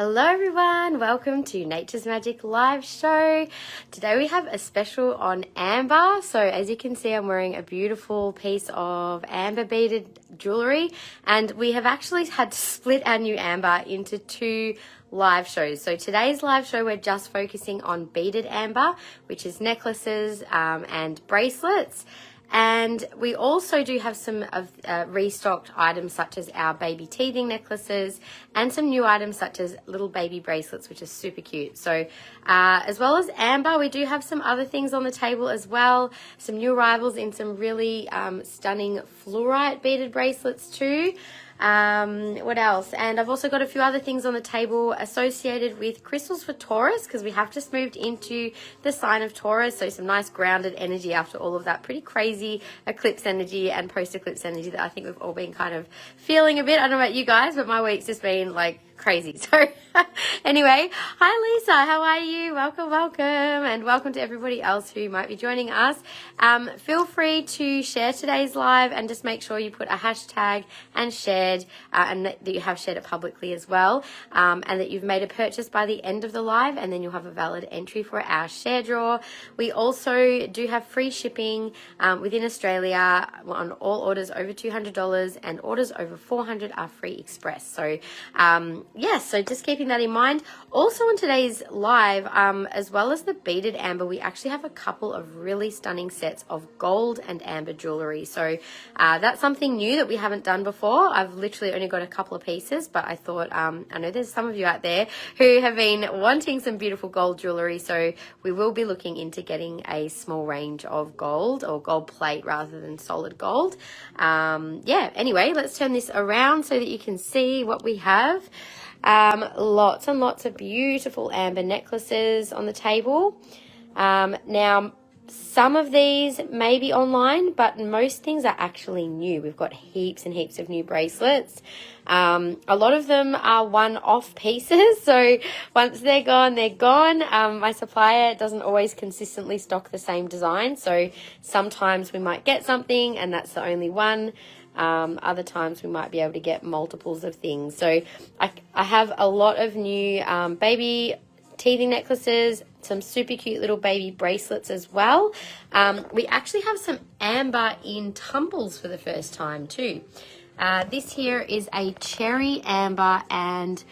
Hello everyone, welcome to Nature's Magic live show. Today we have a special on amber. So as you can see, I'm wearing a beautiful piece of amber beaded jewellery, and we have actually had to split our new amber into two live shows. So today's live show we're just focusing on beaded amber, which is necklaces and bracelets. And we also do have some of restocked items such as our baby teething necklaces and some new items such as little baby bracelets, which are super cute. So as well as amber, we do have some other things on the table as well. Some new arrivals in some really stunning fluorite beaded bracelets too. What else? And I've also got a few other things on the table associated with crystals for Taurus, because we have just moved into the sign of Taurus, so some nice grounded energy after all of that pretty crazy eclipse energy and post-eclipse energy that I think we've all been kind of feeling a bit. I don't know about you guys, but my week's just been like crazy. So anyway, hi Lisa, how are you? Welcome, and welcome to everybody else who might be joining us. Feel free to share today's live and just make sure you put a hashtag and shared and that you have shared it publicly as well, and that you've made a purchase by the end of the live, and then you'll have a valid entry for our share draw. We also do have free shipping within Australia on all orders over $200, and orders over $400 are free express. So yes, so just keeping that in mind. Also on today's live, as well as the beaded amber, we actually have a couple of really stunning sets of gold and amber jewellery. So that's something new that we haven't done before. I've literally only got a couple of pieces, but I thought, I know there's some of you out there who have been wanting some beautiful gold jewellery, so we will be looking into getting a small range of gold, or gold plate rather than solid gold. Yeah, anyway, let's turn this around so that you can see what we have. Lots and lots of beautiful amber necklaces on the table. Now, some of these may be online, but most things are actually new. We've got heaps and heaps of new bracelets. A lot of them are one-off pieces, so once they're gone, they're gone. My supplier doesn't always consistently stock the same design, so sometimes we might get something and that's the only one. Other times we might be able to get multiples of things. So I have a lot of new baby teething necklaces, some super cute little baby bracelets as well. We actually have some amber in tumbles for the first time too. This here is a cherry amber, and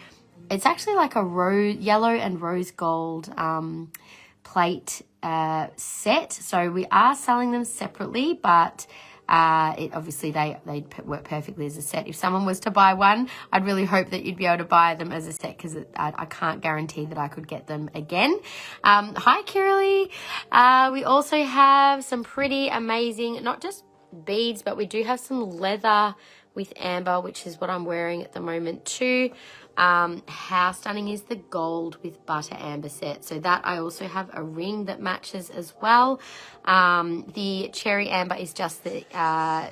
it's actually like a yellow and rose gold plate set. So we are selling them separately, but obviously they work perfectly as a set. If someone was to buy one, I'd really hope that you'd be able to buy them as a set, because I can't guarantee that I could get them again. Hi Kiralee. We also have some pretty amazing, not just beads, but we do have some leather with amber, which is what I'm wearing at the moment too. How stunning is the gold with butter amber set? So that I also have a ring that matches as well. The cherry amber is just the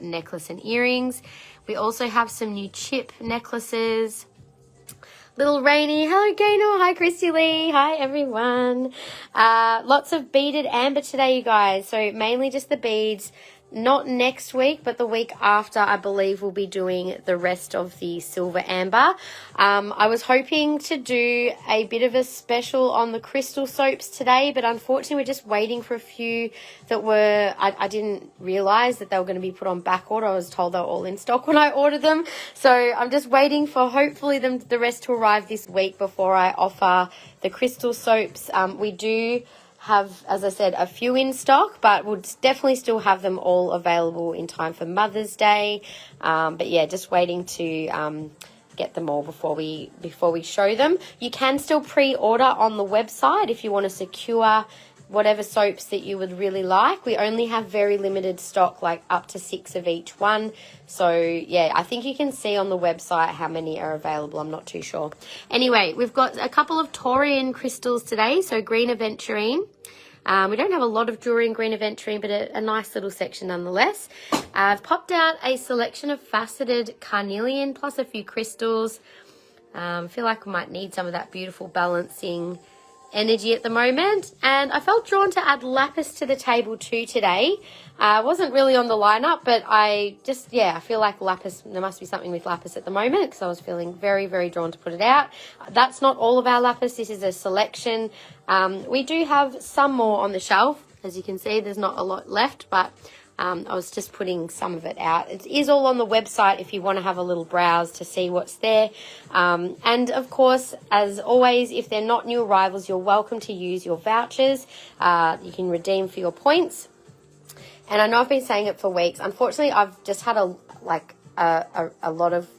necklace and earrings. We also have some new chip necklaces. Little Rainy, hello Gaynor, hi Christy Lee, hi everyone. Lots of beaded amber today, you guys. So mainly just the beads. Not next week, but the week after, I believe we'll be doing the rest of the silver amber. I was hoping to do a bit of a special on the crystal soaps today, but unfortunately we're just waiting for a few that were, I didn't realize that they were going to be put on back order. I was told they were all in stock when I ordered them. So I'm just waiting for hopefully the rest to arrive this week before I offer the crystal soaps. We do have, as I said, a few in stock, but we'll definitely still have them all available in time for Mother's Day. But yeah, just waiting to get them all before we show them. You can still pre-order on the website if you want to secure whatever soaps that you would really like. We only have very limited stock, like up to 6 of each one. So yeah, I think you can see on the website how many are available. I'm not too sure. Anyway, we've got a couple of Taurian crystals today. So green Aventurine. We don't have a lot of jewelry in green Aventurine, but a nice little section nonetheless. I've popped out a selection of faceted Carnelian plus a few crystals. I feel like we might need some of that beautiful balancing energy at the moment, and I felt drawn to add lapis to the table too today. Wasn't really on the lineup, but I feel like lapis, there must be something with lapis at the moment because I was feeling very, very drawn to put it out. That's not all of our lapis. This is a selection. We do have some more on the shelf. As you can see, there's not a lot left, but I was just putting some of it out. It is all on the website if you want to have a little browse to see what's there. And of course, as always, if they're not new arrivals, you're welcome to use your vouchers. You can redeem for your points. And I know I've been saying it for weeks. Unfortunately, I've just had a lot of,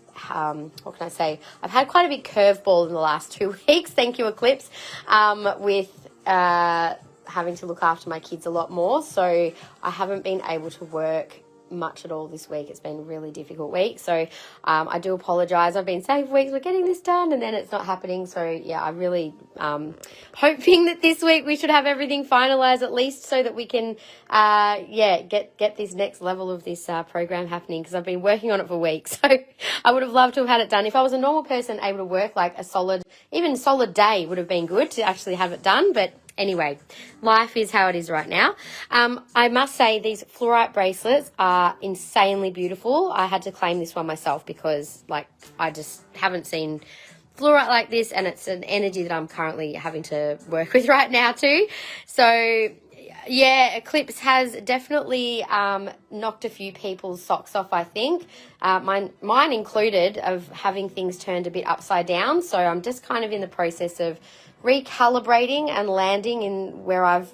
what can I say? I've had quite a big curveball in the last 2 weeks. Thank you, Eclipse, with having to look after my kids a lot more. So I haven't been able to work much at all this week. It's been a really difficult week. So I do apologise. I've been saying for weeks we're getting this done and then it's not happening. So yeah, I'm really hoping that this week we should have everything finalised at least so that we can get this next level of this program happening, because I've been working on it for weeks. So I would have loved to have had it done. If I was a normal person able to work like a solid day would have been good to actually have it done, but anyway, life is how it is right now. I must say these fluorite bracelets are insanely beautiful. I had to claim this one myself because I just haven't seen fluorite like this, and it's an energy that I'm currently having to work with right now too. So yeah, Eclipse has definitely knocked a few people's socks off, I think. Mine included, of having things turned a bit upside down. So I'm just kind of in the process of recalibrating and landing in where I've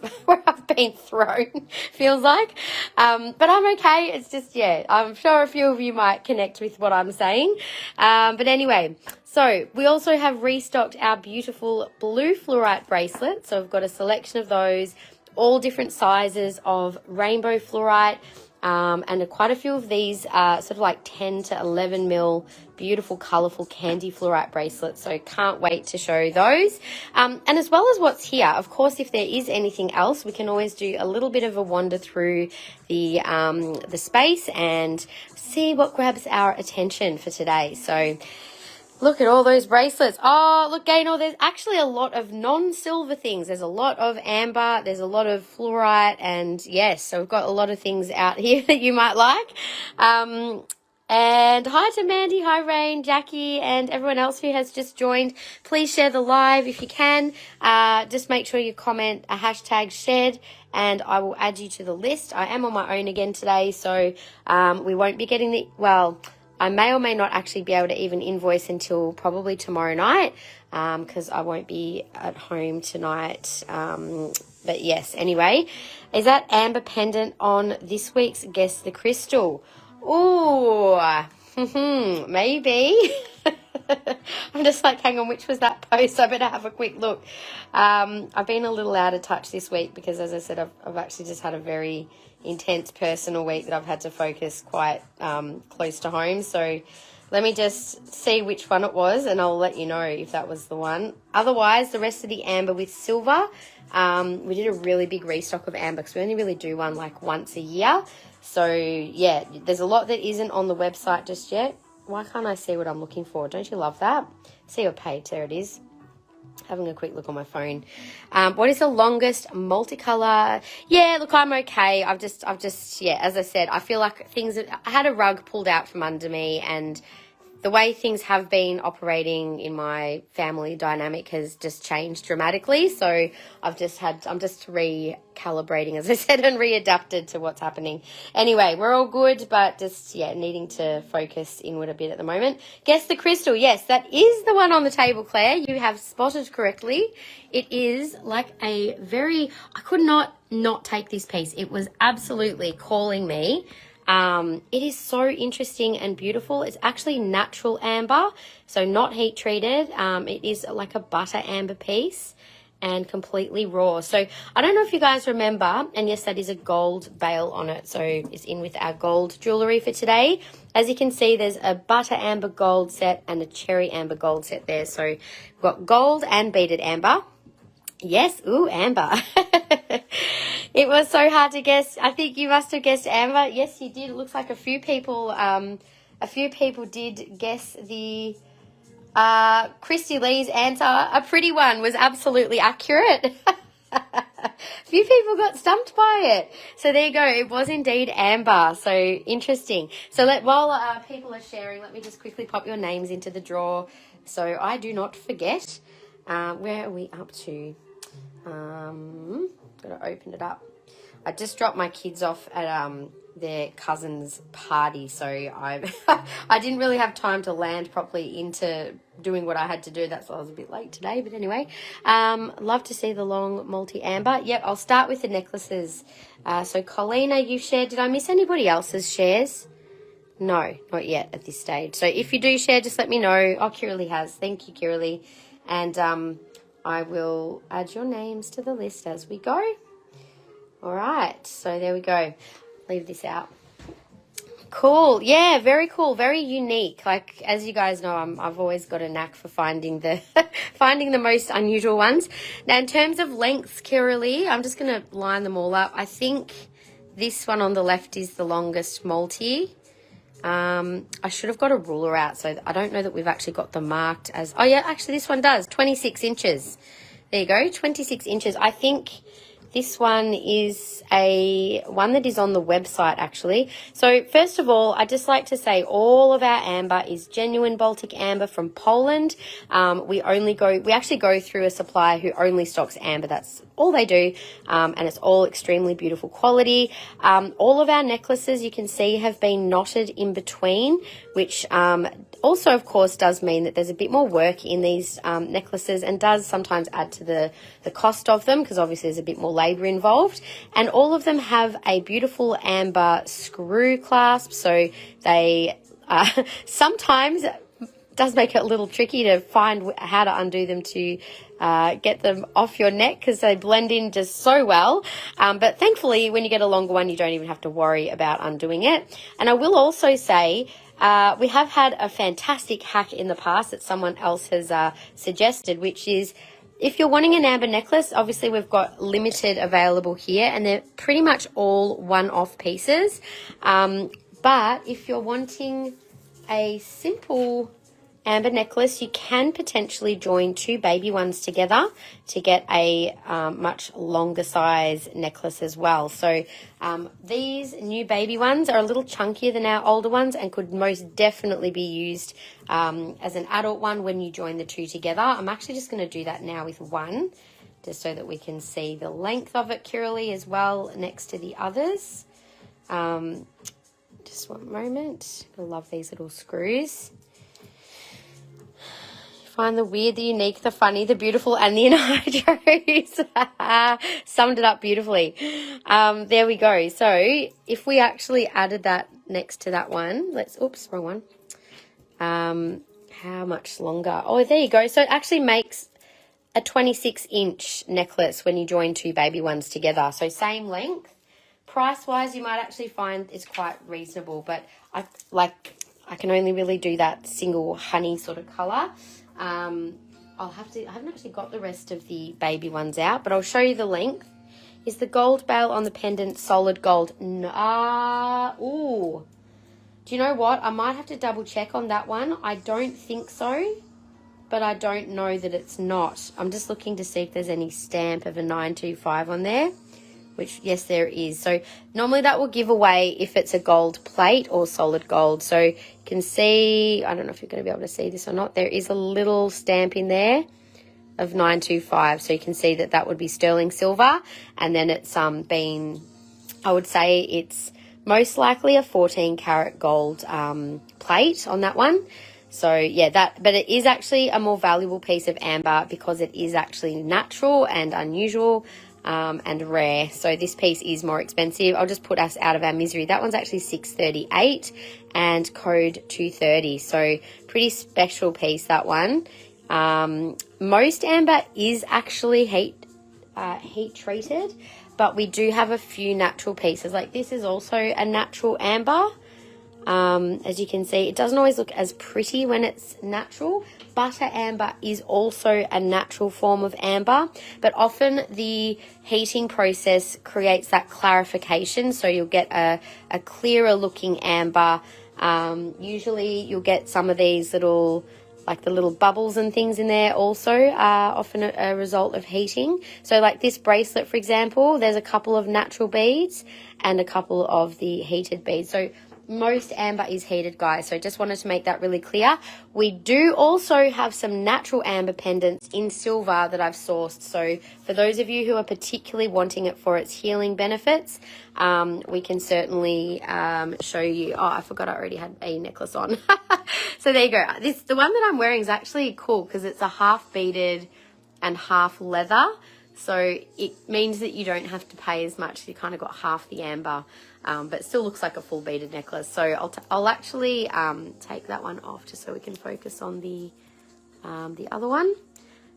been thrown, feels like. But I'm okay. It's just, I'm sure a few of you might connect with what I'm saying. But anyway, so we also have restocked our beautiful blue fluorite bracelets. So we've got a selection of those, all different sizes of rainbow fluorite, and quite a few of these sort of like 10 to 11 mil beautiful colourful candy fluorite bracelets. So can't wait to show those. And as well as what's here, of course, if there is anything else, we can always do a little bit of a wander through the space and see what grabs our attention for today. So look at all those bracelets. Oh, look, Gaynor, there's actually a lot of non-silver things. There's a lot of amber. There's a lot of fluorite. And yes, so we've got a lot of things out here that you might like. And hi to Mandy, hi Rain, Jackie, and everyone else who has just joined. Please share the live if you can. Just make sure you comment a hashtag shared, and I will add you to the list. I am on my own again today, so we won't be getting I may or may not actually be able to even invoice until probably tomorrow night, because I won't be at home tonight. But yes, anyway, is that amber pendant on this week's Guess the Crystal? Ooh, maybe. I'm just like, hang on, which was that post? I better have a quick look. I've been a little out of touch this week because, as I said, I've actually just had a very intense personal week that I've had to focus quite close to home. So let me just see which one it was, and I'll let you know if that was the one. Otherwise, the rest of the amber with silver, we did a really big restock of amber because we only really do one like once a year. So yeah, there's a lot that isn't on the website just yet. Why can't I see what I'm looking for? Don't you love that? See your page, there it is. Having a quick look on my phone. What is the longest multicolor? Yeah, look, I'm okay. I've just, as I said, I feel like I had a rug pulled out from under me, and the way things have been operating in my family dynamic has just changed dramatically. So I'm just recalibrating, as I said, and readapted to what's happening. Anyway, we're all good, but just, needing to focus inward a bit at the moment. Guess the crystal. Yes, that is the one on the table, Claire. You have spotted correctly. It is like I could not take this piece. It was absolutely calling me. It is so interesting and beautiful. It's actually natural amber, so not heat treated. It is like a butter amber piece and completely raw. So I don't know if you guys remember, and yes, that is a gold bail on it. So it's in with our gold jewellery for today. As you can see, there's a butter amber gold set and a cherry amber gold set there. So we've got gold and beaded amber. Yes, ooh, amber. It was so hard to guess. I think you must have guessed amber. Yes, you did. It looks like a few people did guess the Christy Lee's answer, a pretty one, was absolutely accurate. Few people got stumped by it. So there you go. It was indeed amber. So interesting. So while people are sharing, let me just quickly pop your names into the drawer so I do not forget. Where are we up to? Gotta open it up. I just dropped my kids off at their cousin's party, so I didn't really have time to land properly into doing what I had to do. That's why I was a bit late today. But anyway, love to see the long multi-amber. Yep, I'll start with the necklaces. So Colina, you shared. Did I miss anybody else's shares? No, not yet at this stage. So if you do share, just let me know. Oh, Kiralee has. Thank you, Kiralee. And I will add your names to the list as we go. All right, so there we go. Leave this out. Cool. Yeah, very cool. Very unique. Like, as you guys know, I've always got a knack for finding the finding the most unusual ones. Now, in terms of lengths, Kiralee, I'm just going to line them all up. I think this one on the left is the longest multi. I should have got a ruler out, so I don't know that we've actually got them marked as... Oh, yeah, actually, this one does. 26 inches. There you go, 26 inches. I think... This one is one that is on the website, actually. So first of all, I'd just like to say all of our amber is genuine Baltic amber from Poland. We actually go through a supplier who only stocks amber. That's all they do, and it's all extremely beautiful quality. All of our necklaces, you can see, have been knotted in between, which also, of course, does mean that there's a bit more work in these necklaces and does sometimes add to the cost of them, because obviously there's a bit more labour involved. And all of them have a beautiful amber screw clasp, so they sometimes does make it a little tricky to find how to undo them to get them off your neck, because they blend in just so well. But thankfully, when you get a longer one, you don't even have to worry about undoing it. And I will also say, we have had a fantastic hack in the past that someone else has suggested, which is if you're wanting an amber necklace, obviously we've got limited available here, and they're pretty much all one-off pieces. But if you're wanting a simple amber necklace, you can potentially join two baby ones together to get a much longer size necklace as well. So these new baby ones are a little chunkier than our older ones and could most definitely be used as an adult one when you join the two together. I'm actually just going to do that now with one, just so that we can see the length of it, Kiralee, as well next to the others. Just one moment. I love these little screws. Find the weird, the unique, the funny, the beautiful, and the nitros. Summed it up beautifully. There we go. So if we actually added that next to that one, oops, wrong one. How much longer? Oh, there you go. So it actually makes a 26-inch necklace when you join two baby ones together. So same length. Price-wise, you might actually find it's quite reasonable, but I can only really do that single honey sort of colour. I haven't actually got the rest of the baby ones out, but I'll show you the length. Is the gold bail on the pendant solid gold? Ooh. Do you know what? I might have to double check on that one. I don't think so, but I don't know that it's not. I'm just looking to see if there's any stamp of a 925 on there, which, yes, there is. So normally that will give away if it's a gold plate or solid gold. So you can see, I don't know if you're going to be able to see this or not, there is a little stamp in there of 925. So you can see that that would be sterling silver. And then it's been, I would say it's most likely a 14 karat gold plate on that one. So yeah, but it is actually a more valuable piece of amber because it is actually natural and unusual. And rare. So this piece is more expensive. I'll just put us out of our misery. That one's actually $638 and code 230. So pretty special piece, that one. Most amber is actually heat treated, but we do have a few natural pieces. Like this is also a natural amber. As you can see, it doesn't always look as pretty when it's natural. Butter amber is also a natural form of amber, but often the heating process creates that clarification, so you'll get a clearer looking amber. Usually you'll get some of these little like the little bubbles and things in there also are often a result of heating. So like this bracelet, for example, there's a couple of natural beads and a couple of the heated beads. So most amber is heated, guys. So just wanted to make that really clear. We do also have some natural amber pendants in silver that I've sourced. So for those of you who are particularly wanting it for its healing benefits, we can certainly show you. Oh, I forgot I already had a necklace on. So there you go. The one that I'm wearing is actually cool because it's a half beaded and half leather. So it means that you don't have to pay as much. You kind of got half the amber, but it still looks like a full beaded necklace. So I'll actually take that one off just so we can focus on the other one.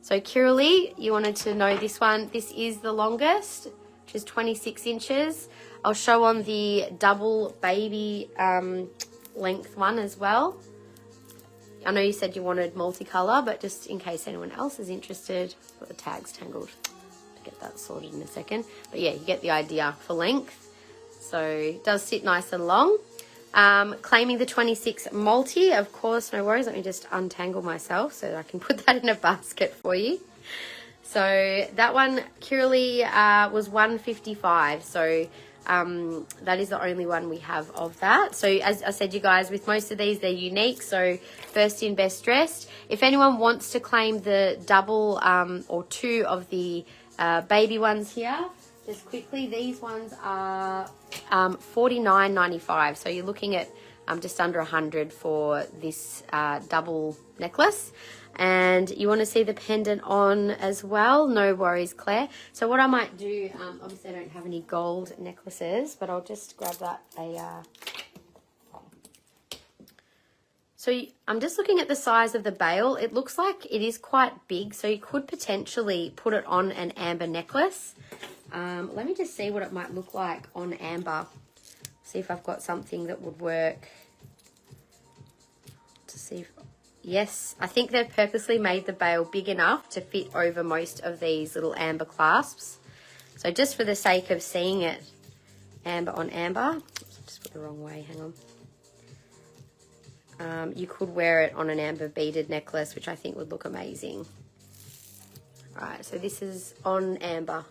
So Kiralee, you wanted to know this one. This is the longest, which is 26 inches. I'll show on the double baby length one as well. I know you said you wanted multicolour, but just in case anyone else is interested, got the tags tangled. Get that sorted in a second. But yeah, you get the idea for length. So it does sit nice and long. Claiming the 26 multi, of course, no worries. Let me just untangle myself so that I can put that in a basket for you. So that one, Kiralee, was $155. So that is the only one we have of that. So as I said, you guys, with most of these, they're unique. So first in, best dressed. If anyone wants to claim the double or two of the baby ones here, just quickly, these ones are $49.95. So you're looking at just under $100 for this double necklace. And you want to see the pendant on as well? No worries, Claire. So what I might do, obviously I don't have any gold necklaces, but I'll just grab that So I'm just looking at the size of the bail. It looks like it is quite big, so you could potentially put it on an amber necklace. Let me just see what it might look like on amber. See if I've got something that would work. To see if, yes, I think they've purposely made the bail big enough to fit over most of these little amber clasps. So just for the sake of seeing it, amber on amber. Oops, I just put the wrong way, hang on. You could wear it on an amber beaded necklace, which I think would look amazing. All right, so this is on amber.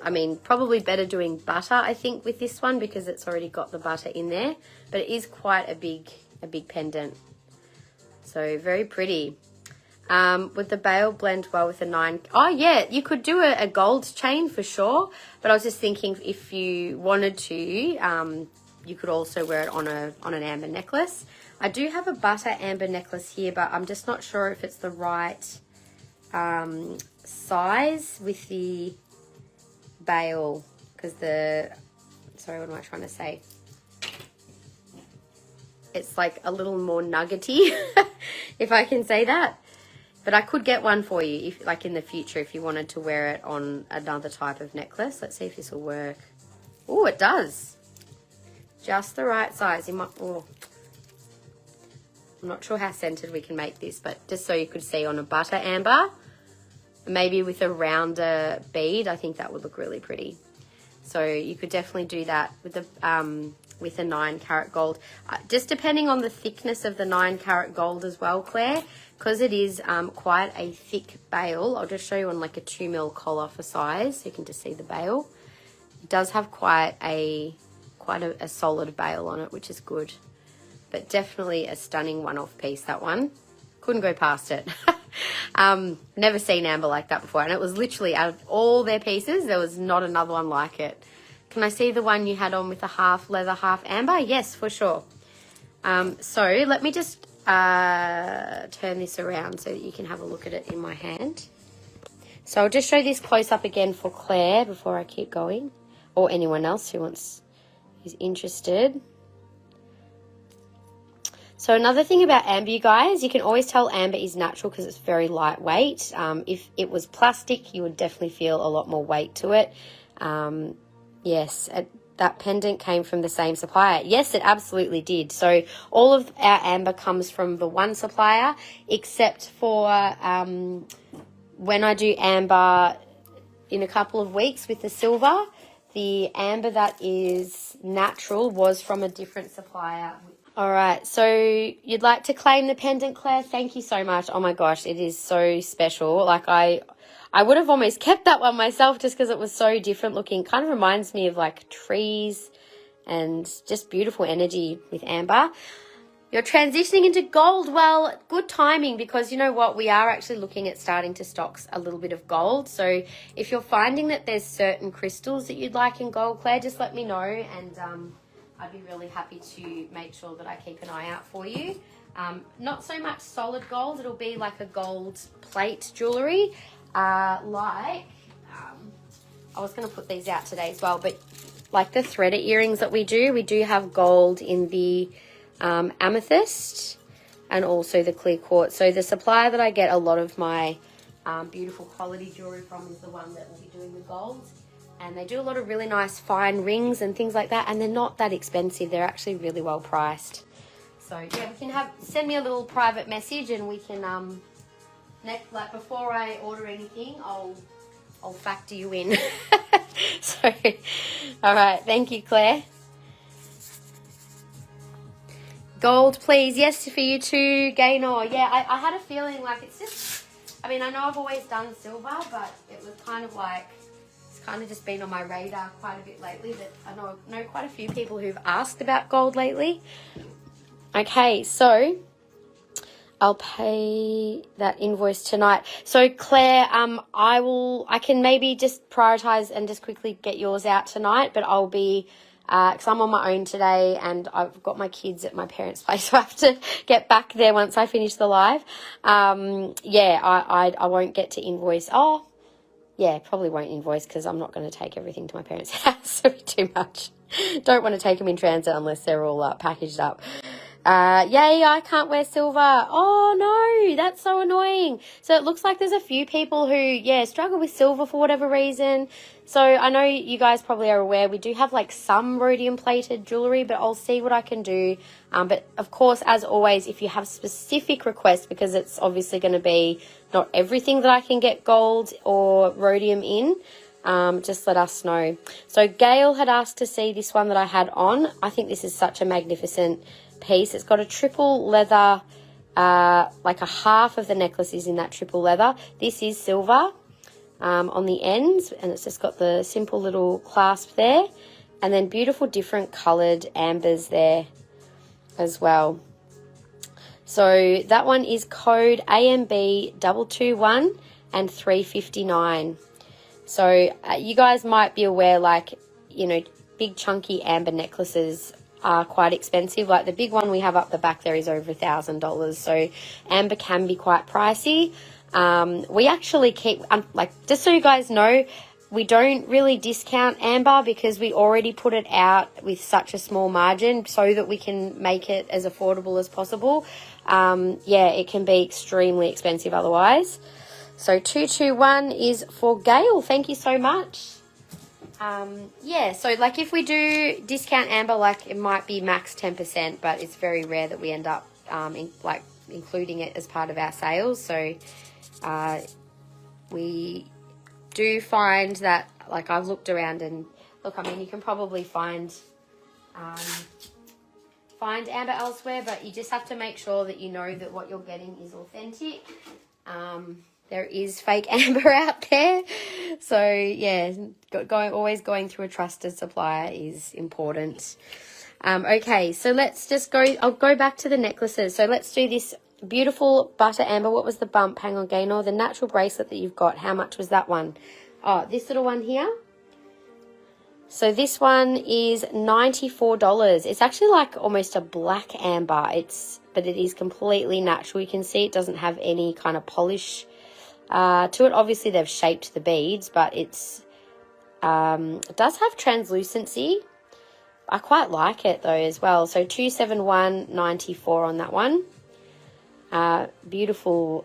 I mean, probably better doing butter, I think, with this one because it's already got the butter in there. But it is quite a big pendant. So very pretty. Would the bail blend well with a 9? Oh, yeah, you could do a gold chain for sure. But I was just thinking if you wanted to, you could also wear it on an amber necklace. I do have a butter amber necklace here, but I'm just not sure if it's the right size with the bail because sorry, what am I trying to say? It's like a little more nuggety, if I can say that. But I could get one for you, if like in the future, if you wanted to wear it on another type of necklace. Let's see if this will work. Oh, it does. Just the right size. I'm not sure how centered we can make this, but just so you could see on a butter amber, maybe with a rounder bead, I think that would look really pretty. So you could definitely do that with a 9 karat gold. Just depending on the thickness of the 9 karat gold as well, Claire, because it is quite a thick bail. I'll just show you on like a 2 mil collar for size, so you can just see the bail. It does have quite a solid bail on it, which is good. But definitely a stunning one-off piece, that one. Couldn't go past it. Never seen amber like that before. And it was literally, out of all their pieces, there was not another one like it. Can I see the one you had on with the half leather, half amber? Yes, for sure. So let me just turn this around so that you can have a look at it in my hand. So I'll just show this close up again for Claire before I keep going, or anyone else who's interested. So another thing about amber, you guys, you can always tell amber is natural because it's very lightweight. If it was plastic, you would definitely feel a lot more weight to it. Yes, that pendant came from the same supplier. Yes, it absolutely did. So all of our amber comes from the one supplier, except for when I do amber in a couple of weeks with the silver, the amber that is natural was from a different supplier. All right, so you'd like to claim the pendant, Claire? Thank you so much. Oh my gosh, it is so special. Like I would have almost kept that one myself just because it was so different looking. Kind of reminds me of like trees and just beautiful energy with amber. You're transitioning into gold. Well, good timing, because you know what? We are actually looking at starting to stock a little bit of gold. So if you're finding that there's certain crystals that you'd like in gold, Claire, just let me know, and I'd be really happy to make sure that I keep an eye out for you. Not so much solid gold. It'll be like a gold plate jewellery. I was going to put these out today as well, but like the threaded earrings that we do have gold in the amethyst and also the clear quartz. So the supplier that I get a lot of my beautiful quality jewellery from is the one that will be doing the gold. And they do a lot of really nice fine rings and things like that, and they're not that expensive. They're actually really well priced. So yeah, we can send me a little private message, and we can like before I order anything, I'll factor you in. So all right, thank you, Claire. Gold, please. Yes, for you too, Gaynor. Yeah, I had a feeling like it's just, I mean, I know I've always done silver, but it was kind of like, kind of just been on my radar quite a bit lately, that I know quite a few people who've asked about gold lately. Okay, so I'll pay that invoice tonight. So Claire, I can maybe just prioritize and just quickly get yours out tonight, but I'll be because I'm on my own today and I've got my kids at my parents' place, so I have to get back there once I finish the live. Yeah, I won't get to invoice. Oh, yeah, probably won't invoice because I'm not going to take everything to my parents' house. It'll be too much. Don't want to take them in transit unless they're all packaged up. Yay, I can't wear silver. Oh, no, that's so annoying. So it looks like there's a few people who, yeah, struggle with silver for whatever reason. So I know you guys probably are aware we do have like some rhodium-plated jewellery, but I'll see what I can do. But, of course, as always, if you have specific requests, because it's obviously going to be not everything that I can get gold or rhodium in, just let us know. So Gail had asked to see this one that I had on. I think this is such a magnificent piece. It's got a triple leather, like a half of the necklace is in that triple leather. This is silver on the ends, and it's just got the simple little clasp there, and then beautiful different coloured ambers there as well. So that one is code AMB 221 and 359. So you guys might be aware, like, you know, big chunky amber necklaces are quite expensive. Like the big one we have up the back there is over $1,000. So amber can be quite pricey. We actually keep, like, just so you guys know, we don't really discount amber because we already put it out with such a small margin so that we can make it as affordable as possible. Yeah, it can be extremely expensive otherwise. So 221 is for Gail. Thank you so much. Yeah, so like if we do discount amber, like it might be max 10%, but it's very rare that we end up including it as part of our sales. So we do find that, like, I've looked around and look, I mean, you can probably find amber elsewhere, but you just have to make sure that you know that what you're getting is authentic. There is fake amber out there. So, yeah, always going through a trusted supplier is important. Okay, so let's just go. I'll go back to the necklaces. So let's do this beautiful butter amber. What was the bump? Hang on, Gaynor. The natural bracelet that you've got, how much was that one? Oh, this little one here. So this one is $94. It's actually like almost a black amber. But it is completely natural. You can see it doesn't have any kind of polish to it. Obviously they've shaped the beads, but it does have translucency. I quite like it though as well. So $271.94 on that one. Beautiful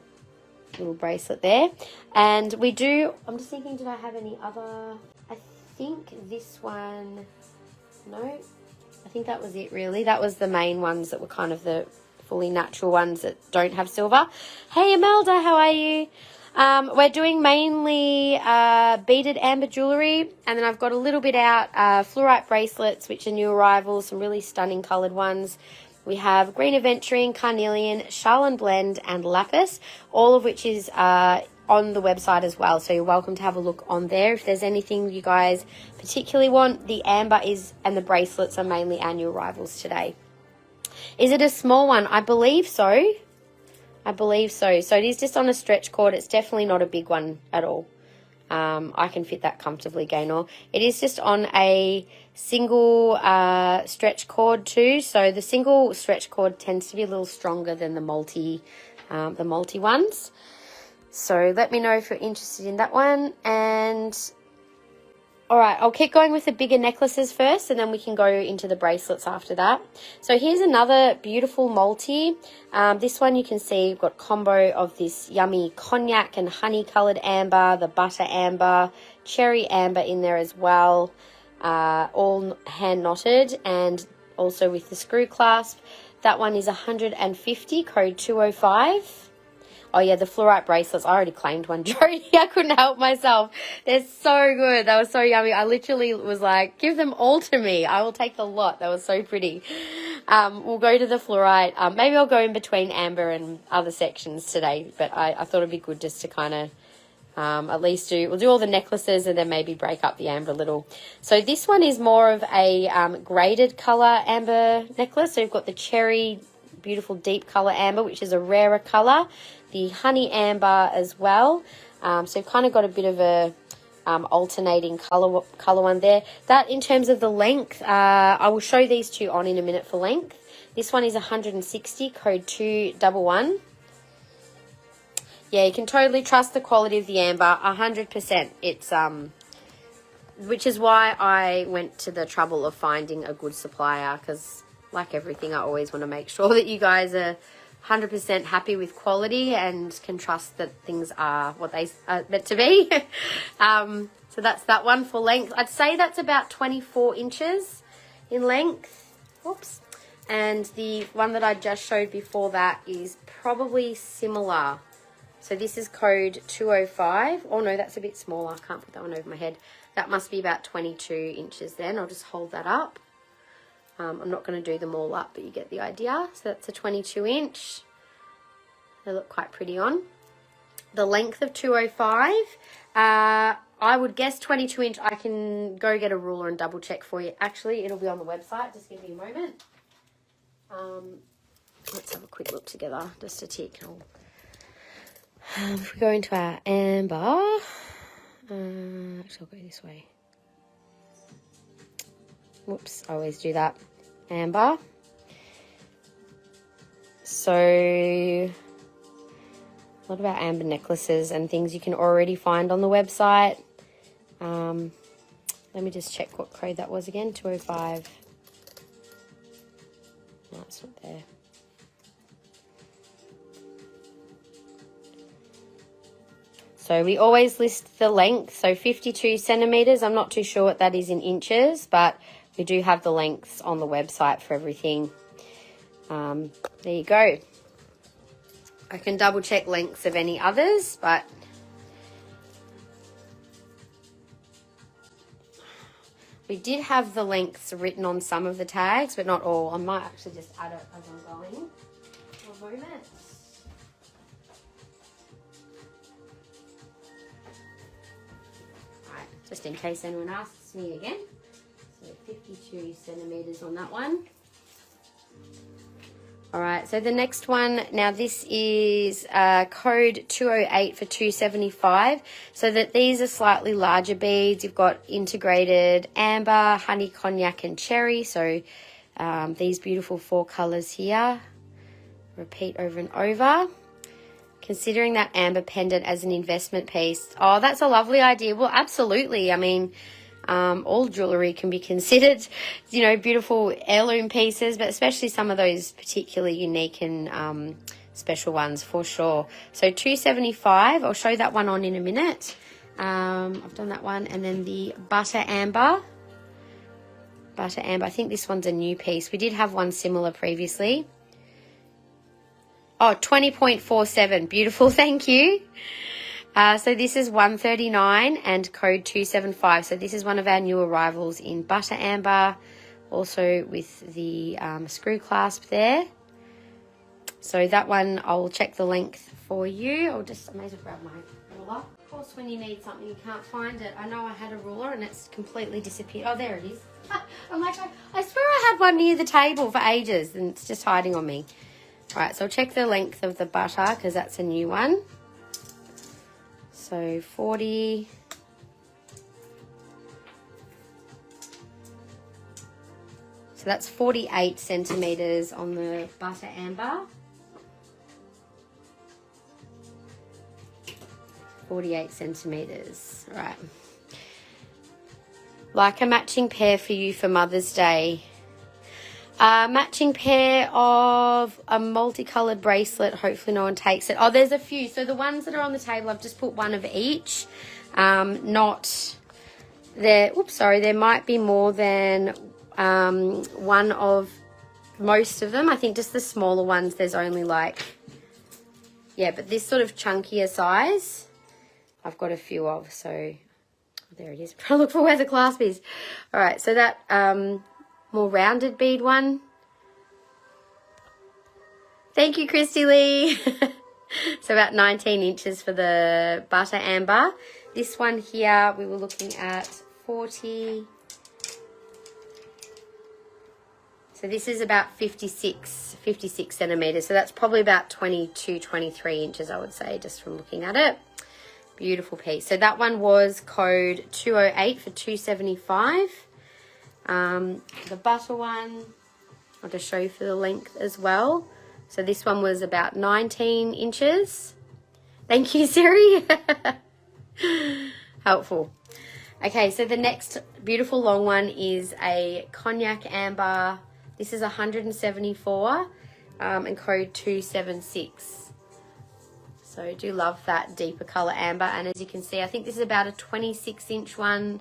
little bracelet there. And we do, I'm just thinking, did I have any other? I think this one, no, I think that was it really. That was the main ones that were kind of the fully natural ones that don't have silver. Hey Imelda, how are you? We're doing mainly beaded amber jewellery, and then I've got a little bit out fluorite bracelets, which are new arrivals, some really stunning coloured ones. We have green Aventurine, Carnelian, Schalenblende, and Lapis, all of which is on the website as well. So you're welcome to have a look on there. If there's anything you guys particularly want, the amber and the bracelets are mainly our new arrivals today. Is it a small one? I believe so. I believe so. So it is just on a stretch cord. It's definitely not a big one at all. I can fit that comfortably, Gaynor. It is just on a single stretch cord too. So the single stretch cord tends to be a little stronger than the multi ones. So let me know if you're interested in that one. And all right, I'll keep going with the bigger necklaces first, and then we can go into the bracelets after that. So here's another beautiful multi. This one you can see we've got combo of this yummy cognac and honey coloured amber, the butter amber, cherry amber in there as well, all hand knotted, and also with the screw clasp. That one is 150, code 205. Oh, yeah, the fluorite bracelets. I already claimed one, Jody. I couldn't help myself. They're so good. They were so yummy. I literally was like, give them all to me. I will take the lot. They were so pretty. We'll go to the fluorite. Maybe I'll go in between amber and other sections today, but I thought it'd be good just to kind of at least we'll do all the necklaces and then maybe break up the amber a little. So this one is more of a graded colour amber necklace. So you've got the cherry, beautiful deep colour amber, which is a rarer colour. The honey amber as well. So you've kind of got a bit of a alternating color one there. That in terms of the length, I will show these two on in a minute for length. This one is 160, code 211. Yeah, you can totally trust the quality of the amber, 100%. It's which is why I went to the trouble of finding a good supplier, because like everything, I always want to make sure that you guys are 100% happy with quality and can trust that things are what they are meant to be. So that's that one for length. I'd say that's about 24 inches in length. Oops. And the one that I just showed before that is probably similar. So this is code 205. Oh no, that's a bit smaller. I can't put that one over my head. That must be about 22 inches then. I'll just hold that up. I'm not going to do them all up, but you get the idea. So that's a 22 inch. They look quite pretty on. The length of 205. I would guess 22 inch. I can go get a ruler and double check for you. Actually, it'll be on the website. Just give me a moment. Let's have a quick look together. Just a tick. If we go into our amber. Actually, I'll go this way. Whoops, I always do that. Amber. So a lot of our amber necklaces and things you can already find on the website. Let me just check what code that was again. 205. No, it's not there. So we always list the length. So 52 centimeters. I'm not too sure what that is in inches, but we do have the lengths on the website for everything. There you go. I can double check lengths of any others, but we did have the lengths written on some of the tags, but not all. I might actually just add it as I'm going. One moment. Right, just in case anyone asks me again. So 52 centimeters on that one. All right, so the next one, now this is code 208 for 275. So that these are slightly larger beads. You've got integrated amber, honey, cognac, and cherry. So these beautiful 4 colors here. Repeat over and over. Considering that amber pendant as an investment piece. Oh, that's a lovely idea. Well, absolutely. I mean, all jewellery can be considered, you know, beautiful heirloom pieces, but especially some of those particularly unique and special ones for sure. So 275, I'll show that one on in a minute. I've done that one. And then the butter amber. Butter amber, I think this one's a new piece. We did have one similar previously. Oh, 20.47, beautiful, thank you. So this is 139 and code 275. So this is one of our new arrivals in butter amber. also with the screw clasp there. So that one, I'll check the length for you. I may as well grab my ruler. Of course, when you need something, you can't find it. I know I had a ruler and it's completely disappeared. Oh, there it is. I'm like, I swear I had one near the table for ages and it's just hiding on me. All right, so I'll check the length of the butter because that's a new one. So 40. So that's 48 centimeters on the butter amber. 48 centimeters, right. Like a matching pair for you for Mother's Day. Matching pair of a multicolored bracelet. Hopefully no one takes it. Oh, there's a few. So the ones that are on the table, I've just put one of each. Not there. Oops, sorry. There might be more than one of most of them. I think just the smaller ones, there's only like, yeah, but this sort of chunkier size, I've got a few of. So there it is. I'm trying to look for where the clasp is. All right, so that more rounded bead one. Thank you, Christy Lee. So about 19 inches for the butter amber. This one here, we were looking at 40. So this is about 56 centimeters. So that's probably about 22, 23 inches, I would say, just from looking at it. Beautiful piece. So that one was code 208 for $275. The butter one, I'll just show you for the length as well. So this one was about 19 inches. Thank you, Siri. Helpful. Okay, so the next beautiful long one is a cognac amber. This is 174 and code 276. So I do love that deeper color amber. And as you can see, I think this is about a 26-inch one,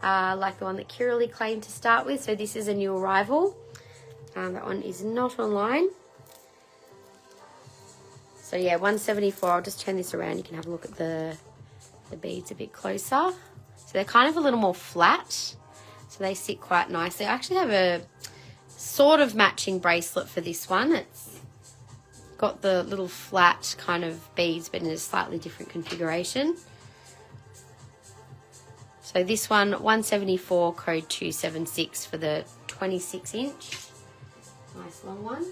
like the one that Kiralee claimed to start with. So this is a new arrival. That one is not online. So yeah, 174. I'll just turn this around. You can have a look at the beads a bit closer. So they're kind of a little more flat. So they sit quite nicely. I actually have a sort of matching bracelet for this one. It's got the little flat kind of beads, but in a slightly different configuration. So this one, 174, code 276 for the 26-inch. Nice long one.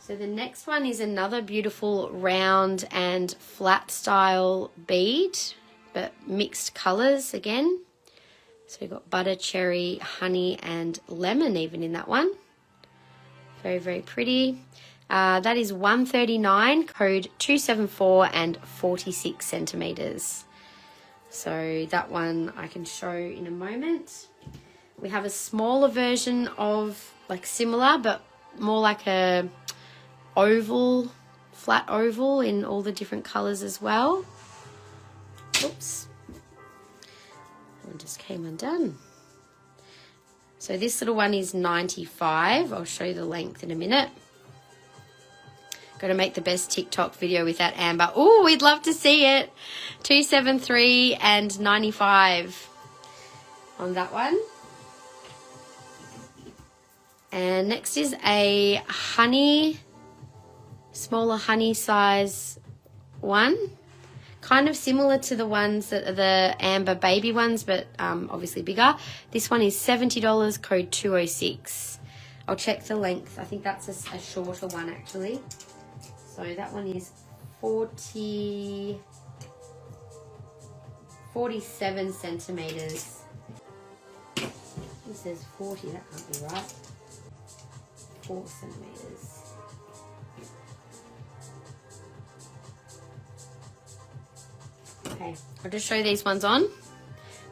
So the next one is another beautiful round and flat style bead, but mixed colors again. So we've got butter, cherry, honey, and lemon even in that one. Very, very pretty. That is 139, code 274 and 46 centimeters. So that one I can show in a moment. We have a smaller version of like similar, but more like a oval, flat oval in all the different colors as well. Oops. One just came undone. So this little one is 95. I'll show you the length in a minute. Got to make the best TikTok video with that amber. Oh, we'd love to see it. 273 and 95 on that one. And next is a honey, smaller honey size one. Kind of similar to the ones that are the amber baby ones, but obviously bigger. This one is $70, code 206. I'll check the length. I think that's a shorter one actually. So that one is 47 centimeters. It says 40, that can't be right. 4 centimeters. Okay, I'll just show these ones on.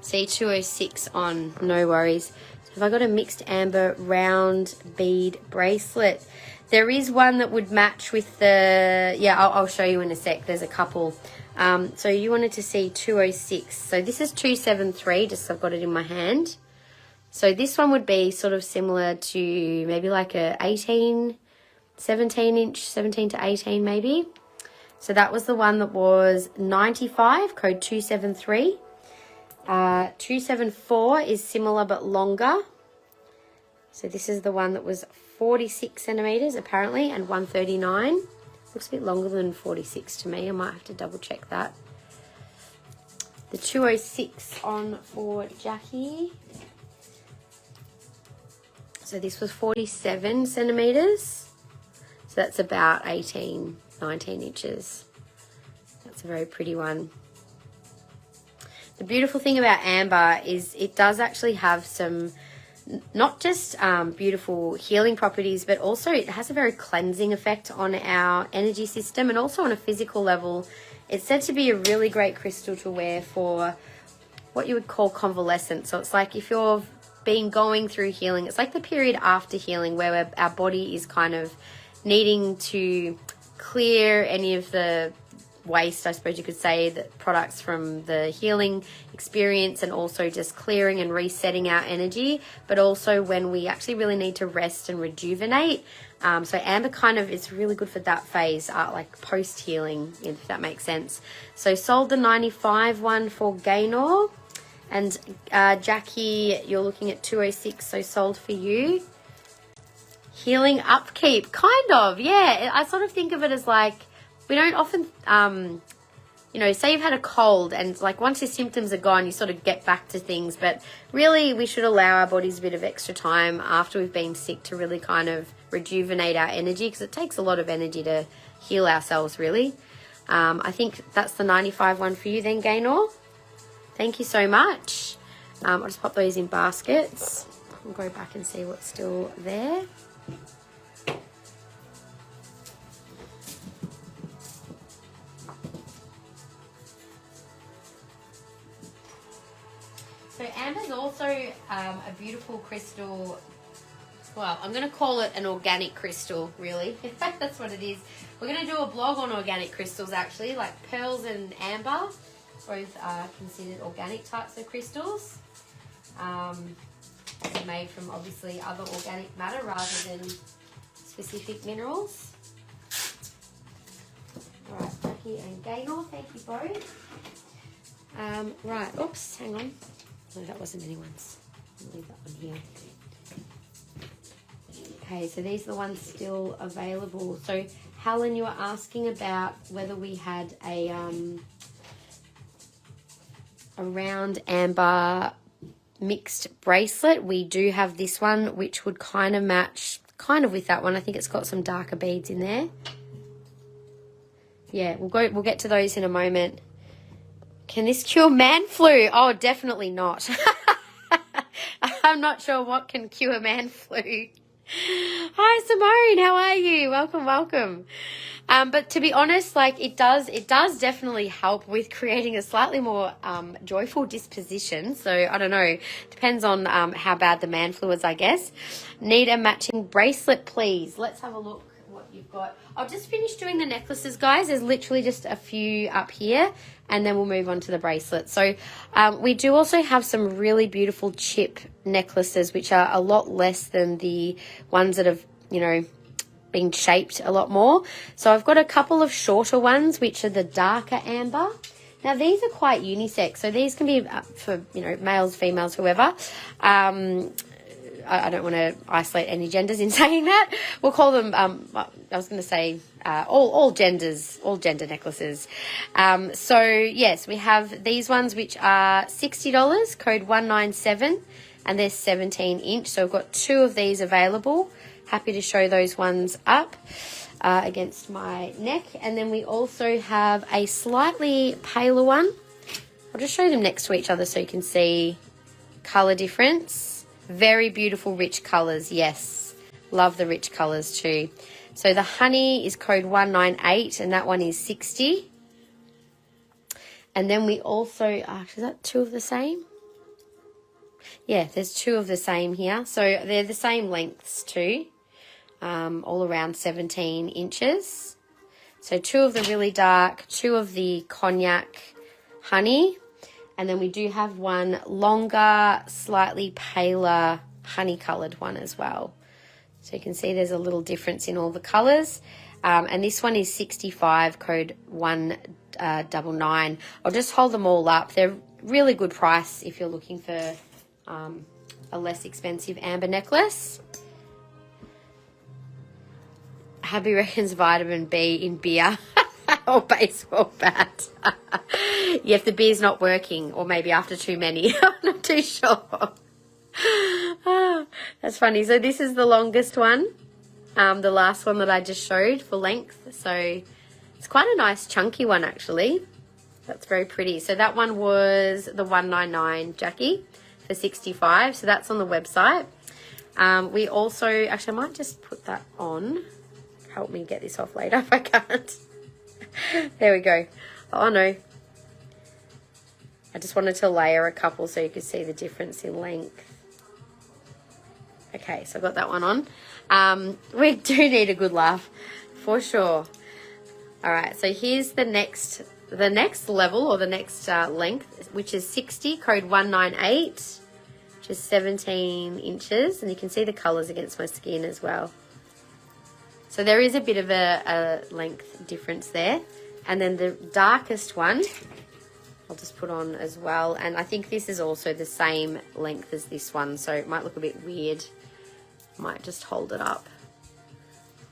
See, 206 on, no worries. So have I got a mixed amber round bead bracelet? There is one that would match with the, yeah, I'll show you in a sec. There's a couple. So you wanted to see 206. So this is 273, just so I've got it in my hand. So this one would be sort of similar to maybe like a 17 inch, 17 to 18 maybe. So that was the one that was 95, code 273. 274 is similar but longer. So this is the one that was 46 centimeters apparently, and 139. Looks a bit longer than 46 to me. I might have to double check that. The 206 on for Jackie. So this was 47 centimeters. So that's about 18, 19 inches. That's a very pretty one. The beautiful thing about amber is it does actually have some, not just beautiful healing properties, but also it has a very cleansing effect on our energy system, and also on a physical level. It's said to be a really great crystal to wear for what you would call convalescence. So it's like if you're going through healing, it's like the period after healing where our body is kind of needing to clear any of the waste, I suppose you could say, that products from the healing experience, and also just clearing and resetting our energy, but also when we actually really need to rest and rejuvenate. So amber kind of is really good for that phase, like post healing, if that makes sense. So sold the 95 one for Gaynor, and Jackie, you're looking at 206, so sold for you. Healing upkeep, kind of, yeah. I sort of think of it as like, we don't often, you know, say you've had a cold and like once your symptoms are gone, you sort of get back to things. But really, we should allow our bodies a bit of extra time after we've been sick to really kind of rejuvenate our energy, because it takes a lot of energy to heal ourselves, really. I think that's the 95 one for you then, Gaynor. Thank you so much. I'll just pop those in baskets. We'll go back and see what's still there. So amber's also a beautiful crystal. Well, I'm going to call it an organic crystal, really. In fact, that's what it is. We're going to do a blog on organic crystals, actually, like pearls and amber. Both are considered organic types of crystals. They're made from, obviously, other organic matter rather than specific minerals. All right, Jackie and Gaynor, thank you both. Right, oops, hang on. No, that wasn't anyone's. I'll leave that one here. Okay, so these are the ones still available. So, Helen, you were asking about whether we had a round amber mixed bracelet. We do have this one, which would kind of match with that one. I think it's got some darker beads in there. Yeah, we'll get to those in a moment. Can this cure man flu? Oh, definitely not. I'm not sure what can cure man flu. Hi, Simone. How are you? Welcome, welcome. But to be honest, like it does definitely help with creating a slightly more joyful disposition. So I don't know, depends on how bad the man flu is, I guess. Need a matching bracelet, please. Let's have a look what you've got. I'll just finish doing the necklaces, guys. There's literally just a few up here, and then we'll move on to the bracelet. So we do also have some really beautiful chip necklaces, which are a lot less than the ones that have, you know, been shaped a lot more. So I've got a couple of shorter ones, which are the darker amber. Now these are quite unisex, so these can be for, you know, males, females, whoever. I don't want to isolate any genders in saying that. We'll call them, I was going to say all gender necklaces. So yes, we have these ones which are $60, code 197, and they're 17 inch. So we've got two of these available. Happy to show those ones up against my neck. And then we also have a slightly paler one. I'll just show them next to each other so you can see colour difference. Very beautiful, rich colours, yes. Love the rich colours too. So the honey is code 198, and that one is 60. And then we also, is that two of the same? Yeah, there's two of the same here. So they're the same lengths too, all around 17 inches. So two of the really dark, two of the cognac honey. And then we do have one longer, slightly paler, honey-coloured one as well. So you can see there's a little difference in all the colours. And this one is 65, code 199. I'll just hold them all up. They're really good price if you're looking for a less expensive amber necklace. Happy reckons vitamin B in beer or baseball bat. Yeah, if the beer's not working, or maybe after too many. I'm not too sure. That's funny. So this is the longest one. The last one that I just showed for length. So it's quite a nice chunky one actually. That's very pretty. So that one was the 199 Jackie for 65. So that's on the website. We also, actually I might just put that on. Help me get this off later if I can't. There we go. Oh no. I just wanted to layer a couple so you could see the difference in length. Okay, so I got that one on. We do need a good laugh for sure. All right, so here's the next level, or the next length, which is 60, code 198, which is 17 inches. And you can see the colors against my skin as well. So there is a bit of a length difference there. And then the darkest one, I'll just put on as well. And I think this is also the same length as this one, so it might look a bit weird. Might just hold it up.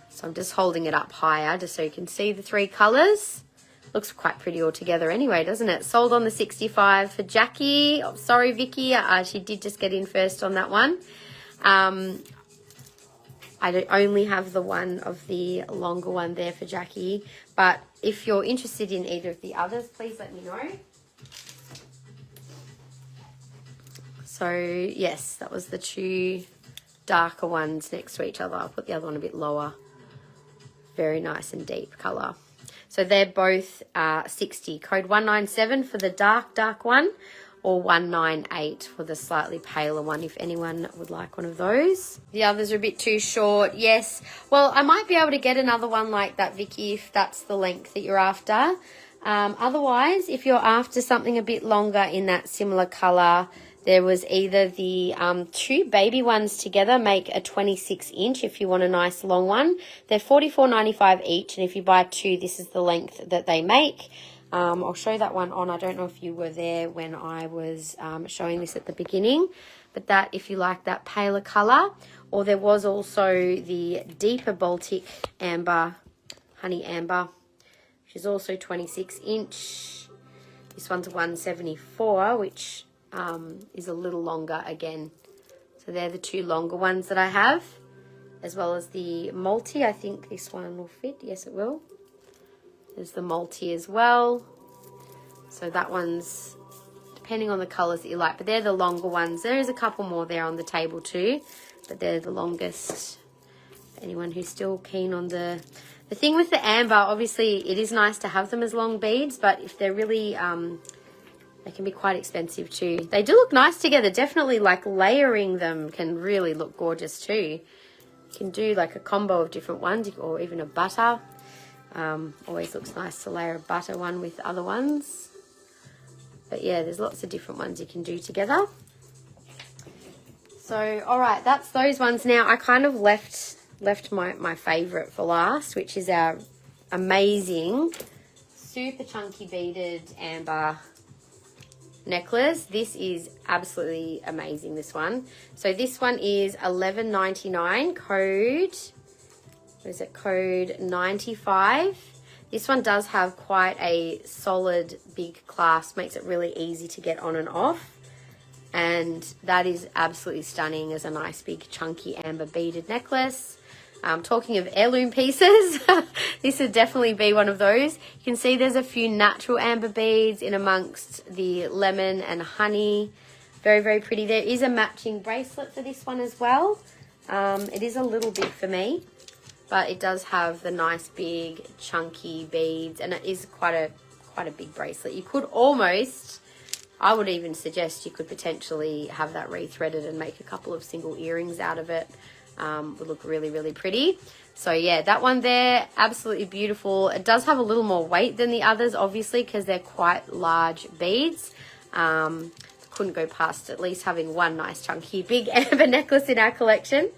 So I'm just holding it up higher just so you can see the three colors. Looks quite pretty all together anyway, doesn't it? Sold on the 65 for Jackie. Oh, sorry, Vicky. She did just get in first on that one. I don't only have the one of the longer one there for Jackie. But if you're interested in either of the others, please let me know. So, yes, that was the two darker ones next to each other. I'll put the other one a bit lower. Very nice and deep colour. So they're both 60. Code 197 for the dark one, or 198 for the slightly paler one, if anyone would like one of those. The others are a bit too short. Yes. Well, I might be able to get another one like that, Vicky, if that's the length that you're after. Otherwise, if you're after something a bit longer in that similar colour, there was either the two baby ones together make a 26 inch if you want a nice long one. They're $44.95 each, and if you buy two, this is the length that they make. I'll show that one on. I don't know if you were there when I was showing this at the beginning, but that, if you like that paler colour. Or there was also the deeper Baltic amber, honey amber, which is also 26 inch. This one's 174, which is a little longer again. So they're the two longer ones that I have, as well as the multi. I think this one will fit. Yes, it will. There's the multi as well. So that one's depending on the colours that you like, but they're the longer ones. There is a couple more there on the table too, but they're the longest. Anyone who's still keen on the thing with the amber, obviously it is nice to have them as long beads, but if they're really they can be quite expensive too. They do look nice together. Definitely, like, layering them can really look gorgeous too. You can do like a combo of different ones, or even a butter. Always looks nice to layer a butter one with other ones. But yeah, there's lots of different ones you can do together. So, all right, that's those ones. Now, I kind of left my favourite for last, which is our amazing, super chunky beaded amber necklace. This is absolutely amazing, this one. So this one is $11.99, code, what is it, code 95. This one does have quite a solid big clasp, makes it really easy to get on and off, and that is absolutely stunning as a nice big chunky amber beaded necklace. Talking of heirloom pieces, this would definitely be one of those. You can see there's a few natural amber beads in amongst the lemon and honey. Very, very pretty. There is a matching bracelet for this one as well. It is a little big for me, but it does have the nice big chunky beads, and it is quite a big bracelet. You could almost, I would even suggest you could potentially have that rethreaded and make a couple of single earrings out of it. Would look really, really pretty. So yeah, that one there, absolutely beautiful. It does have a little more weight than the others, obviously, because they're quite large beads. Couldn't go past at least having one nice chunky big amber necklace in our collection.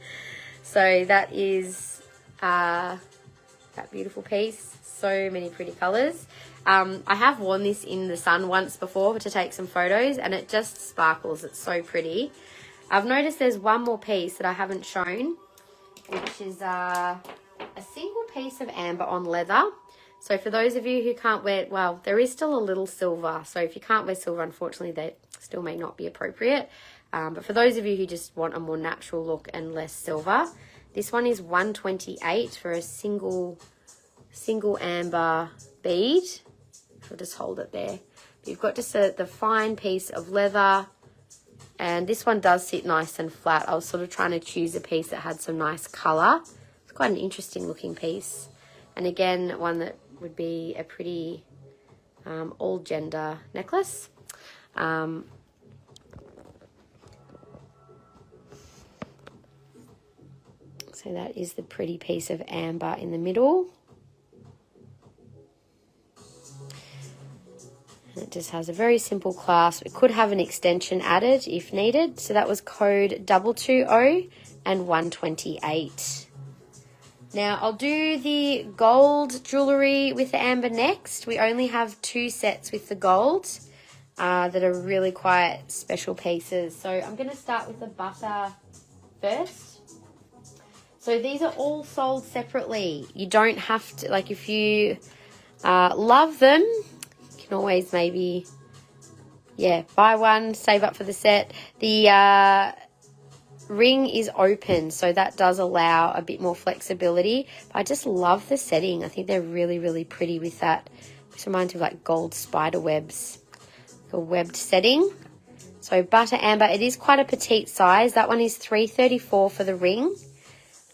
So that is that beautiful piece. So many pretty colors. I have worn this in the sun once before to take some photos, and it just sparkles. It's so pretty. I've noticed there's one more piece that I haven't shown, which is a single piece of amber on leather. So for those of you who can't wear, well, there is still a little silver. So if you can't wear silver, unfortunately, that still may not be appropriate. But for those of you who just want a more natural look and less silver, this one is $128 for a single amber bead. I'll just hold it there. You've got just the fine piece of leather, and this one does sit nice and flat. I was sort of trying to choose a piece that had some nice colour. It's quite an interesting looking piece. And again, one that would be a pretty all gender necklace. So that is the pretty piece of amber in the middle. And it just has a very simple clasp. It could have an extension added if needed. So that was code 220 and 128. Now I'll do the gold jewellery with the amber next. We only have 2 sets with the gold that are really quite special pieces. So I'm going to start with the butter first. So these are all sold separately. You don't have to, like, if you love them, you can always maybe, yeah, buy one, save up for the set. The ring is open, so that does allow a bit more flexibility. But I just love the setting. I think they're really, really pretty with that. This reminds me of like gold spider webs, like a webbed setting. So butter amber, it is quite a petite size. That one is $334 for the ring.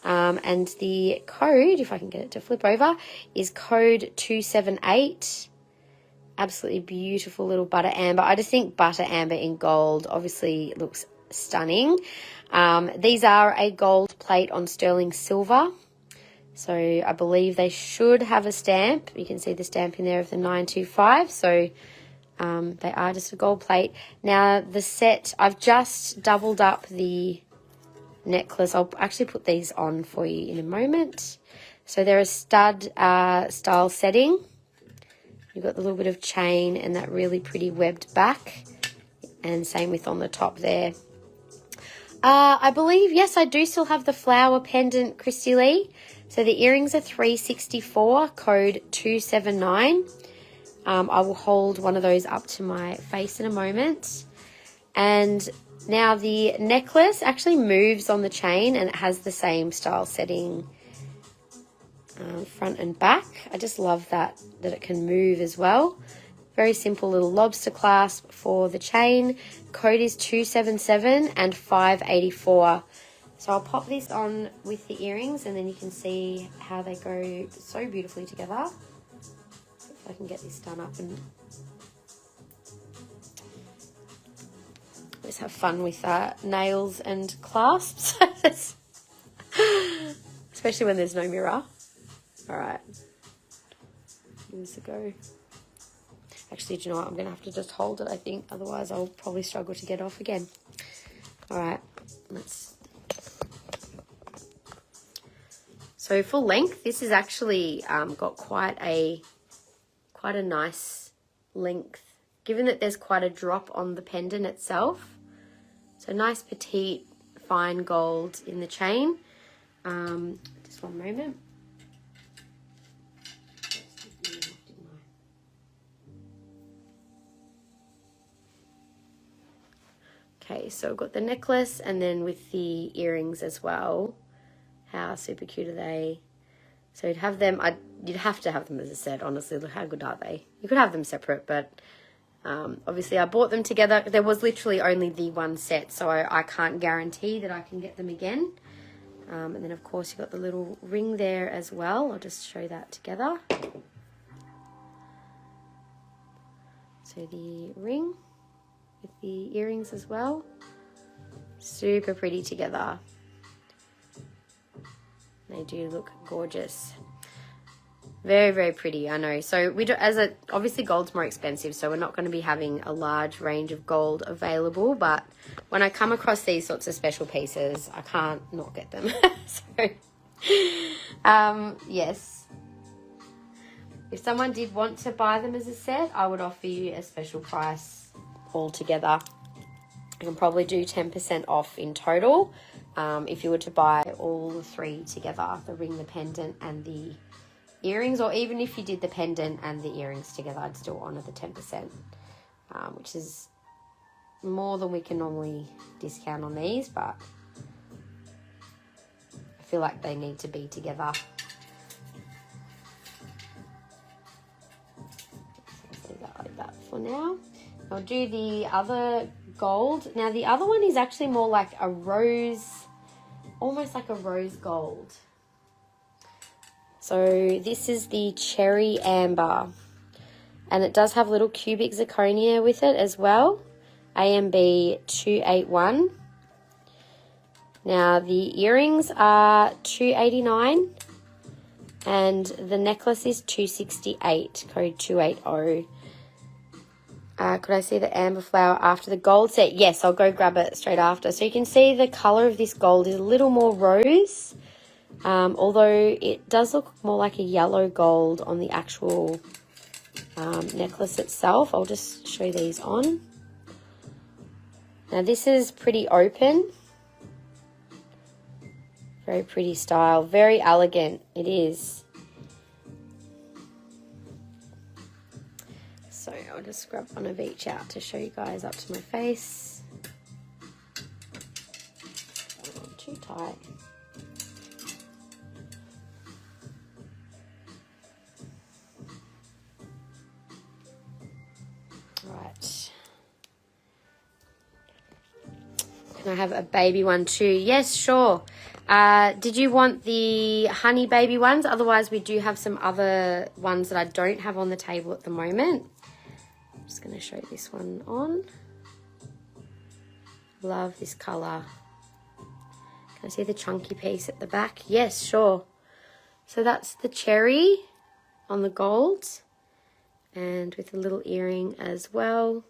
And the code, if I can get it to flip over, is code 278. Absolutely beautiful little butter amber. I just think butter amber in gold obviously looks stunning. These are a gold plate on sterling silver. So I believe they should have a stamp. You can see the stamp in there of the 925. So they are just a gold plate. Now the set, I've just doubled up the necklace. I'll actually put these on for you in a moment. So they're a stud style setting. You've got the little bit of chain and that really pretty webbed back, and same with on the top there. I believe, yes, I do still have the flower pendant, Christy Lee. So the earrings are $364, code 279. I will hold one of those up to my face in a moment. And now the necklace actually moves on the chain, and it has the same style setting front and back. I just love that it can move as well. Very simple little lobster clasp for the chain. Code is 277 and 584. So I'll pop this on with the earrings, and then you can see how they go so beautifully together. If I can get this done up, and always have fun with nails and clasps, especially when there's no mirror. All right, give this a go. Actually, do you know what? I'm going to have to just hold it, I think. Otherwise, I'll probably struggle to get off again. All right, let's. So full length, this is actually got quite a nice length, given that there's quite a drop on the pendant itself. So nice petite fine gold in the chain. Just one moment. Okay, so I've got the necklace, and then with the earrings as well. How super cute are they? So you'd have them, you'd have to have them as a set, honestly. Look, how good are they? You could have them separate, but obviously I bought them together. There was literally only the one set, so I can't guarantee that I can get them again. And then, of course, you've got the little ring there as well. I'll just show that together. So the ring with the earrings as well. Super pretty together. They do look gorgeous. Very, very pretty, I know. So we do, obviously gold's more expensive, so we're not going to be having a large range of gold available, but when I come across these sorts of special pieces, I can't not get them. So, yes. If someone did want to buy them as a set, I would offer you a special price altogether. I can probably do 10% off in total if you were to buy all the three together, the ring, the pendant, and the earrings, or even if you did the pendant and the earrings together, I'd still honour the 10%, which is more than we can normally discount on these, but I feel like they need to be together. So leave that like that for now. I'll do the other gold. Now the other one is actually more like a rose, almost like a rose gold. So this is the cherry amber, and it does have little cubic zirconia with it as well. AMB 281. Now the earrings are $289 and the necklace is $268, code 280. Could I see the amber flower after the gold set? Yes, I'll go grab it straight after. So you can see the colour of this gold is a little more rose, although it does look more like a yellow gold on the actual necklace itself. I'll just show these on. Now this is pretty open. Very pretty style. Very elegant. It is. So I'll just grab one of each out to show you guys up to my face. Not too tight. Right. Can I have a baby one too? Yes, sure. Did you want the honey baby ones? Otherwise, we do have some other ones that I don't have on the table at the moment. I'm just going to show this one on. Love this colour. Can I see the chunky piece at the back? Yes, sure. So that's the cherry on the gold, and with a little earring as well.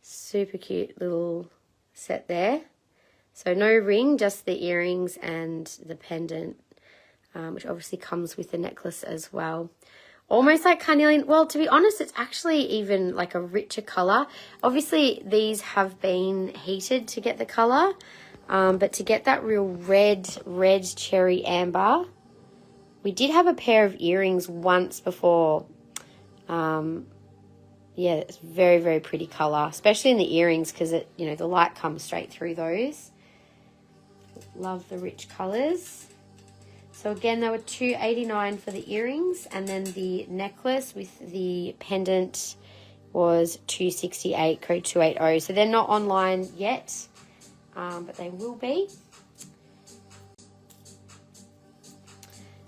Super cute little set there. So no ring, just the earrings and the pendant, which obviously comes with the necklace as well. Almost like carnelian. Well, to be honest, it's actually even like a richer colour. Obviously, these have been heated to get the colour, but to get that real red cherry amber, we did have a pair of earrings once before. Yeah, it's very, very pretty colour, especially in the earrings because it, you know, the light comes straight through those. Love the rich colours. So again, they were $289 for the earrings, and then the necklace with the pendant was $268, code 280. So they're not online yet, but they will be.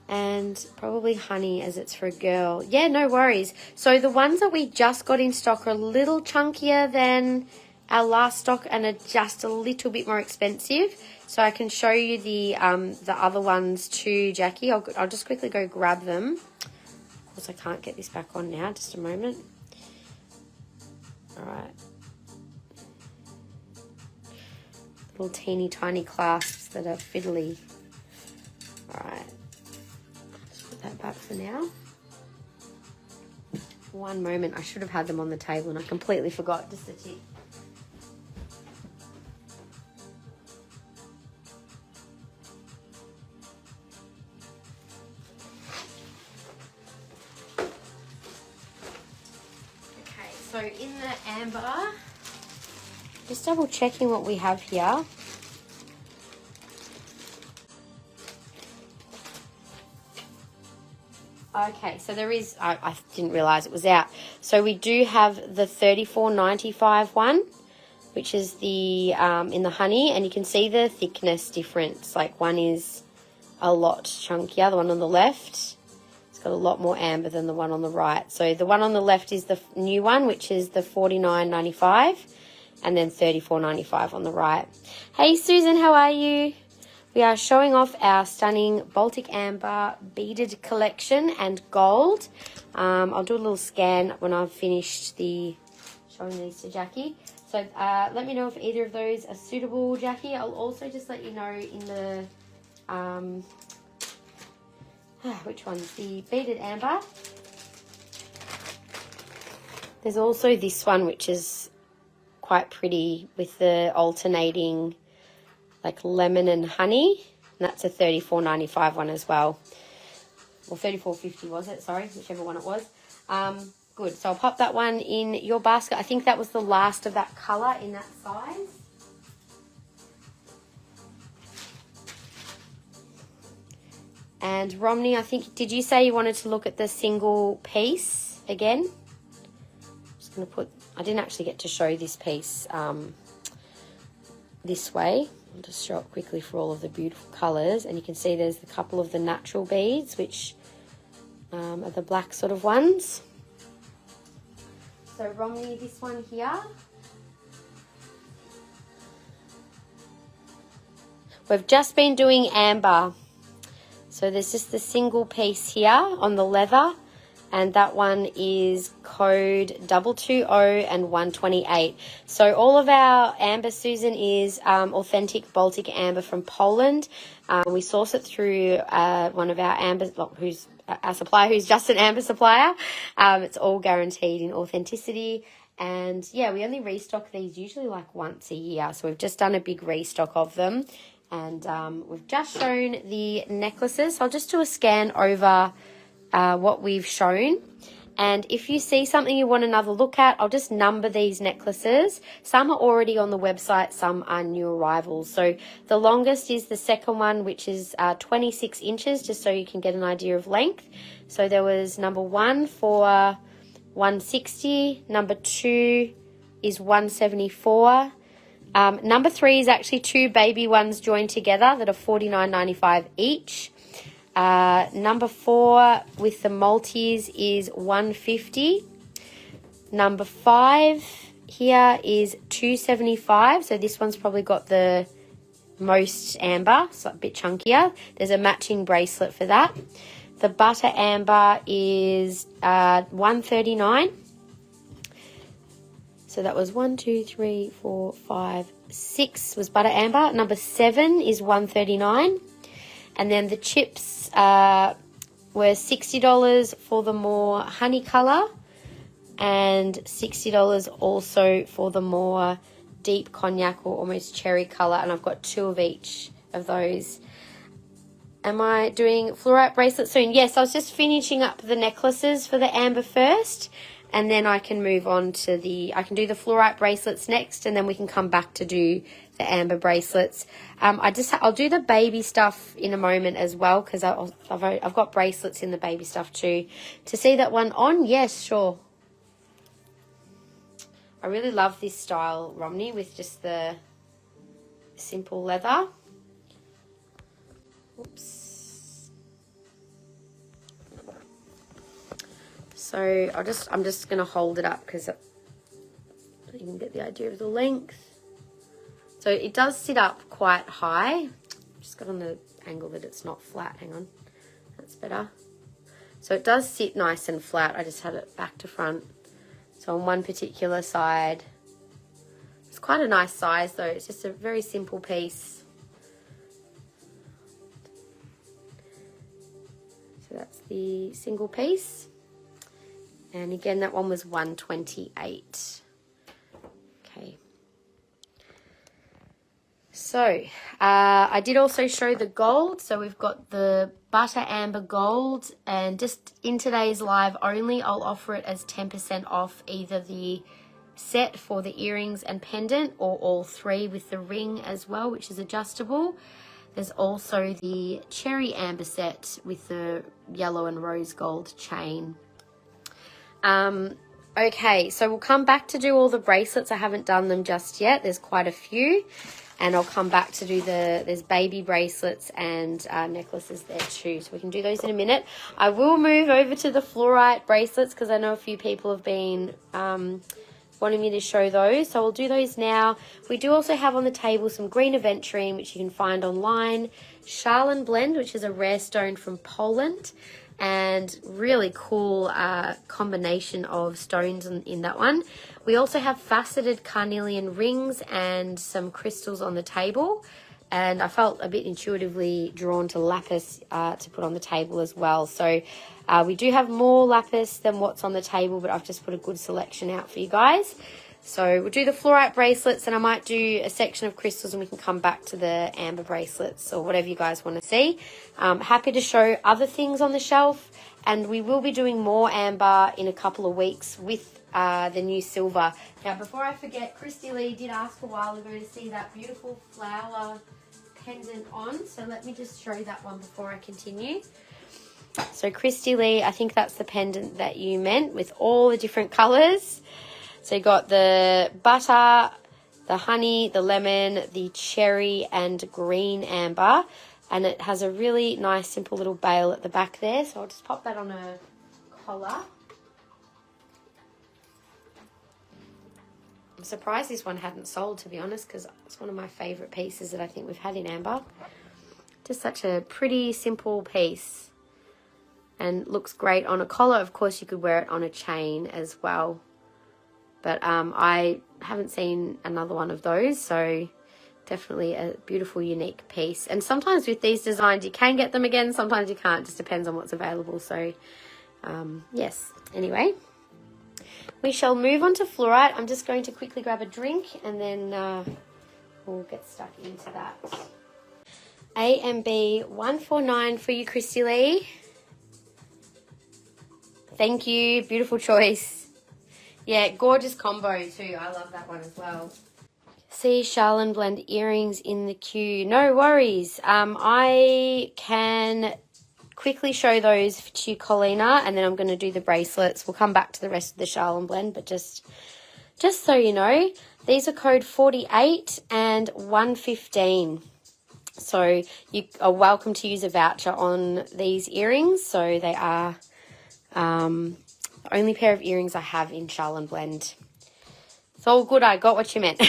And probably honey, as it's for a girl. Yeah, no worries. So the ones that we just got in stock are a little chunkier than our last stock and are just a little bit more expensive. So I can show you the other ones too, Jackie. I'll just quickly go grab them. Of course, I can't get this back on now. Just a moment. All right. Little teeny tiny clasps that are fiddly. All right. That back for now. One moment, I should have had them on the table and I completely forgot. Just a tick. Okay, so in the amber, just double checking what we have here. Okay, so there is, I didn't realise it was out. So we do have the $34.95 one, which is the in the honey, and you can see the thickness difference. Like one is a lot chunkier, the one on the left. It's got a lot more amber than the one on the right. So the one on the left is the new one, which is the $49.95, and then $34.95 on the right. Hey Susan, how are you? We are showing off our stunning Baltic Amber beaded collection and gold. I'll do a little scan when I've finished showing these to Jackie. So let me know if either of those are suitable, Jackie. I'll also just let you know in the, which one's the beaded amber. There's also this one, which is quite pretty with the alternating like lemon and honey. And that's a $34.95 one as well. Or $34.50 was it? Sorry, whichever one it was. Good. So I'll pop that one in your basket. I think that was the last of that colour in that size. And Romney, I think, did you say you wanted to look at the single piece again? Just going to put, I didn't actually get to show this piece this way. I'll just show it quickly for all of the beautiful colours. And you can see there's a couple of the natural beads, which are the black sort of ones. So Romney, this one here. We've just been doing amber. So there's just the single piece here on the leather, and that one is code 220 and 128. So all of our amber, Susan, is authentic Baltic amber from Poland. We source it through one of our amber, who's our supplier, who's just an amber supplier. It's all guaranteed in authenticity. And yeah, we only restock these usually like once a year. So we've just done a big restock of them. And we've just shown the necklaces. So I'll just do a scan over what we've shown. And if you see something you want another look at, I'll just number these necklaces. Some are already on the website, some are new arrivals. So the longest is the second one, which is 26 inches, just so you can get an idea of length. So there was number 1 for 160, number 2 is 174. Number 3 is actually 2 baby ones joined together that are $49.95 each. Number 4 with the multis is $150. Number 5 here is $275. So this one's probably got the most amber, so a bit chunkier. There's a matching bracelet for that. The butter amber is $139. So that was 1, 2, 3, 4, 5, 6 was butter amber. Number 7 is $139. And then the chips were $60 for the more honey colour and $60 also for the more deep cognac or almost cherry colour. And I've got 2 of each of those. Am I doing fluorite bracelets soon? Yes, I was just finishing up the necklaces for the amber first. And then I can move on to I can do the fluorite bracelets next, and then we can come back to do the amber bracelets. I'll do the baby stuff in a moment as well, because I've got bracelets in the baby stuff too. To see that one on, yes, sure. I really love this style, Romney, with just the simple leather. Oops. So I'm just going to hold it up because you can get the idea of the length. So it does sit up quite high. Just got on the angle that it's not flat. Hang on. That's better. So it does sit nice and flat. I just had it back to front. So on one particular side, it's quite a nice size though. It's just a very simple piece. So that's the single piece. And again, that one was $128. Okay. So, I did also show the gold. So we've got the butter amber gold. And just in today's live only, I'll offer it as 10% off either the set for the earrings and pendant or all 3 with the ring as well, which is adjustable. There's also the cherry amber set with the yellow and rose gold chain. Okay, so we'll come back to do all the bracelets. I haven't done them just yet. There's quite a few. And I'll come back to do there's baby bracelets and necklaces there too. So we can do those in a minute. I will move over to the fluorite bracelets because I know a few people have been wanting me to show those. So I'll do those now. We do also have on the table some green Aventurine, which you can find online. Schalenblende, which is a rare stone from Poland. And really cool combination of stones in that one. We also have faceted carnelian rings and some crystals on the table. and I felt a bit intuitively drawn to lapis to put on the table as well. So we do have more lapis than what's on the table, but I've just put a good selection out for you guys. So we'll do the fluorite bracelets, and I might do a section of crystals, and we can come back to the amber bracelets or whatever you guys want to see. Happy to show other things on the shelf, and we will be doing more amber in a couple of weeks with the new silver. Now, before I forget, Christy Lee did ask a while ago to see that beautiful flower pendant on, so let me just show that one before I continue. So Christy Lee, I think that's the pendant that you meant, with all the different colours. So you got the butter, the honey, the lemon, the cherry and green amber, and it has a really nice simple little bail at the back there. So I'll just pop that on a collar. I'm surprised this one hadn't sold, to be honest, because it's one of my favourite pieces that I think we've had in amber. Just such a pretty simple piece, and looks great on a collar. Of course, you could wear it on a chain as well. But I haven't seen another one of those, so definitely a beautiful, unique piece. And sometimes with these designs, you can get them again, sometimes you can't. It just depends on what's available. So, yes. Anyway, we shall move on to fluorite. I'm just going to quickly grab a drink, and then we'll get stuck into that. AMB 149 for you, Christy Lee. Thank you. Beautiful choice. Yeah, gorgeous combo too. I love that one as well. See Schalenblende earrings in the queue. No worries. I can quickly show those to you, Colina, and then I'm going to do the bracelets. We'll come back to the rest of the Schalenblende, but just so you know, these are code 48 and 115. So you are welcome to use a voucher on these earrings. So they are the only pair of earrings I have in Schalenblende. It's all good. I got what you meant.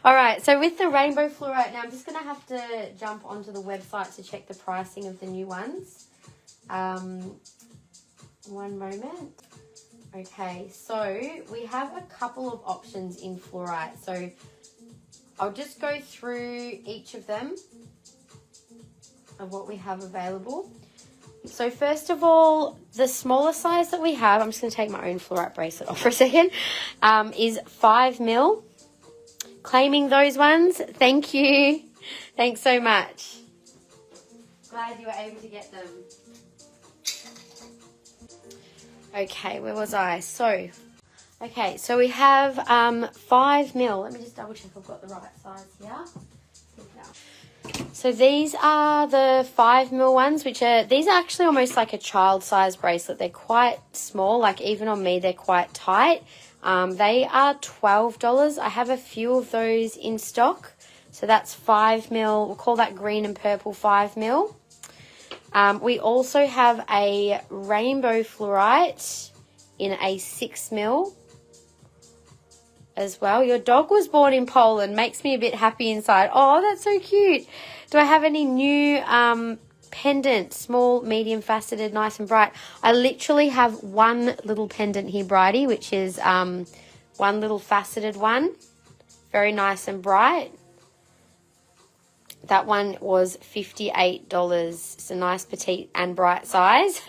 All right. So with the rainbow fluorite, now I'm just going to have to jump onto the website to check the pricing of the new ones. One moment. Okay. So we have a couple of options in fluorite. So I'll just go through each of them of what we have available. So first of all, the smaller size that we have, I'm just going to take my own fluorite bracelet off for a second, is 5 mil. Claiming those ones. Thank you. Thanks so much. Glad you were able to get them. Okay, where was I? So we have 5 mil. Let me just double check I've got the right size here. So these are the 5 mil ones, these are actually almost like a child size bracelet. They're quite small, like even on me, they're quite tight. They are $12. I have a few of those in stock. So that's 5 mil. We'll call that green and purple 5 mil. We also have a rainbow fluorite in a 6 mil as well. Your dog was born in Poland. Makes me a bit happy inside. Oh, that's so cute. Do I have any new pendant? Small, medium, faceted, nice and bright. I literally have one little pendant here, Bridie, which is one little faceted one. Very nice and bright. That one was $58. It's a nice petite and bright size.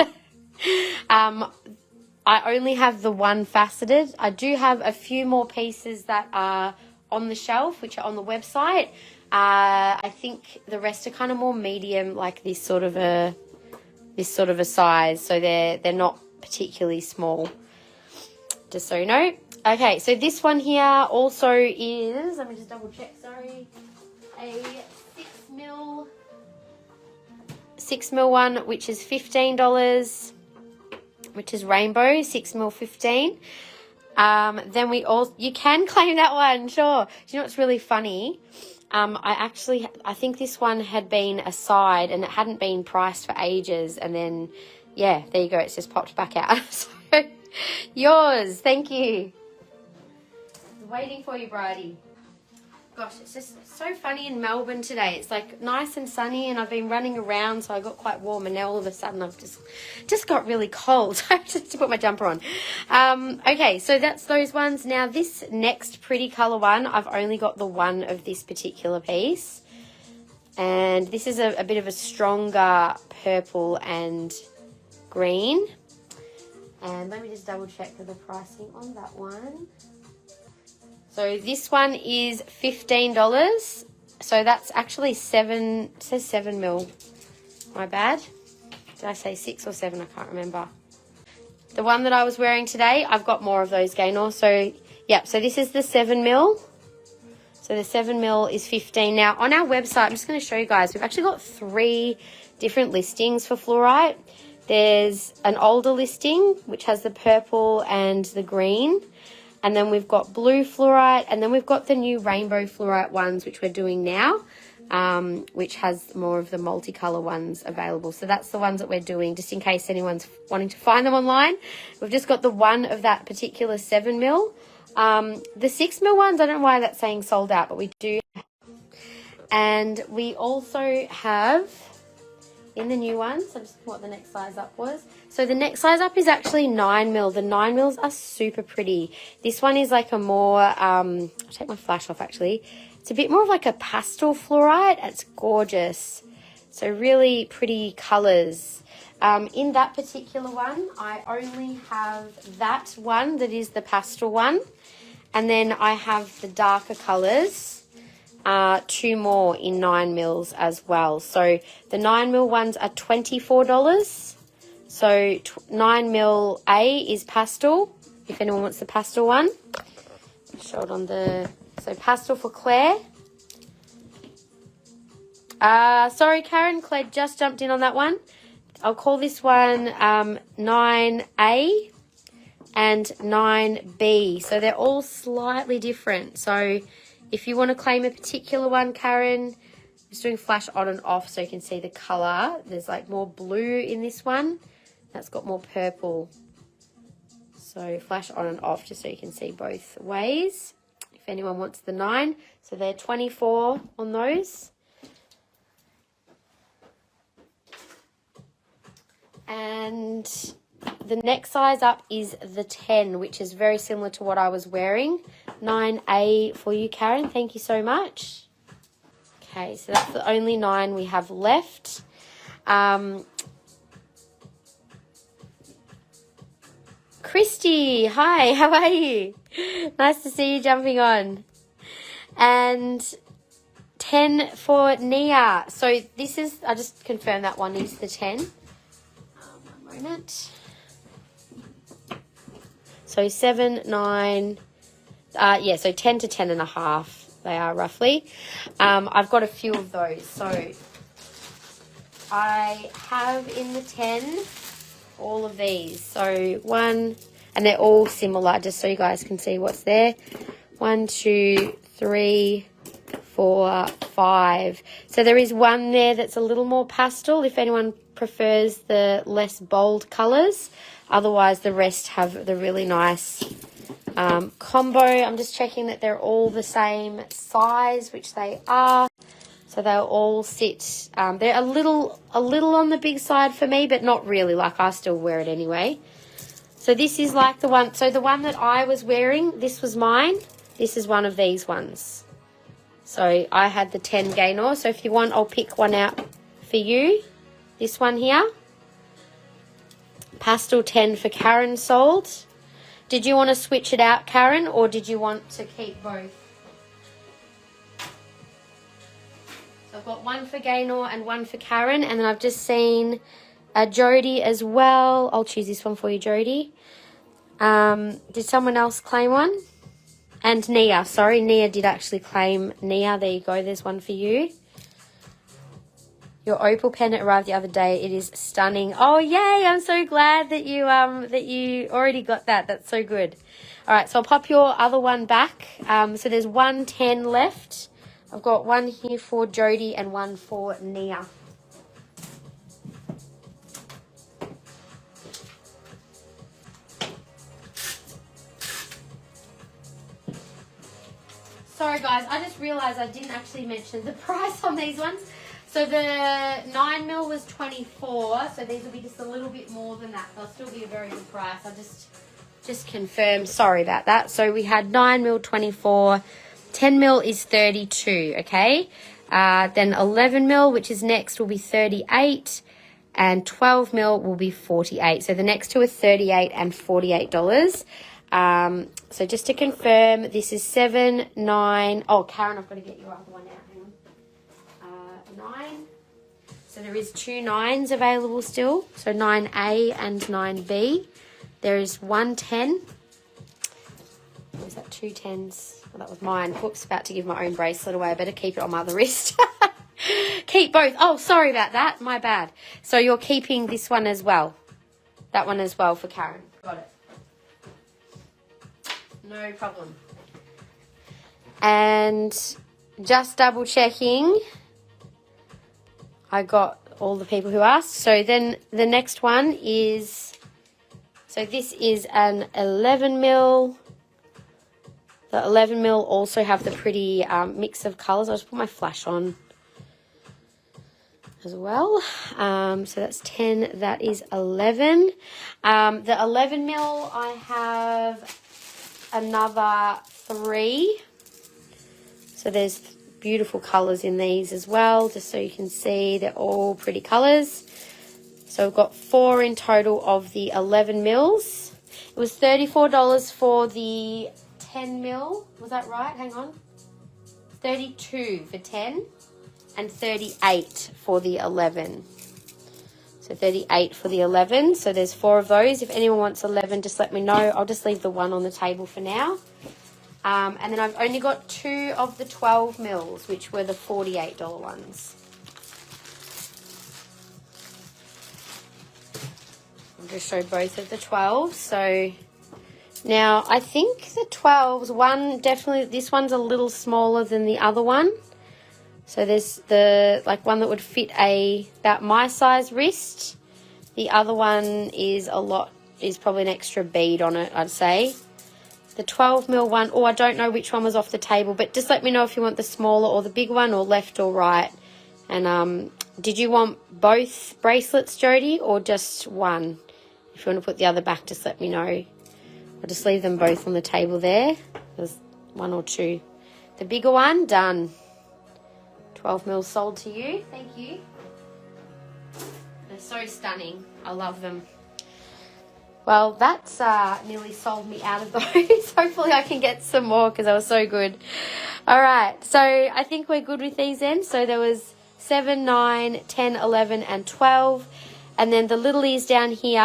I only have the one faceted. I do have a few more pieces that are on the shelf, which are on the website. I think the rest are kind of more medium, like this sort of a size. So they're not particularly small, just so you know. Okay, so this one here also is, let me just double check, sorry, a 6 mil one, which is $15, which is rainbow, 6 mil 15. Then you can claim that one, sure. Do you know what's really funny? I think this one had been a side and it hadn't been priced for ages, and then yeah, there you go, it's just popped back out. So yours, thank you. Waiting for you, Bridie. Gosh, it's just so funny in Melbourne today. It's like nice and sunny, and I've been running around, so I got quite warm, and now all of a sudden I've just got really cold. So I have to put my jumper on. Okay, so that's those ones. Now this next pretty colour one, I've only got the one of this particular piece. And this is a bit of a stronger purple and green. And let me just double check for the pricing on that one. So this one is $15. So that's actually it says 7 mil. My bad. Did I say 6 or 7? I can't remember. The one that I was wearing today, I've got more of those, Gaynor. So, yeah, so this is the 7 mil. So the 7 mil is 15. Now, on our website, I'm just going to show you guys, we've actually got 3 different listings for fluorite. There's an older listing, which has the purple and the green. And then we've got blue fluorite. And then we've got the new rainbow fluorite ones, which we're doing now, which has more of the multicolour ones available. So that's the ones that we're doing, just in case anyone's wanting to find them online. We've just got the one of that particular 7 mil. The 6 mil ones, I don't know why that's saying sold out, but we do. And we also have, in the new ones, so just what the next size up was. So the next size up is actually 9 mil. The 9 mils are super pretty. This one is like a more, I'll take my flash off actually. It's a bit more of like a pastel fluorite. It's gorgeous. So really pretty colours. In that particular one, I only have that one that is the pastel one. And then I have the darker colours, 2 more in 9 mils as well. So the 9 mil ones are $24. So 9 mil A is pastel, if anyone wants the pastel one. Show it on the, so pastel for Claire. Sorry, Karen, Claire just jumped in on that one. I'll call this one 9A and 9B. So they're all slightly different. So if you want to claim a particular one, Karen, I'm just doing flash on and off so you can see the colour. There's like more blue in this one. That's got more purple. So flash on and off just so you can see both ways. If anyone wants the 9. So they're 24 on those. And the next size up is the 10, which is very similar to what I was wearing. 9A for you, Karen. Thank you so much. Okay, so that's the only 9 we have left. Christy, hi, how are you? Nice to see you jumping on. And 10 for Nia. So this is, I just confirmed that one is the 10. One moment. So 7, 9, yeah, so 10 to 10 and a half they are roughly. I've got a few of those. So I have in the 10 all of these. So 1, and they're all similar, just so you guys can see what's there. 1, 2, 3, 4, 5. So there is one there that's a little more pastel if anyone prefers the less bold colours. Otherwise, the rest have the really nice combo. I'm just checking that they're all the same size, which they are. So they'll all sit. They're a little on the big side for me, but not really. Like, I still wear it anyway. So this is like the one. So the one that I was wearing, this was mine. This is one of these ones. So I had the 10 Gaynor. So if you want, I'll pick one out for you. This one here. Pastel 10 for Karen sold. Did you want to switch it out, Karen, or did you want to keep both? So I've got one for Gaynor and one for Karen, and then I've just seen Jodie as well. I'll choose this one for you, Jodie. Did someone else claim one? And Nia, sorry, Nia did actually claim. Nia, there you go, there's one for you. Your opal pendant arrived the other day. It is stunning. Oh, yay, I'm so glad that you already got that. That's so good. All right, so I'll pop your other one back. So there's 110 left. I've got one here for Jodie and one for Nia. Sorry, guys, I just realised I didn't actually mention the price on these ones. So the 9 mil was 24, so these will be just a little bit more than that. They'll still be a very good price. I just confirmed. Sorry about that. So we had 9 mil 24, 10 mil is 32, okay? Then 11 mil, which is next, will be 38, and 12 mil will be 48. So the next two are $38 and $48. So just to confirm, this is 7, 9. Oh, Karen, I've got to get your other one out. Hang on. 9. So there is 2 9s available still. So 9A and 9B. There is 1 10. Or is that 2 10s? Well, that was mine. Whoops, about to give my own bracelet away. I better keep it on my other wrist. Keep both. Oh, sorry about that. My bad. So you're keeping this one as well. That one as well for Karen. Got it. No problem. And just double checking. I got all the people who asked. So then the next one is, so this is an 11 mil. The 11 mil also have the pretty mix of colours. I'll just put my flash on as well. So that's 10, that is 11. The 11 mil, I have another 3. So there's beautiful colours in these as well, just so you can see they're all pretty colours. So we've got 4 in total of the 11 mils. It was $34 for the 10 mil. Was that right? Hang on. 32 for 10 and 38 for the 11. So 38 for the 11. So there's 4 of those. If anyone wants 11, just let me know. I'll just leave the one on the table for now. And then I've only got 2 of the 12 mils, which were the $48 ones. I'll just show both of the 12s. So now I think the 12s, definitely this one's a little smaller than the other one. So there's the one that would fit about my size wrist. The other one is probably an extra bead on it, I'd say. The 12 mil one, I don't know which one was off the table, but just let me know if you want the smaller or the big one, or left or right. And did you want both bracelets, Jodie, or just one? If you want to put the other back, just let me know. I'll just leave them both on the table there. There's 1 or 2. The bigger one, done. 12 mil sold to you. Thank you. They're so stunning. I love them. Well, that's nearly sold me out of those. Hopefully I can get some more because they were so good. All right, so I think we're good with these then. So there was 7, 9, 10, 11, and 12. And then the littlies down here,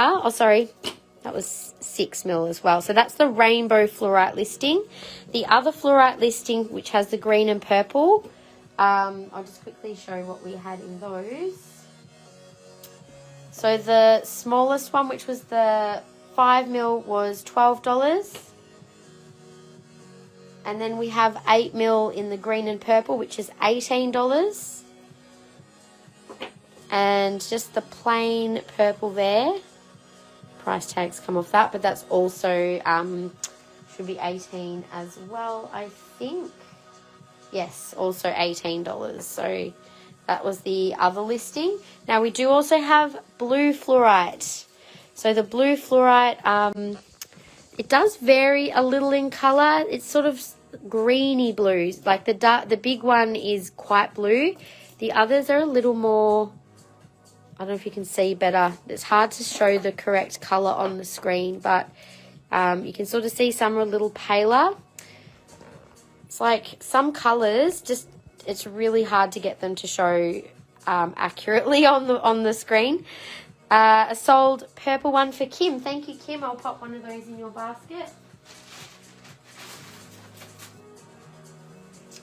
that was 6 mil as well. So that's the rainbow fluorite listing. The other fluorite listing, which has the green and purple, I'll just quickly show what we had in those. So the smallest one, which was the 5 mil, was $12. And then we have 8 mil in the green and purple, which is $18. And just the plain purple there. Price tags come off that, but that's also should be 18 as well, I think. Yes, also $18. So that was the other listing. Now we do also have blue fluorite. So the blue fluorite, it does vary a little in colour. It's sort of greeny blues. Like the big one is quite blue. The others are a little more, I don't know if you can see better. It's hard to show the correct colour on the screen, but you can sort of see some are a little paler. It's like some colours it's really hard to get them to show accurately on the screen. A sold purple one for Kim. Thank you, Kim. I'll pop one of those in your basket.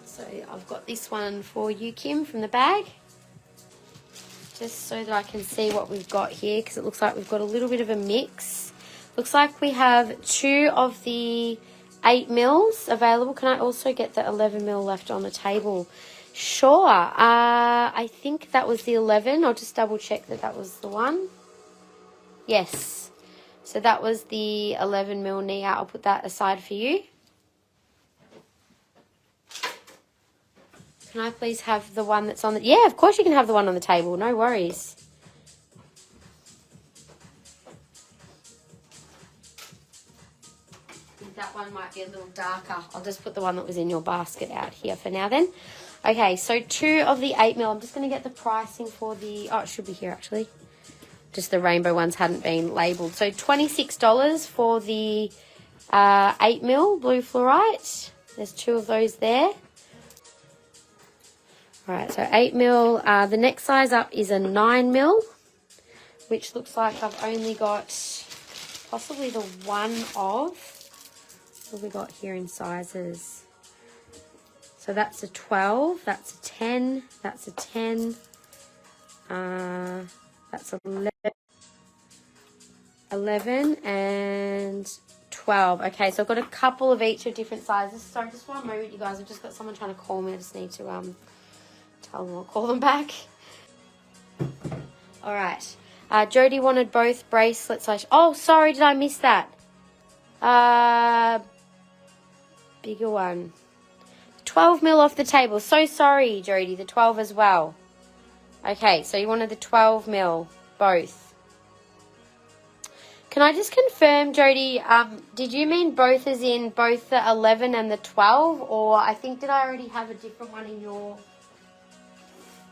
So I've got this one for you, Kim, from the bag. Just so that I can see what we've got here, because it looks like we've got a little bit of a mix. Looks like we have 2 of the 8 mils available. Can I also get the 11 mil left on the table? Sure. I think that was the 11. I'll just double check that was the one. Yes. So that was the 11 mil, Nia. I'll put that aside for you. Can I please have the one that's on the... Yeah, of course you can have the one on the table. No worries. That one might be a little darker. I'll just put the one that was in your basket out here for now then. Okay, so 2 of the 8mm. I'm just going to get the pricing for the... Oh, it should be here, actually. Just the rainbow ones hadn't been labelled. So $26 for the 8mm blue fluorite. There's 2 of those there. Alright, so 8mm. The next size up is a 9mm, which looks like I've only got possibly the one of. What have we got here in sizes? So that's a 12, that's a 10, that's a 10, that's 11 and 12. Okay, so I've got a couple of each of different sizes. So just one moment, you guys. I've just got someone trying to call me. I just need to tell them I'll call them back. All right. Jody wanted both bracelets. Oh, sorry, did I miss that? Bigger one. 12mm off the table. So sorry, Jody. The 12 as well. Okay, so you wanted the 12mm, both. Can I just confirm, Jody, did you mean both as in both the 11 and the 12? Or I think, did I already have a different one in your...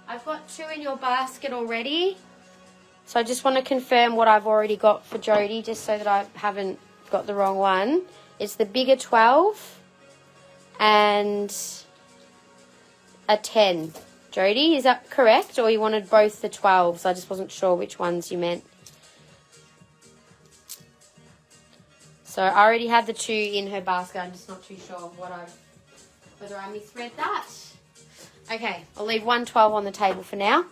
I've got 2 in your basket already. So I just want to confirm what I've already got for Jody, just so that I haven't got the wrong one. It's the bigger 12 and a 10. Jody, is that correct? Or you wanted both the 12s? I just wasn't sure which ones you meant. So I already had the 2 in her basket. I'm just not too sure whether I misread that. Okay, I'll leave 1 12 on the table for now.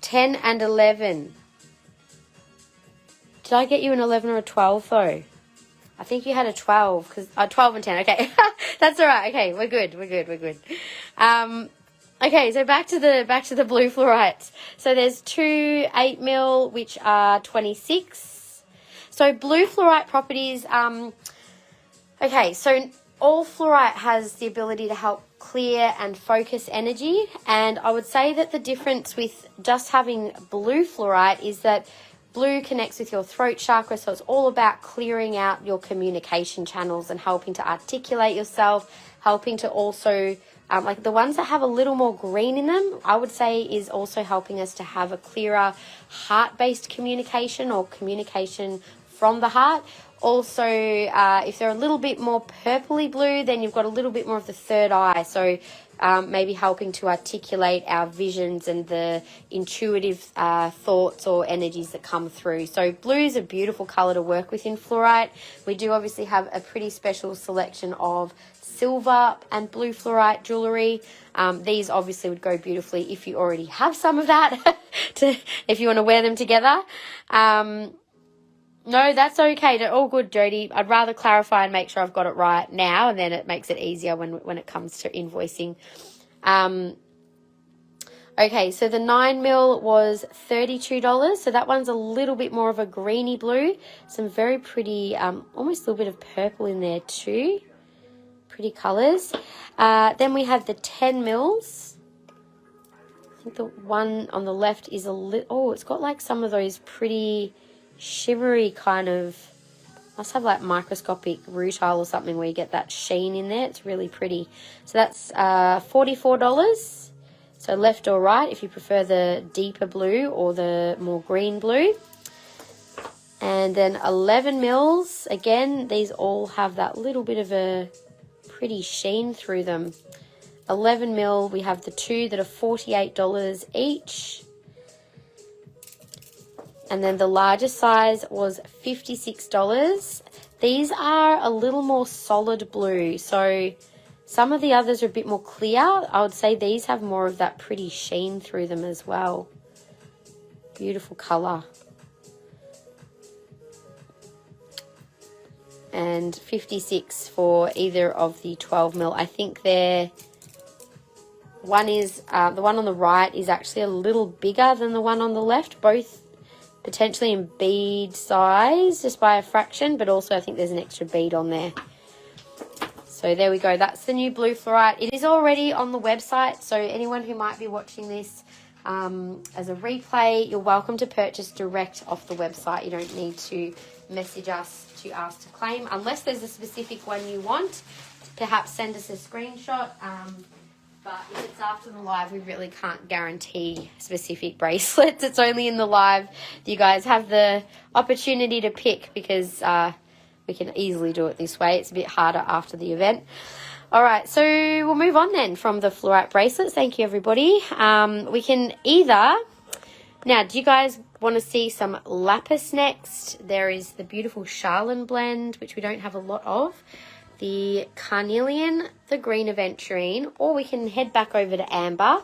10 and 11. Did I get you an 11 or a 12 though? I think you had a 12 because 12 and 10. Okay, that's all right. Okay, we're good. Okay, so back to the blue fluorites. So there's 2 8mm which are 26. So blue fluorite properties. Okay, so all fluorite has the ability to help clear and focus energy, and I would say that the difference with just having blue fluorite is that blue connects with your throat chakra, so it's all about clearing out your communication channels and helping to articulate yourself, helping to also, like the ones that have a little more green in them, I would say is also helping us to have a clearer heart-based communication or communication from the heart. Also, if they're a little bit more purpley blue, then you've got a little bit more of the third eye. So maybe helping to articulate our visions and the intuitive thoughts or energies that come through. So blue is a beautiful colour to work with in fluorite. We do obviously have a pretty special selection of silver and blue fluorite jewellery. These obviously would go beautifully if you already have some of that, if you want to wear them together. No, that's okay. They're all good, Jody. I'd rather clarify and make sure I've got it right now, and then it makes it easier when it comes to invoicing. Okay, so the 9mm was $32. So that one's a little bit more of a greeny blue. Some very pretty, almost a little bit of purple in there too. Pretty colours. Then we have the 10mm. I think the one on the left is a little... Oh, it's got like some of those pretty... shimmery kind of, must have like microscopic rutile or something where you get that sheen in there. It's really pretty. So that's $44. So left or right if you prefer the deeper blue or the more green blue. And then 11mm. Again, these all have that little bit of a pretty sheen through them. 11mm, we have the 2 that are $48 each. And then the larger size was $56. These are a little more solid blue. So some of the others are a bit more clear. I would say these have more of that pretty sheen through them as well. Beautiful colour. And 56 for either of the 12mm. I think they're... One is, the one on the right is actually a little bigger than the one on the left. Both potentially in bead size, just by a fraction, but also I think there's an extra bead on there. So there we go. That's the new blue fluorite. It is already on the website, so anyone who might be watching this as a replay, you're welcome to purchase direct off the website. You don't need to message us once you ask to claim, unless there's a specific one you want. Perhaps send us a screenshot. But if it's after the live, we really can't guarantee specific bracelets. It's only in the live that you guys have the opportunity to pick, because we can easily do it this way. It's a bit harder after the event. All right, so we'll move on then from the fluorite bracelets. Thank you, everybody. We can either... Now, do you guys want to see some lapis next? There is the beautiful Schalenblende, which we don't have a lot of. The Carnelian, the green Aventurine, or we can head back over to amber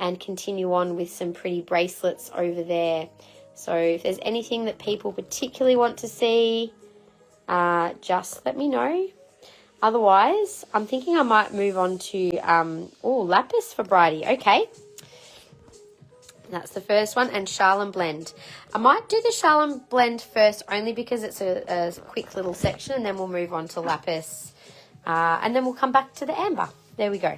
and continue on with some pretty bracelets over there. So if there's anything that people particularly want to see, just let me know. Otherwise, I'm thinking I might move on to, lapis for Bridie. Okay. That's the first one, and Schalenblende. I might do the Schalenblende first, only because it's a quick little section, and then we'll move on to lapis. And then we'll come back to the amber. There we go.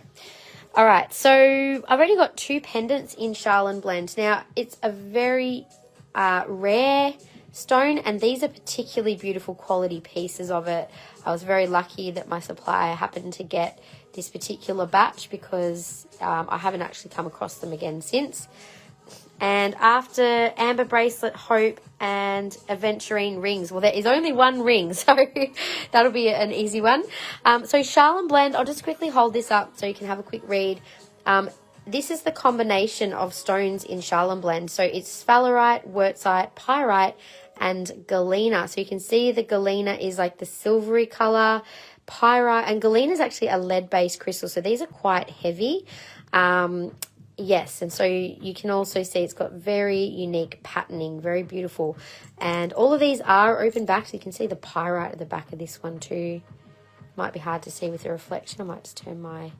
All right, so I've already got 2 pendants in Schalenblende. Now, it's a very rare stone, and these are particularly beautiful quality pieces of it. I was very lucky that my supplier happened to get this particular batch, because I haven't actually come across them again since. And after amber bracelet, hope, and aventurine rings, well, there is only one ring, so that'll be an easy one. So Schalenblende, I'll just quickly hold this up so you can have a quick read. This is the combination of stones in Schalenblende. So it's sphalerite, wurtzite, pyrite, and galena. So you can see the galena is like the silvery color. Pyrite and galena is actually a lead-based crystal, so these are quite heavy. Yes, and so you can also see it's got very unique patterning, very beautiful. And all of these are open back, so you can see the pyrite at the back of this one too. Might be hard to see with the reflection. I might just turn my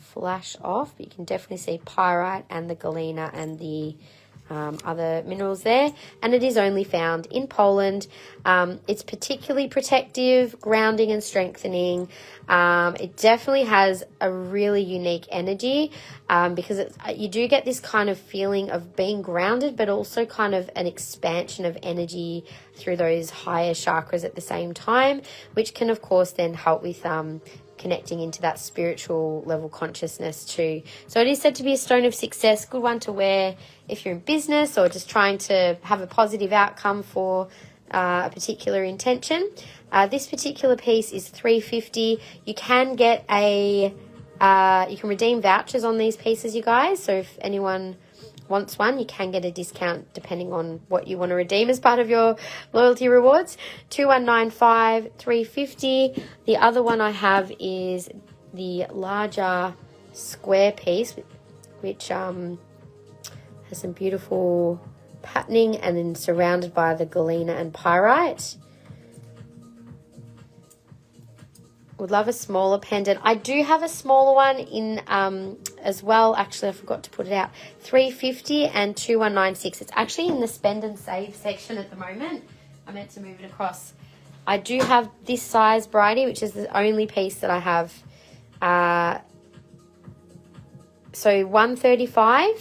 flash off, but you can definitely see pyrite and the galena and the other minerals there. And it is only found in Poland. It's particularly protective, grounding and strengthening. It definitely has a really unique energy, because you do get this kind of feeling of being grounded, but also kind of an expansion of energy through those higher chakras at the same time, which can of course then help with connecting into that spiritual level consciousness too. So it is said to be a stone of success, good one to wear if you're in business or just trying to have a positive outcome for a particular intention. This particular piece is $3.50. You can get you can redeem vouchers on these pieces, you guys. So if anyone wants one, you can get a discount depending on what you want to redeem as part of your loyalty rewards. 2195, $3.50. The other one I have is the larger square piece, which has some beautiful patterning and then surrounded by the galena and pyrite. Would love a smaller pendant. I do have a smaller one in as well. Actually, I forgot to put it out. $3.50 and 2196. It's actually in the spend and save section at the moment. I meant to move it across. I do have this size Bridie, which is the only piece that I have. So $135,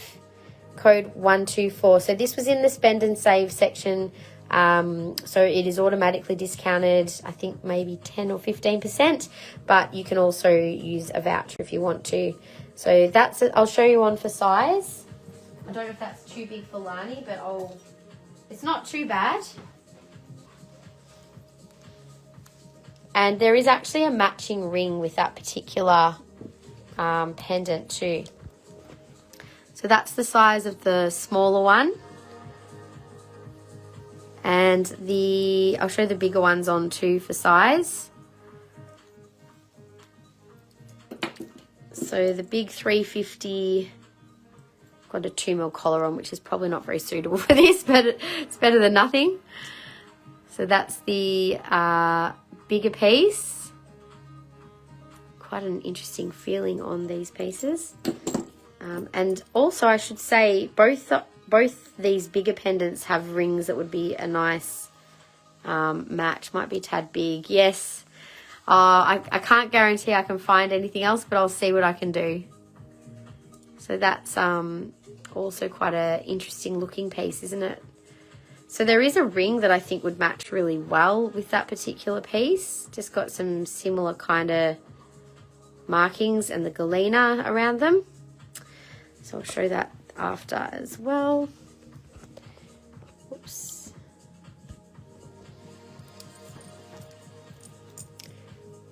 code 124. So this was in the spend and save section. So it is automatically discounted, I think maybe 10 or 15%, but you can also use a voucher if you want to. So that's it. I'll show you one for size. I don't know if that's too big for Lani, but it's not too bad. And there is actually a matching ring with that particular pendant too. So that's the size of the smaller one. And I'll show the bigger ones on too for size. So the big $3.50, got a 2mm collar on, which is probably not very suitable for this, but it's better than nothing. So that's the bigger piece. Quite an interesting feeling on these pieces. And also I should say both these bigger pendants have rings that would be a nice match. Might be a tad big. Yes. I can't guarantee I can find anything else, but I'll see what I can do. So that's also quite a interesting looking piece, isn't it? So there is a ring that I think would match really well with that particular piece. Just got some similar kind of markings and the galena around them. So I'll show that after as well. Oops.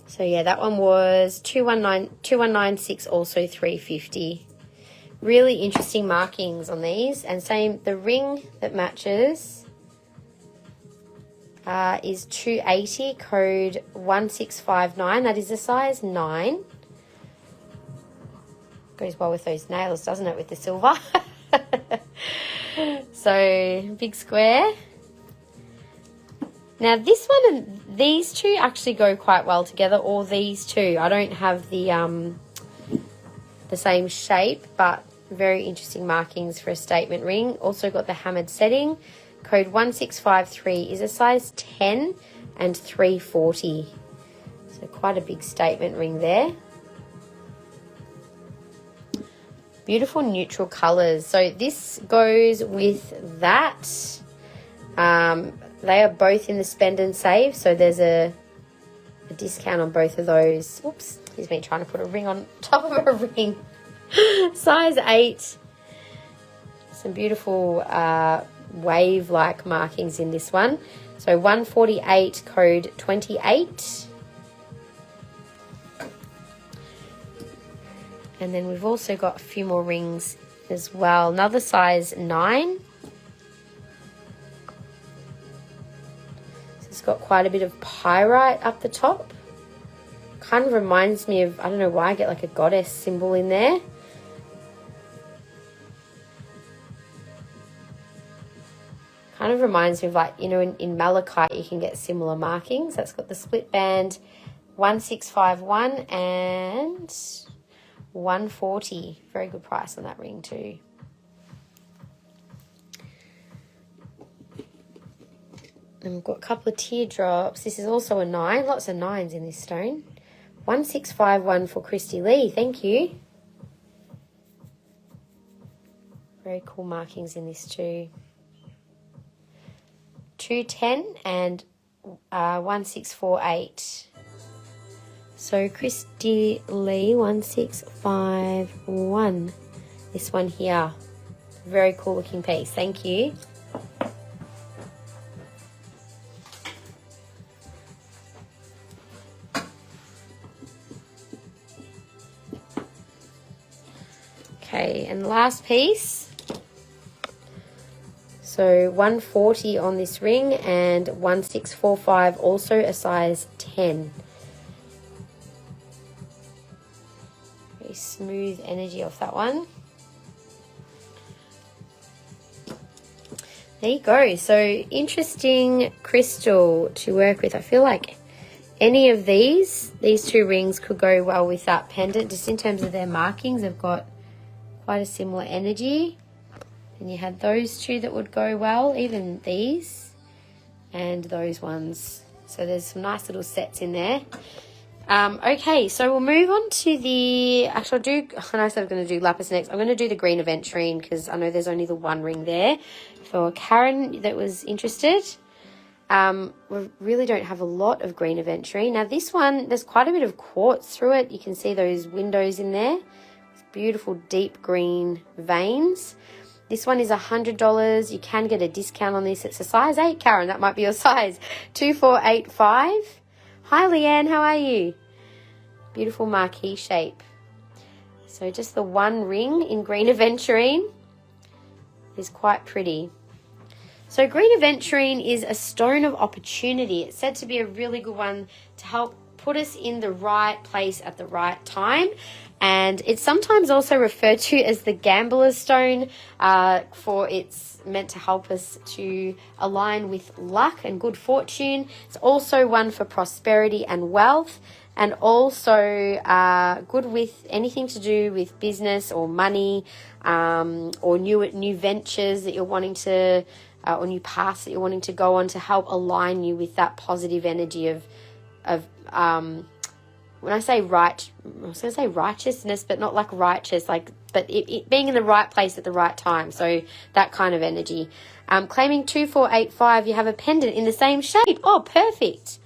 So yeah, that one was 2196, also 350. Really interesting markings on these. And same, the ring that matches is 280, code 1659. That is a size 9. Goes well with those nails, doesn't it, with the silver? So, big square. Now, this one and these two actually go quite well together, or these two. I don't have the same shape, but very interesting markings for a statement ring. Also got the hammered setting. Code 1653 is a size 10 and 340. So quite a big statement ring there. Beautiful neutral colours. So this goes with that. They are both in the spend and save. So there's a discount on both of those. Whoops, here's me trying to put a ring on top of a ring. Size 8. Some beautiful wave-like markings in this one. So 148, code 28. And then we've also got a few more rings as well. Another size 9. So it's got quite a bit of pyrite up the top. Kind of reminds me of, I don't know why, I get like a goddess symbol in there. Kind of reminds me of, like, you know, in malachite you can get similar markings. That's got the split band 1651 and 140. Very good price on that ring too. And we've got a couple of teardrops. This is also a 9. Lots of 9s in this stone. 1651 for Christy Lee. Thank you. Very cool markings in this too. 210 and 1648. So Christy Lee 1651. This one here. Very cool looking piece. Thank you. Okay, and last piece. So 140 on this ring and 1645, also a size 10. Very smooth energy off that one. There you go. So interesting crystal to work with. I feel like any of these two rings could go well with that pendant, just in terms of their markings. They've got quite a similar energy. And you had those two that would go well, even these and those ones. So there's some nice little sets in there. Okay, so we'll move on to the, actually I know I said I'm going to do lapis next. I'm going to do the green Aventurine because I know there's only the one ring there. For Karen that was interested, we really don't have a lot of green Aventurine. Now this one, there's quite a bit of quartz through it. You can see those windows in there with beautiful deep green veins. This one is $100. You can get a discount on this. It's a size 8, Karen. That might be your size. 2485. Hi, Leanne. How are you? Beautiful marquee shape. So just the one ring in green Aventurine is quite pretty. So green Aventurine is a stone of opportunity. It's said to be a really good one to help put us in the right place at the right time. And it's sometimes also referred to as the gambler's stone, for it's meant to help us to align with luck and good fortune. It's also one for prosperity and wealth, and also good with anything to do with business or money, or new ventures that you're wanting to, or new paths that you're wanting to go on, to help align you with that positive energy of when I say right, I was going to say righteousness, but not like righteous, like but it being in the right place at the right time. So that kind of energy. Claiming 2485, you have a pendant in the same shape. Oh, perfect.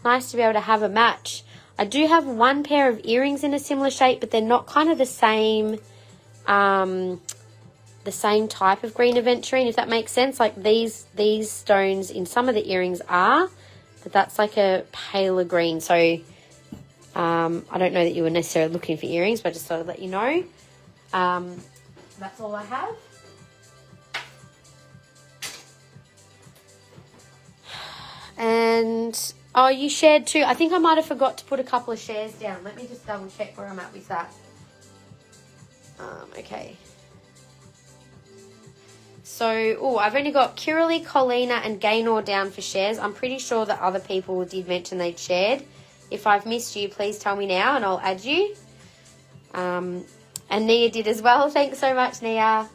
Nice to be able to have a match. I do have one pair of earrings in a similar shape, but they're not kind of the same type of green aventurine, if that makes sense. Like these stones in some of the earrings are, but that's like a paler green. So I don't know that you were necessarily looking for earrings, but I just thought I'd let you know. That's all I have. And oh, you shared too. I think I might have forgot to put a couple of shares down. Let me just double check where I'm at with that. Okay. So, I've only got Kiralee, Colina and Gaynor down for shares. I'm pretty sure that other people did mention they'd shared. If I've missed you, please tell me now and I'll add you. And Nia did as well. Thanks so much, Nia.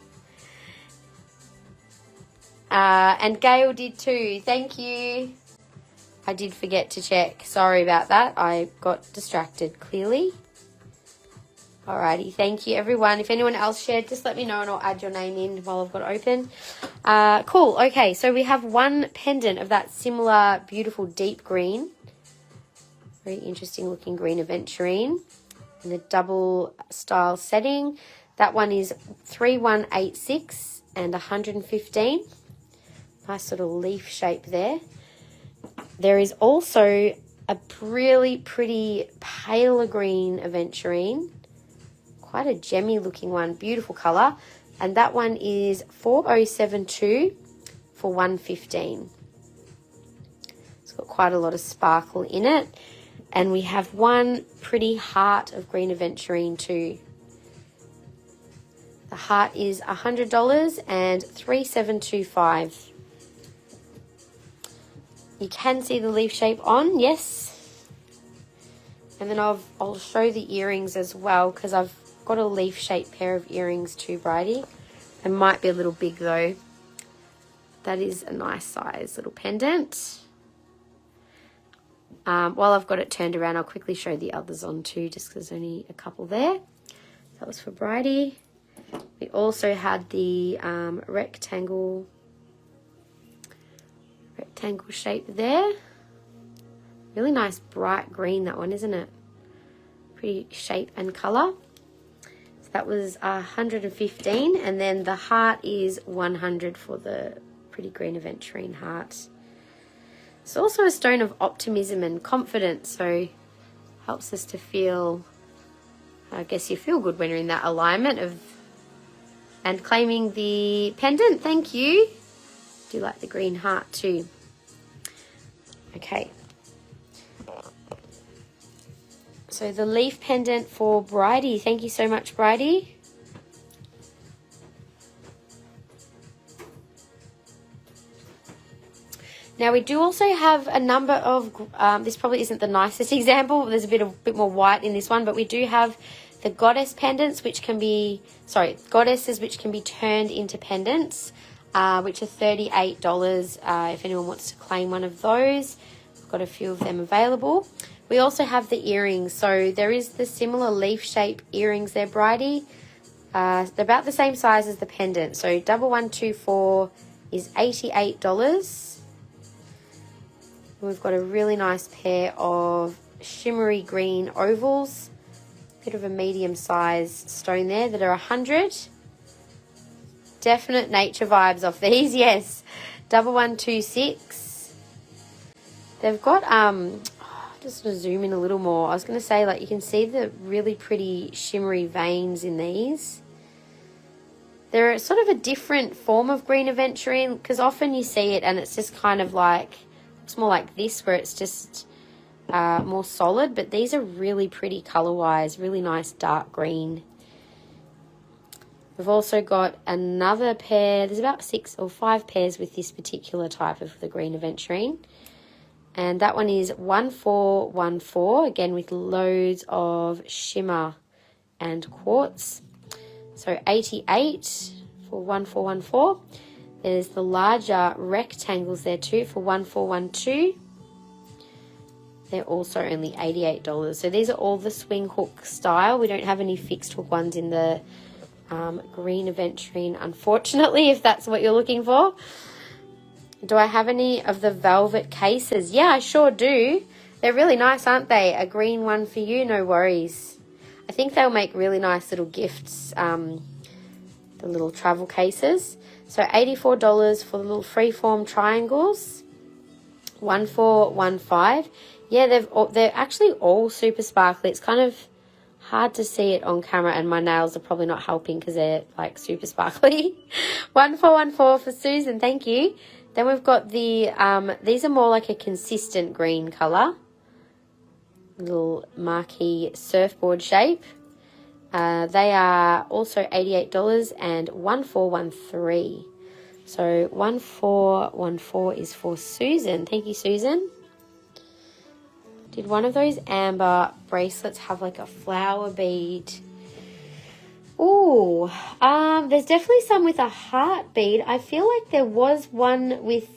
And Gail did too. Thank you. I did forget to check. Sorry about that. I got distracted, clearly. Alrighty, thank you, everyone. If anyone else shared, just let me know and I'll add your name in while I've got it open. Cool. Okay, so we have one pendant of that similar beautiful deep green. Very interesting looking green aventurine in a double style setting. That one is 3186 and 115. Nice little leaf shape there. There is also a really pretty paler green aventurine. Quite a gemmy looking one, beautiful colour. And that one is 4072 for 115. It's got quite a lot of sparkle in it. And we have one pretty heart of green aventurine too. The heart is $100 and 3725. You can see the leaf shape on, yes. And then I'll show the earrings as well because I've got a leaf shaped pair of earrings too, Bridie. It might be a little big though. That is a nice size little pendant. While I've got it turned around, I'll quickly show the others on too, just because there's only a couple there. That was for Bridie. We also had the rectangle shape there. Really nice bright green, that one, isn't it? Pretty shape and colour. So that was 115, and then the heart is 100 for the pretty green aventurine heart. It's also a stone of optimism and confidence, so helps us to feel, I guess you feel good when you're in that alignment of, and claiming the pendant. Thank you. Do like the green heart too. Okay. So the leaf pendant for Bridie. Thank you so much, Bridie. Now we do also have a number of, this probably isn't the nicest example. There's a bit more white in this one, but we do have the goddess pendants, which can be, goddesses which can be turned into pendants, which are $38 if anyone wants to claim one of those. I've got a few of them available. We also have the earrings. So there is the similar leaf shape earrings there, Bridie. They're about the same size as the pendant. So 1124 is $88. We've got a really nice pair of shimmery green ovals. Bit of a medium size stone there that are 100. Definite nature vibes off these, yes. 1126. They've got, just to zoom in a little more. I was going to say, like, you can see the really pretty shimmery veins in these. They're sort of a different form of green aventurine, because often you see it and it's just kind of like, it's more like this where it's just more solid, but these are really pretty color-wise, really nice dark green. We've also got another pair. There's about 6 or 5 pairs with this particular type of the green aventurine. And that one is 1414, again with loads of shimmer and quartz. So 88 for 1414. There's the larger rectangles there too for 1412. They're also only $88. So these are all the swing hook style. We don't have any fixed hook ones in the green Aventurine, unfortunately, if that's what you're looking for. Do I have any of the velvet cases? Yeah, I sure do. They're really nice, aren't they? A green one for you, no worries. I think they'll make really nice little gifts, the little travel cases. So $84 for the little freeform triangles. 1415. Yeah, they're actually all super sparkly. It's kind of hard to see it on camera, and my nails are probably not helping because they're like super sparkly. 1414 for Susan, thank you. Then we've got the, these are more like a consistent green colour. Little marquee surfboard shape. They are also $88 and 1413. So 1414 is for Susan. Thank you, Susan. Did one of those amber bracelets have like a flower bead? Oh, there's definitely some with a heart bead. I feel like there was one with,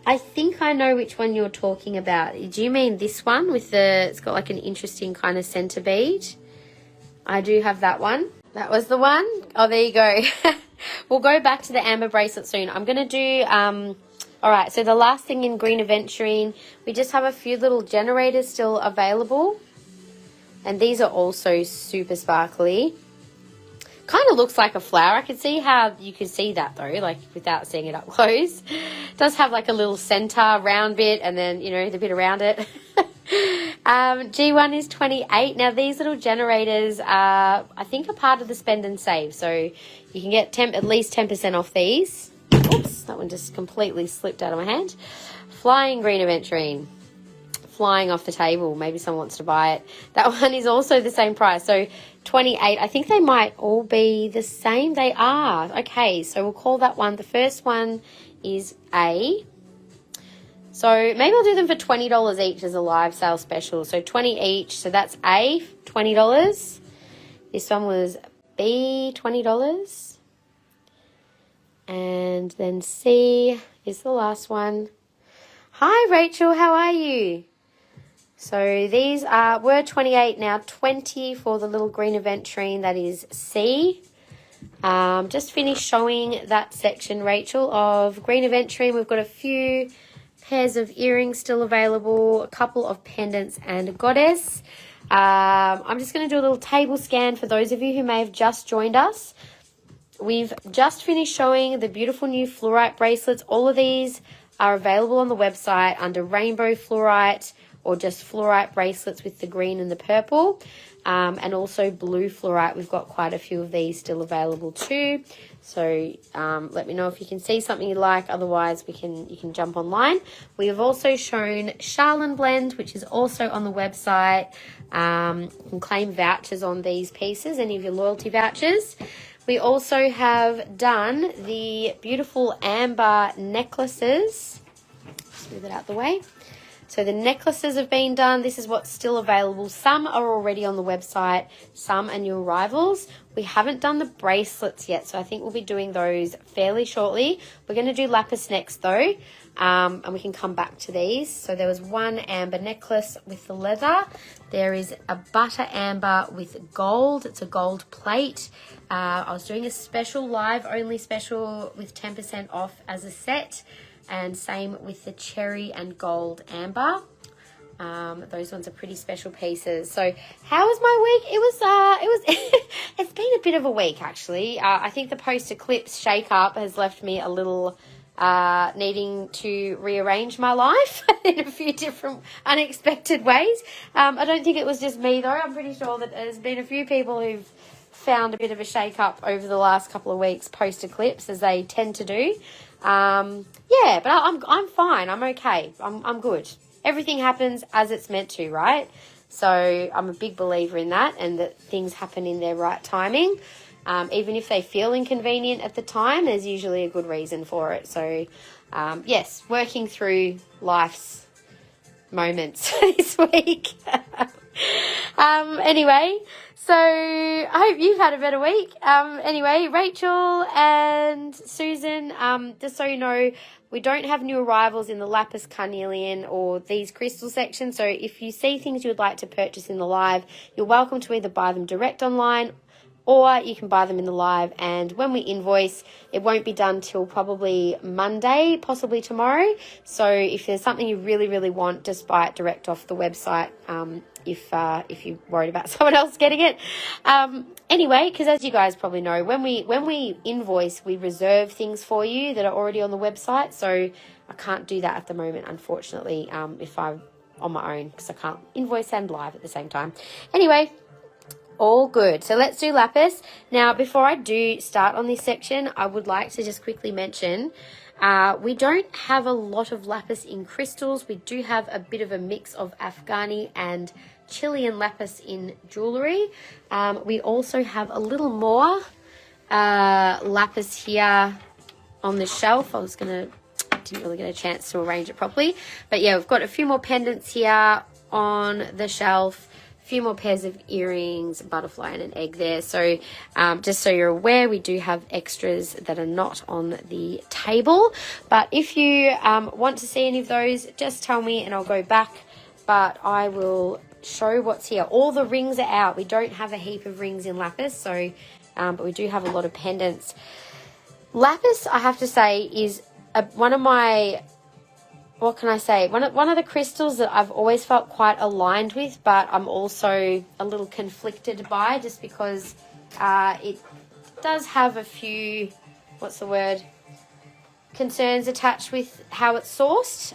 I think I know which one you're talking about. Do you mean this one with the, it's got like an interesting kind of center bead? I do have that one. That was the one. Oh, there you go. We'll go back to the amber bracelet soon. I'm going to do, all right, so the last thing in green Aventurine, we just have a few little generators still available. And these are also super sparkly. Kind of looks like a flower. I can see how you could see that though, like without seeing it up close. It does have like a little center round bit and then, you know, the bit around it. G1 is 28. Now these little generators are, I think, a part of the spend and save. So you can get at least 10% off these. Oops, that one just completely slipped out of my hand. Flying green Aventurine. Flying off the table. Maybe someone wants to buy it. That one is also the same price. So 28. I think they might all be the same. They are. Okay, so we'll call that one. The first one is A. So maybe I'll do them for $20 each as a live sale special. So 20 each. So that's A, $20. This one was B, $20. And then C is the last one. Hi, Rachel. How are you? So these were 28, now 20 for the little green Aventurine. That is C. Just finished showing that section, Rachel, of green Aventurine. We've got a few pairs of earrings still available, a couple of pendants and a goddess. I'm just going to do a little table scan for those of you who may have just joined us. We've just finished showing the beautiful new fluorite bracelets. All of these are available on the website under rainbow fluorite or just fluorite bracelets with the green and the purple. And also blue fluorite. We've got quite a few of these still available too. So let me know if you can see something you like. Otherwise, you can jump online. We have also shown Schalenblende, which is also on the website. You can claim vouchers on these pieces, any of your loyalty vouchers. We also have done the beautiful amber necklaces. Smooth it out the way. So the necklaces have been done. This is what's still available. Some are already on the website. Some are new arrivals. We haven't done the bracelets yet, so I think we'll be doing those fairly shortly. We're going to do lapis next, though, and we can come back to these. So there was one amber necklace with the leather. There is a butter amber with gold. It's a gold plate. I was doing a special live-only special with 10% off as a set. And same with the cherry and gold amber. Those ones are pretty special pieces. So how was my week? It was it's been a bit of a week actually. I think the post eclipse shake up has left me a little needing to rearrange my life in a few different unexpected ways. I don't think it was just me though. I'm pretty sure that there's been a few people who've found a bit of a shake up over the last couple of weeks post eclipse, as they tend to do. Yeah, but I'm fine. I'm okay. I'm good. Everything happens as it's meant to, right? So I'm a big believer in that, and that things happen in their right timing. Even if they feel inconvenient at the time, there's usually a good reason for it. So, yes, working through life's moments this week. Anyway, so I hope you've had a better week. Anyway, Rachel and Susan, just so you know, we don't have new arrivals in the Lapis Carnelian or these crystal sections. So if you see things you would like to purchase in the live, you're welcome to either buy them direct online or you can buy them in the live. And when we invoice, it won't be done till probably Monday, possibly tomorrow. So if there's something you really, really want, just buy it direct off the website. If you're worried about someone else getting it. Anyway, because as you guys probably know, when we invoice, we reserve things for you that are already on the website. So I can't do that at the moment, unfortunately, if I'm on my own, because I can't invoice and live at the same time. Anyway, all good. So let's do lapis. Now, before I do start on this section, I would like to just quickly mention we don't have a lot of lapis in crystals. We do have a bit of a mix of Afghani and Chilean lapis in jewellery. We also have a little more lapis here on the shelf. Didn't really get a chance to arrange it properly. But yeah, we've got a few more pendants here on the shelf. A few more pairs of earrings, a butterfly and an egg there. So just so you're aware, we do have extras that are not on the table. But if you want to see any of those, just tell me and I'll go back. But I will show what's here. All the rings are out. We don't have a heap of rings in lapis, so but we do have a lot of pendants. Lapis, I have to say, is one of my, what can I say, one of the crystals that I've always felt quite aligned with, but I'm also a little conflicted by, just because it does have a few, concerns attached with how it's sourced,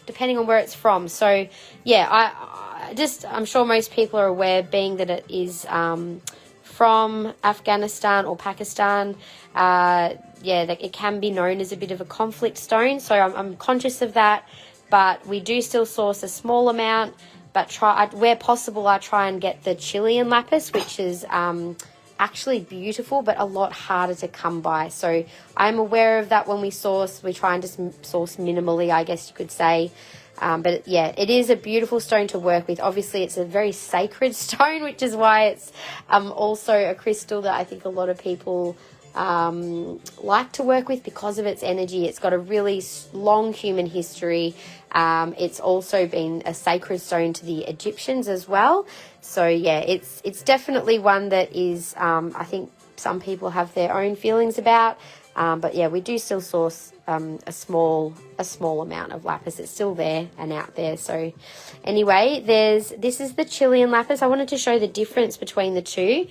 depending on where it's from. So yeah, I'm sure most people are aware, being that it is from Afghanistan or Pakistan, that it can be known as a bit of a conflict stone. So I'm conscious of that, but we do still source a small amount, but where possible, I try and get the Chilean lapis, which is actually beautiful, but a lot harder to come by. So I'm aware of that when we source. We try and just source minimally, I guess you could say. But yeah, it is a beautiful stone to work with. Obviously, it's a very sacred stone, which is why it's also a crystal that I think a lot of people like to work with because of its energy. It's got a really long human history. It's also been a sacred stone to the Egyptians as well. So yeah, it's definitely one that is, I think some people have their own feelings about. But yeah, we do still source a small amount of lapis. It's still there and out there. So anyway, this is the Chilean lapis. I wanted to show the difference between the two.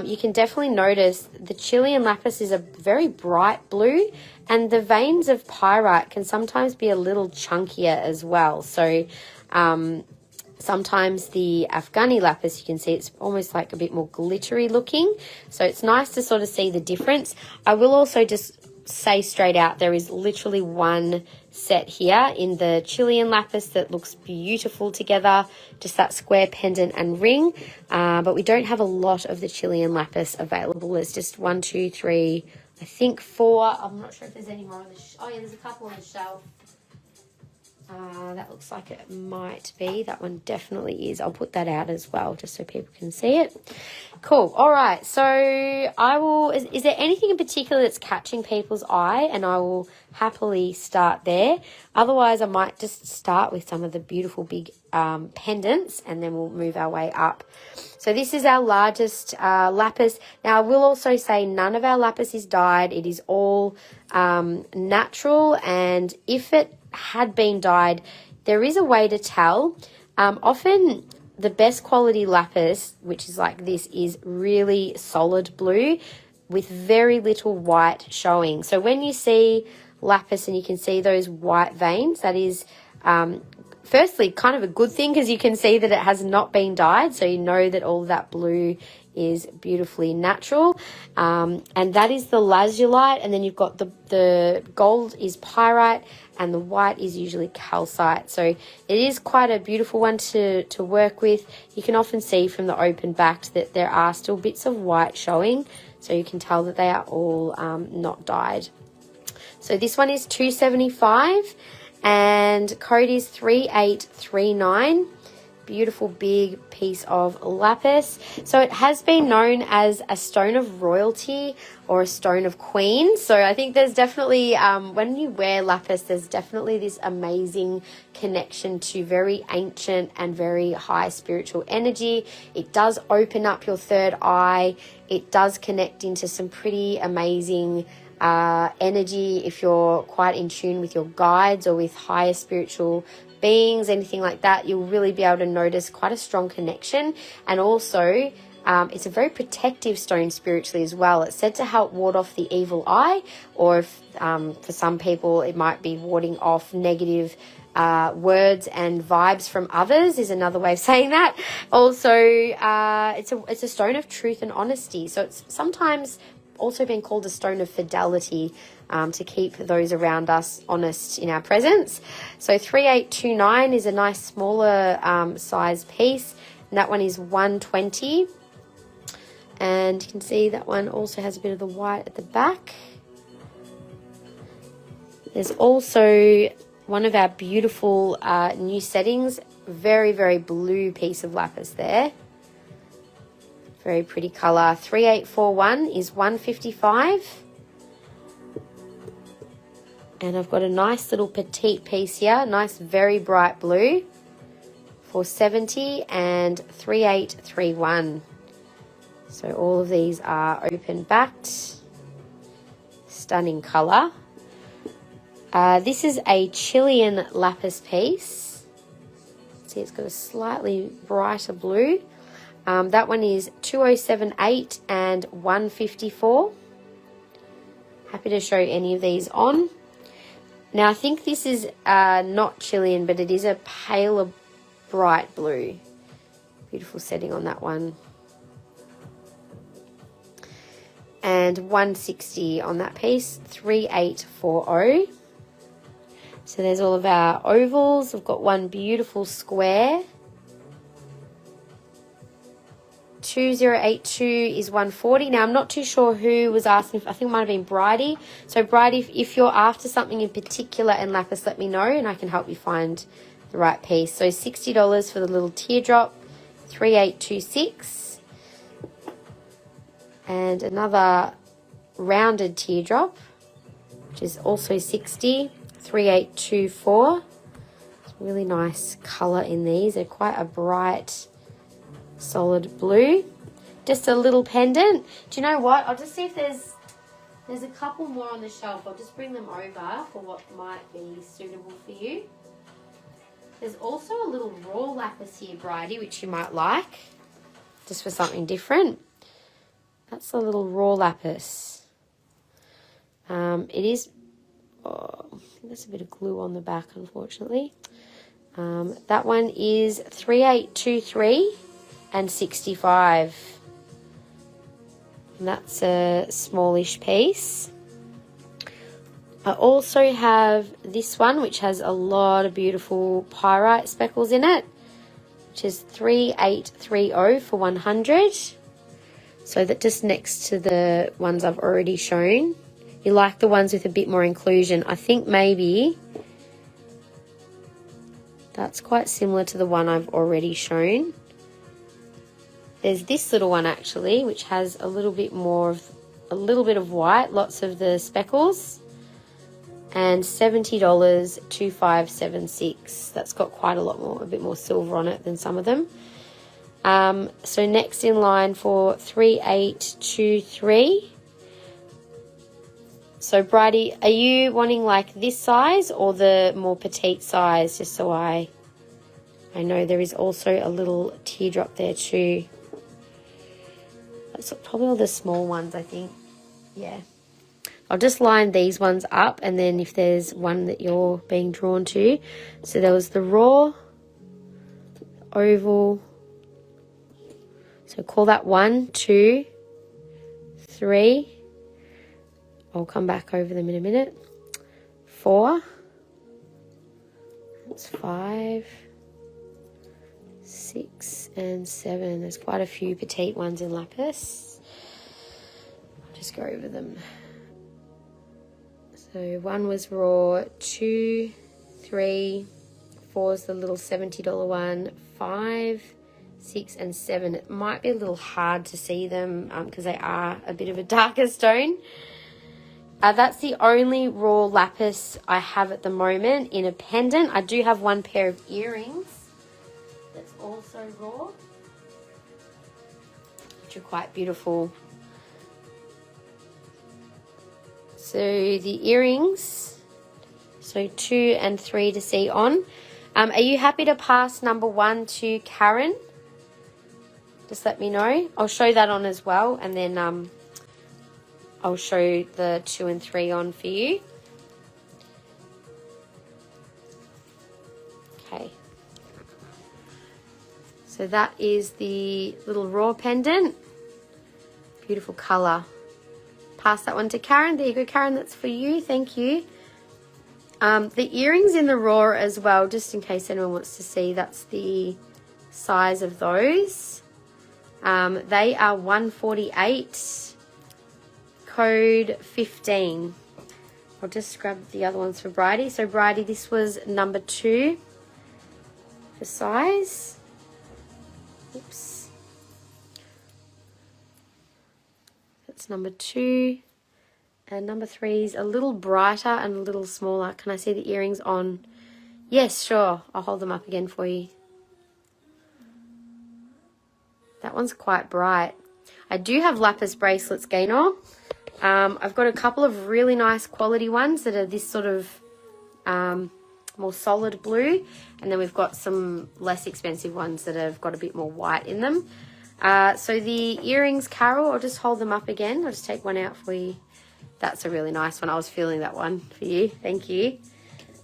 You can definitely notice the Chilean lapis is a very bright blue, and the veins of pyrite can sometimes be a little chunkier as well. So sometimes the Afghani lapis, you can see it's almost like a bit more glittery looking. So it's nice to sort of see the difference. I will also just say straight out, there is literally one set here in the Chilean lapis that looks beautiful together, just that square pendant and ring. But we don't have a lot of the Chilean lapis available. There's just 1, 2, 3, I think 4. I'm not sure if there's any more on the oh yeah, there's a couple on the shelf. That looks like it might be. That one definitely is. I'll put that out as well, just so people can see it. Cool. All right. So I will, is there anything in particular that's catching people's eye? And I will happily start there. Otherwise, I might just start with some of the beautiful big pendants, and then we'll move our way up. So this is our largest lapis. Now, I will also say none of our lapis is dyed. It is all natural, and if it had been dyed, there is a way to tell. Often the best quality lapis, which is like this, is really solid blue with very little white showing. So when you see lapis and you can see those white veins, that is firstly kind of a good thing, because you can see that it has not been dyed, so you know that all that blue is beautifully natural. And that is the lazulite, and then you've got the gold is pyrite, and the white is usually calcite. So it is quite a beautiful one to work with. You can often see from the open back that there are still bits of white showing, so you can tell that they are all not dyed. So this one is $275, and code is 3839. beautiful big piece of lapis. So it has been known as a stone of royalty or a stone of queen. So I think there's definitely, when you wear lapis, there's definitely this amazing connection to very ancient and very high spiritual energy. It does open up your third eye. It does connect into some pretty amazing energy if you're quite in tune with your guides or with higher spiritual beings, anything like that. You'll really be able to notice quite a strong connection. And also it's a very protective stone spiritually as well. It's said to help ward off the evil eye, or if, for some people it might be warding off negative words and vibes from others is another way of saying that. Also it's a stone of truth and honesty, so it's sometimes also been called a stone of fidelity, to keep those around us honest in our presence. So 3829 is a nice smaller size piece, and that one is 120. And you can see that one also has a bit of the white at the back. There's also one of our beautiful new settings, very, very blue piece of lapis there. Very pretty color. 3841 is 155. And I've got a nice little petite piece here, nice very bright blue, for 70, and 3831. So all of these are open backed. Stunning color. This is a Chilean lapis piece. See, it's got a slightly brighter blue. That one is 2078 and 154. Happy to show any of these on. Now, I think this is not Chilean, but it is a paler bright blue. Beautiful setting on that one. And 160 on that piece, 3840. So there's all of our ovals. We've got one beautiful square. 2082 is 140. Now, I'm not too sure who was asking. I think it might have been Bridie. So, Bridie, if you're after something in particular in lapis, let me know and I can help you find the right piece. So, $60 for the little teardrop, 3826. And another rounded teardrop, which is also 60, 3824. It's a really nice color in these. They're quite a bright, solid blue. Just a little pendant. Do you know what? I'll just see if there's a couple more on the shelf. I'll just bring them over for what might be suitable for you. There's also a little raw lapis here, Bridie, which you might like, just for something different. That's a little raw lapis. It is, I think there's a bit of glue on the back, unfortunately. That one is 3823 and 65. And that's a smallish piece. I also have this one, which has a lot of beautiful pyrite speckles in it, which is 3830 for 100. So that just next to the ones I've already shown. You like the ones with a bit more inclusion. I think maybe that's quite similar to the one I've already shown. There's this little one actually, which has a little bit of white, lots of the speckles, and $70, 2576. That's got quite a bit more silver on it than some of them. So next in line for 3823. So Bridie, are you wanting like this size or the more petite size? Just so I know there is also a little teardrop there too. That's probably all the small ones, I think. Yeah. I'll just line these ones up, and then if there's one that you're being drawn to. So there was the raw, oval. So call that 1, 2, 3. I'll come back over them in a minute. 4. That's 5, 6, and 7. There's quite a few petite ones in lapis. I'll just go over them. So 1 was raw, 2, 3, 4 is the little $70 one, 5, 6 and 7. It might be a little hard to see them because they are a bit of a darker stone. That's the only raw lapis I have at the moment in a pendant. I do have one pair of earrings that's also raw, which are quite beautiful. So the earrings, so 2 and 3 to see on. Are you happy to pass number 1 to Karen? Just let me know. I'll show that on as well, and then I'll show the 2 and 3 on for you. Okay. So that is the little raw pendant. Beautiful colour. Pass that one to Karen. There you go, Karen. That's for you. Thank you. The earrings in the raw as well, just in case anyone wants to see, that's the size of those. They are 148, code 15. I'll just grab the other ones for Bridie. So Bridie, this was number 2 for size. Oops. That's number 2. And number 3 is a little brighter and a little smaller. Can I see the earrings on? Yes, sure. I'll hold them up again for you. That one's quite bright. I do have lapis bracelets, Gaynor. I've got a couple of really nice quality ones that are this sort of more solid blue. And then we've got some less expensive ones that have got a bit more white in them. So the earrings, Carol, I'll just hold them up again. I'll just take one out for you. That's a really nice one. I was feeling that one for you. Thank you.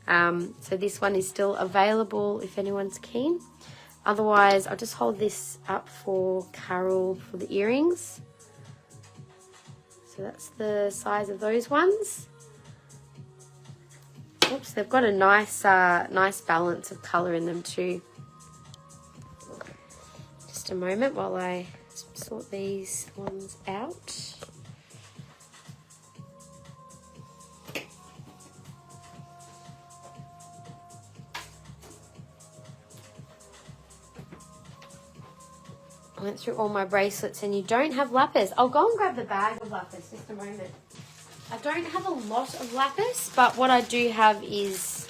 So this one is still available if anyone's keen. Otherwise, I'll just hold this up for Carol for the earrings. So that's the size of those ones. Oops, they've got a nice balance of colour in them too. Just a moment while I sort these ones out. I went through all my bracelets and you don't have lapis. I'll go and grab the bag of lapis, just a moment. I don't have a lot of lapis, but what I do have is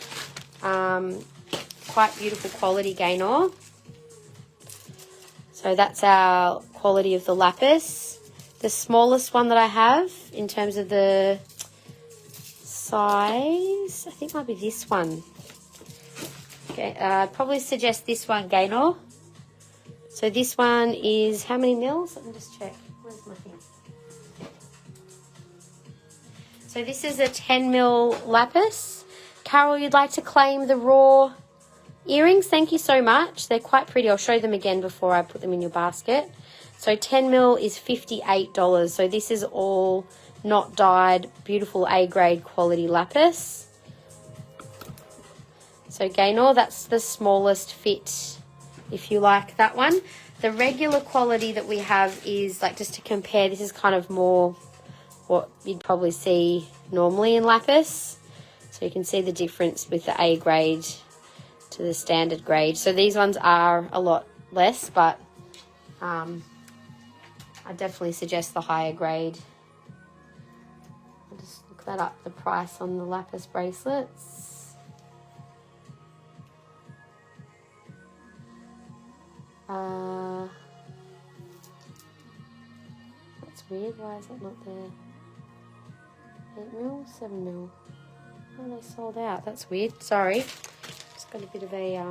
quite beautiful quality, Gaynor. So that's our quality of the lapis. The smallest one that I have in terms of the size, I think might be this one. Okay, I'd probably suggest this one, Gaynor. So this one is how many mils? Let me just check. Where's my thing? So this is a 10 mil lapis. Carol, you'd like to claim the raw earrings? Thank you so much. They're quite pretty. I'll show them again before I put them in your basket. So 10 mil is $58. So this is all not dyed, beautiful A-grade quality lapis. So Gaynor, that's the smallest fit if you like that one. The regular quality that we have is, like, just to compare, this is kind of more what you'd probably see normally in lapis. So you can see the difference with the A grade to the standard grade. So these ones are a lot less, but I definitely suggest the higher grade. I'll just look that up, the price on the lapis bracelets. That's weird. Why is that not there? 8 mil, 7 mil. Oh, they sold out. That's weird. Sorry. Just got a bit of a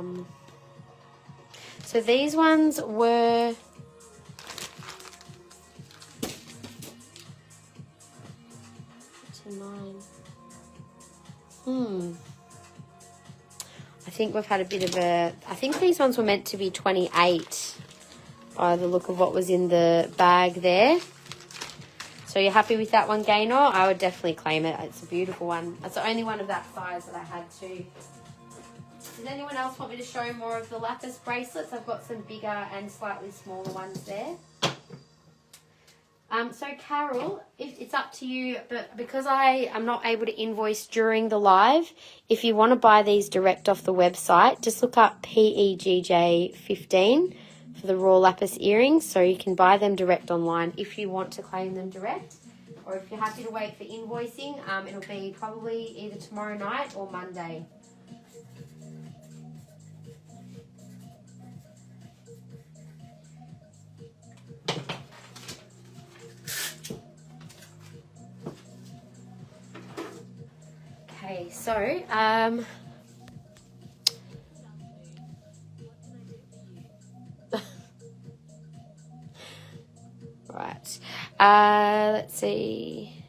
So these ones were I think we've had a bit of a... I think these ones were meant to be 28 by the look of what was in the bag there. So you're happy with that one, Gaynor? I would definitely claim it. It's a beautiful one. That's the only one of that size that I had too. Does anyone else want me to show more of the lapis bracelets? I've got some bigger and slightly smaller ones there. So Carol, it's up to you, but because I am not able to invoice during the live, if you want to buy these direct off the website, just look up PEGJ15 for the raw lapis earrings, so you can buy them direct online if you want to claim them direct, or if you're happy to wait for invoicing, it'll be probably either tomorrow night or Monday. Okay, so right, let's see.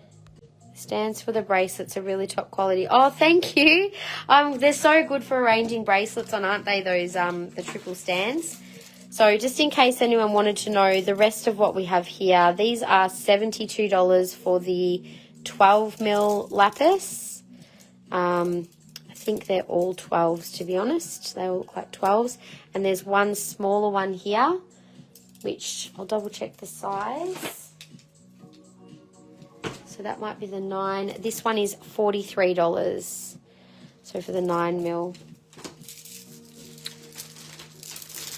Stands for the bracelets are really top quality. Oh, thank you. They're so good for arranging bracelets on, aren't they? Those the triple stands. So just in case anyone wanted to know the rest of what we have here, these are $72 for the 12 mil lapis. I think they're all 12s, to be honest. They all look like 12s. And there's one smaller one here, which I'll double check the size. So that might be the 9. This one is $43. So for the 9 mil.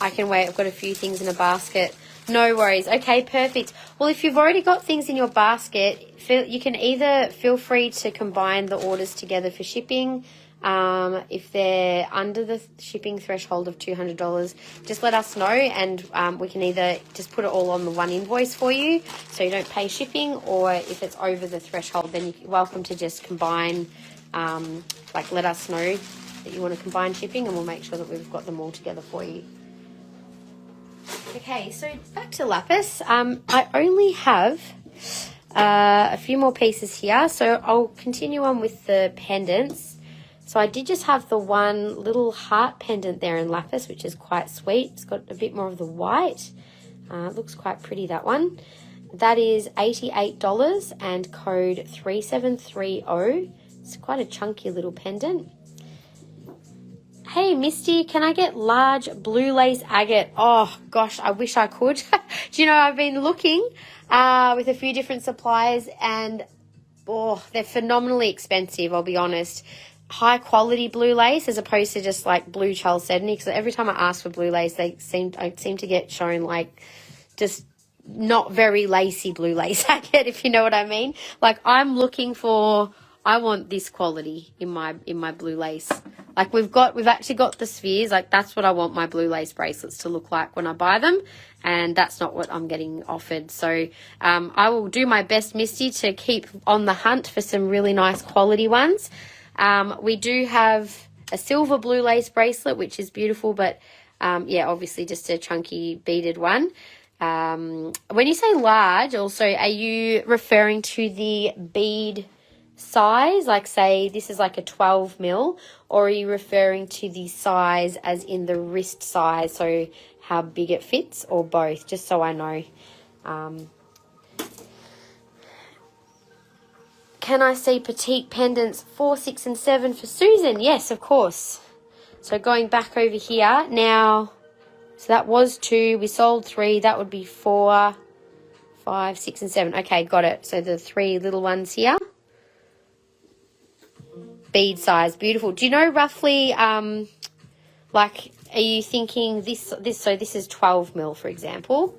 I can wait. I've got a few things in a basket. No worries. Okay, perfect. Well, if you've already got things in your basket, you can either feel free to combine the orders together for shipping. If they're under the shipping threshold of $200, just let us know, and we can either just put it all on the one invoice for you so you don't pay shipping, or if it's over the threshold, then you're welcome to just combine, let us know that you want to combine shipping, and we'll make sure that we've got them all together for you. Okay, so back to lapis. I only have a few more pieces here, so I'll continue on with the pendants. So I did just have the one little heart pendant there in lapis, which is quite sweet. It's got a bit more of the white. It looks quite pretty, that one. That is $88 and code 3730. It's quite a chunky little pendant. Hey, Misty, can I get large blue lace agate? Oh, gosh, I wish I could. Do you know, I've been looking with a few different suppliers, and, they're phenomenally expensive, I'll be honest. High quality blue lace as opposed to just like blue chalcedony, because every time I ask for blue lace, I seem to get shown like just not very lacy blue lace agate, if you know what I mean. Like, I'm looking for, I want this quality in my blue lace. Like, we've actually got the spheres. Like, that's what I want my blue lace bracelets to look like when I buy them, and that's not what I'm getting offered. So I will do my best, Misty, to keep on the hunt for some really nice quality ones. We do have a silver blue lace bracelet, which is beautiful, but obviously just a chunky beaded one. When you say large, also, are you referring to the bead size? Like, say this is like a 12 mil, or are you referring to the size as in the wrist size, so how big it fits, or both, just so I know? Can I see petite pendants 4, 6, and 7 for Susan? Yes, of course. So going back over here now, so that was 2. We sold 3. That would be 4, 5, 6, and 7. Okay, got it. So the 3 little ones here. Bead size, beautiful. Do you know roughly, are you thinking this, so this is 12 mil, for example,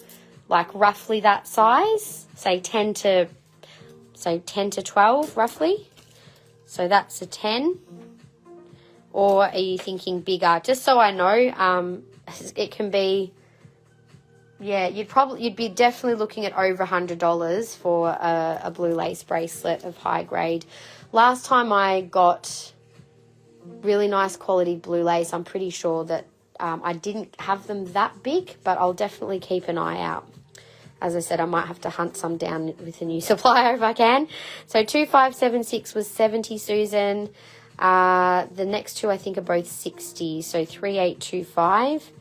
like roughly that size, say 10 to 12 roughly, so that's a 10, or are you thinking bigger? Just so I know, it can be, you'd be definitely looking at over $100 for a blue lace bracelet of high grade. Last time I got really nice quality blue lace, I'm pretty sure that I didn't have them that big, but I'll definitely keep an eye out. As I said, I might have to hunt some down with a new supplier if I can. So 2576 was 70, Susan. The next two I think are both 60. So 3825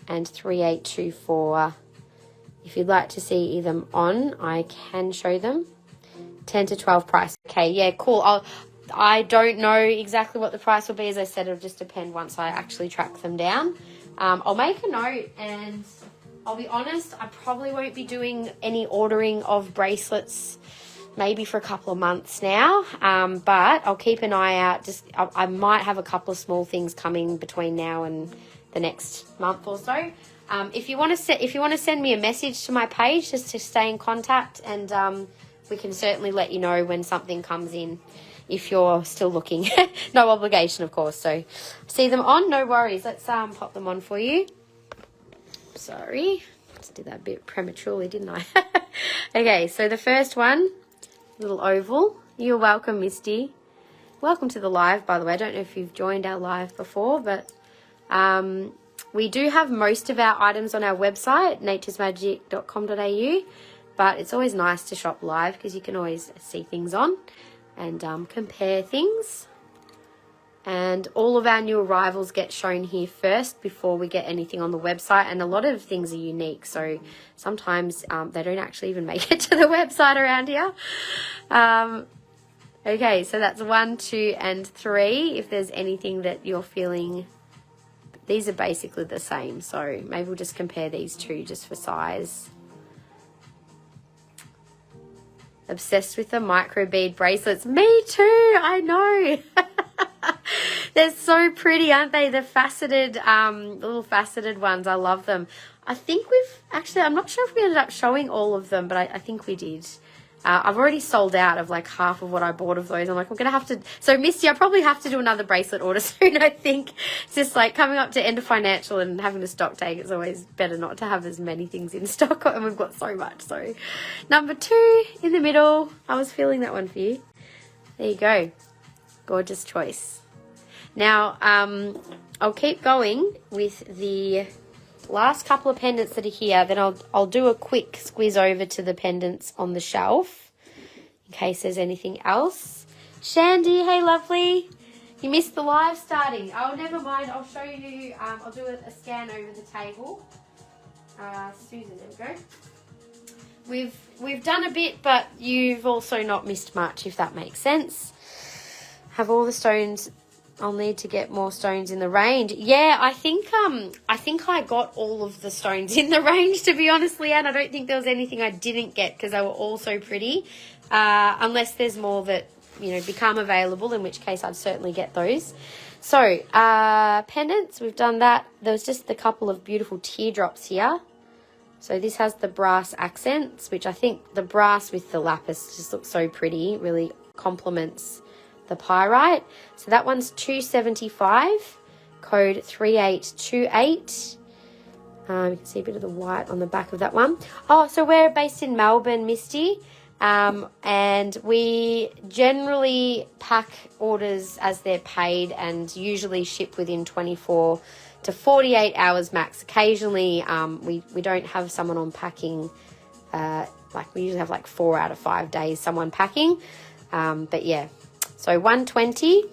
and 3824. If you'd like to see them on, I can show them. 10 to 12 price. Okay, yeah, cool. I don't know exactly what the price will be. As I said, it'll just depend once I actually track them down. I'll make a note and I'll be honest, I probably won't be doing any ordering of bracelets maybe for a couple of months now, but I'll keep an eye out. I might have a couple of small things coming between now and the next month or so. If you want to send me a message to my page just to stay in contact, and we can certainly let you know when something comes in if you're still looking. No obligation, of course. So see them on, no worries. Let's pop them on for you. Sorry, just did that a bit prematurely, didn't I? Okay, so the first one, little oval. You're welcome, Misty. Welcome to the live, by the way. I don't know if you've joined our live before, but we do have most of our items on our website, naturesmagic.com.au, but it's always nice to shop live because you can always see things on and compare things. And all of our new arrivals get shown here first before we get anything on the website. And a lot of things are unique, so sometimes they don't actually even make it to the website around here. Okay, so that's 1, 2, and 3. If there's anything that you're feeling, these are basically the same. So maybe we'll just compare these two just for size. Obsessed with the micro bead bracelets. Me too, I know. They're so pretty, aren't they? The faceted, little faceted ones. I love them. I think I'm not sure if we ended up showing all of them, but I think we did. I've already sold out of like half of what I bought of those. I'm like, I'm going to have to, so Misty, I probably have to do another bracelet order soon, I think. It's just like coming up to end of financial and having to stock take. It's always better not to have as many things in stock, and we've got so much. So number 2 in the middle. I was feeling that one for you. There you go. Gorgeous choice. Now, I'll keep going with the last couple of pendants that are here. Then I'll do a quick squeeze over to the pendants on the shelf in case there's anything else. Shandy, hey lovely. You missed the live starting. Oh, never mind. I'll show you. I'll do a scan over the table. Susan, there we go. We've done a bit, but you've also not missed much, if that makes sense. Have all the stones. I'll need to get more stones in the range. Yeah, I think I got all of the stones in the range, to be honest, Leanne. I don't think there was anything I didn't get because they were all so pretty. Unless there's more that, become available, in which case I'd certainly get those. So, pendants, we've done that. There was just a couple of beautiful teardrops here. So this has the brass accents, which I think the brass with the lapis just looks so pretty. It really complements the pyrite. So that one's $275, code 3828. You can see a bit of the white on the back of that one. Oh, so we're based in Melbourne, Misty, and we generally pack orders as they're paid and usually ship within 24 to 48 hours max. Occasionally we don't have someone on packing, like we usually have like 4 out of 5 days someone packing, but yeah. So 120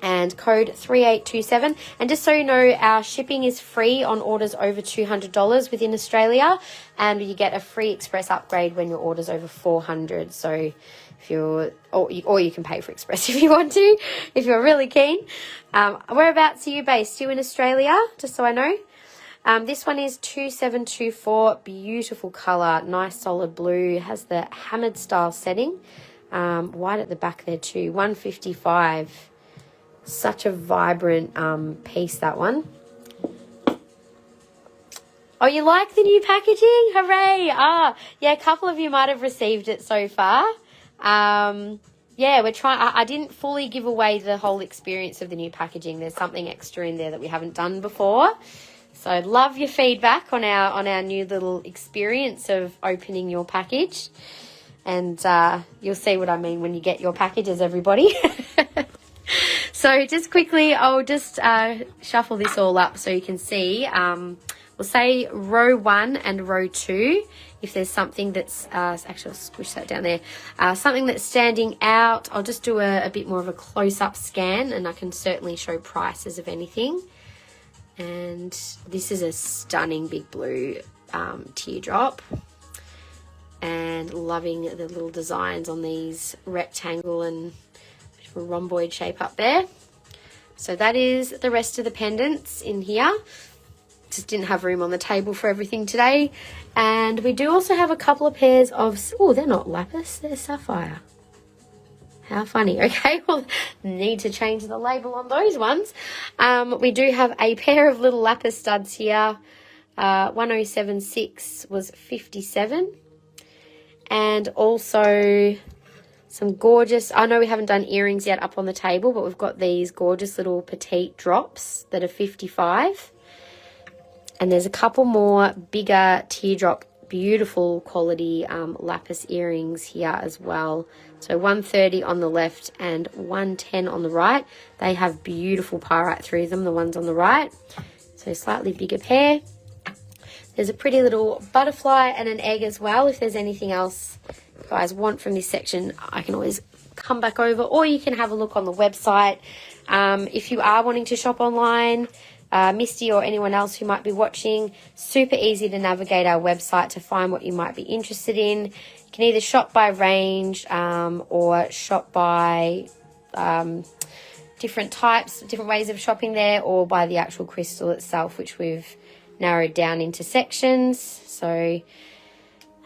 and code 3827. And just so you know, our shipping is free on orders over $200 within Australia, and you get a free express upgrade when your order's over $400. So if you're, or you can pay for express if you want to, if you're really keen. Whereabouts are you based? You in Australia? Just so I know. This one is 2724, beautiful colour, nice solid blue, has the hammered style setting. White at the back there too, 155. Such a vibrant piece, that one. Oh, you like the new packaging? Hooray! Yeah, a couple of you might have received it so far. Yeah, we're trying. I didn't fully give away the whole experience of the new packaging. There's something extra in there that we haven't done before. So I'd love your feedback on our new little experience of opening your package. And you'll see what I mean when you get your packages, everybody. So just quickly, I'll just shuffle this all up so you can see. We'll say row 1 and row 2. If there's something that's, actually I'll squish that down there, something that's standing out, I'll just do a bit more of a close-up scan, and I can certainly show prices of anything. And this is a stunning big blue teardrop. And loving the little designs on these rectangle and bit of a rhomboid shape up there. So that is the rest of the pendants in here. just didn't have room on the table for everything today. And we do also have a couple of pairs of, oh, they're not lapis, they're sapphire. How funny. Okay, well, need to change the label on those ones. We do have a pair of little lapis studs here. 1076 was 57. And also some gorgeous, I know we haven't done earrings yet up on the table, but we've got these gorgeous little petite drops that are 55. And there's a couple more bigger teardrop, beautiful quality lapis earrings here as well. So 130 on the left and 110 on the right. They have beautiful pyrite through them, the ones on the right. So slightly bigger pair. There's a pretty little butterfly and an egg as well. If there's anything else you guys want from this section, I can always come back over, or you can have a look on the website. If you are wanting to shop online, Misty or anyone else who might be watching, super easy to navigate our website to find what you might be interested in. You can either shop by range or shop by different types, different ways of shopping there, or by the actual crystal itself, which we've narrowed down into sections. So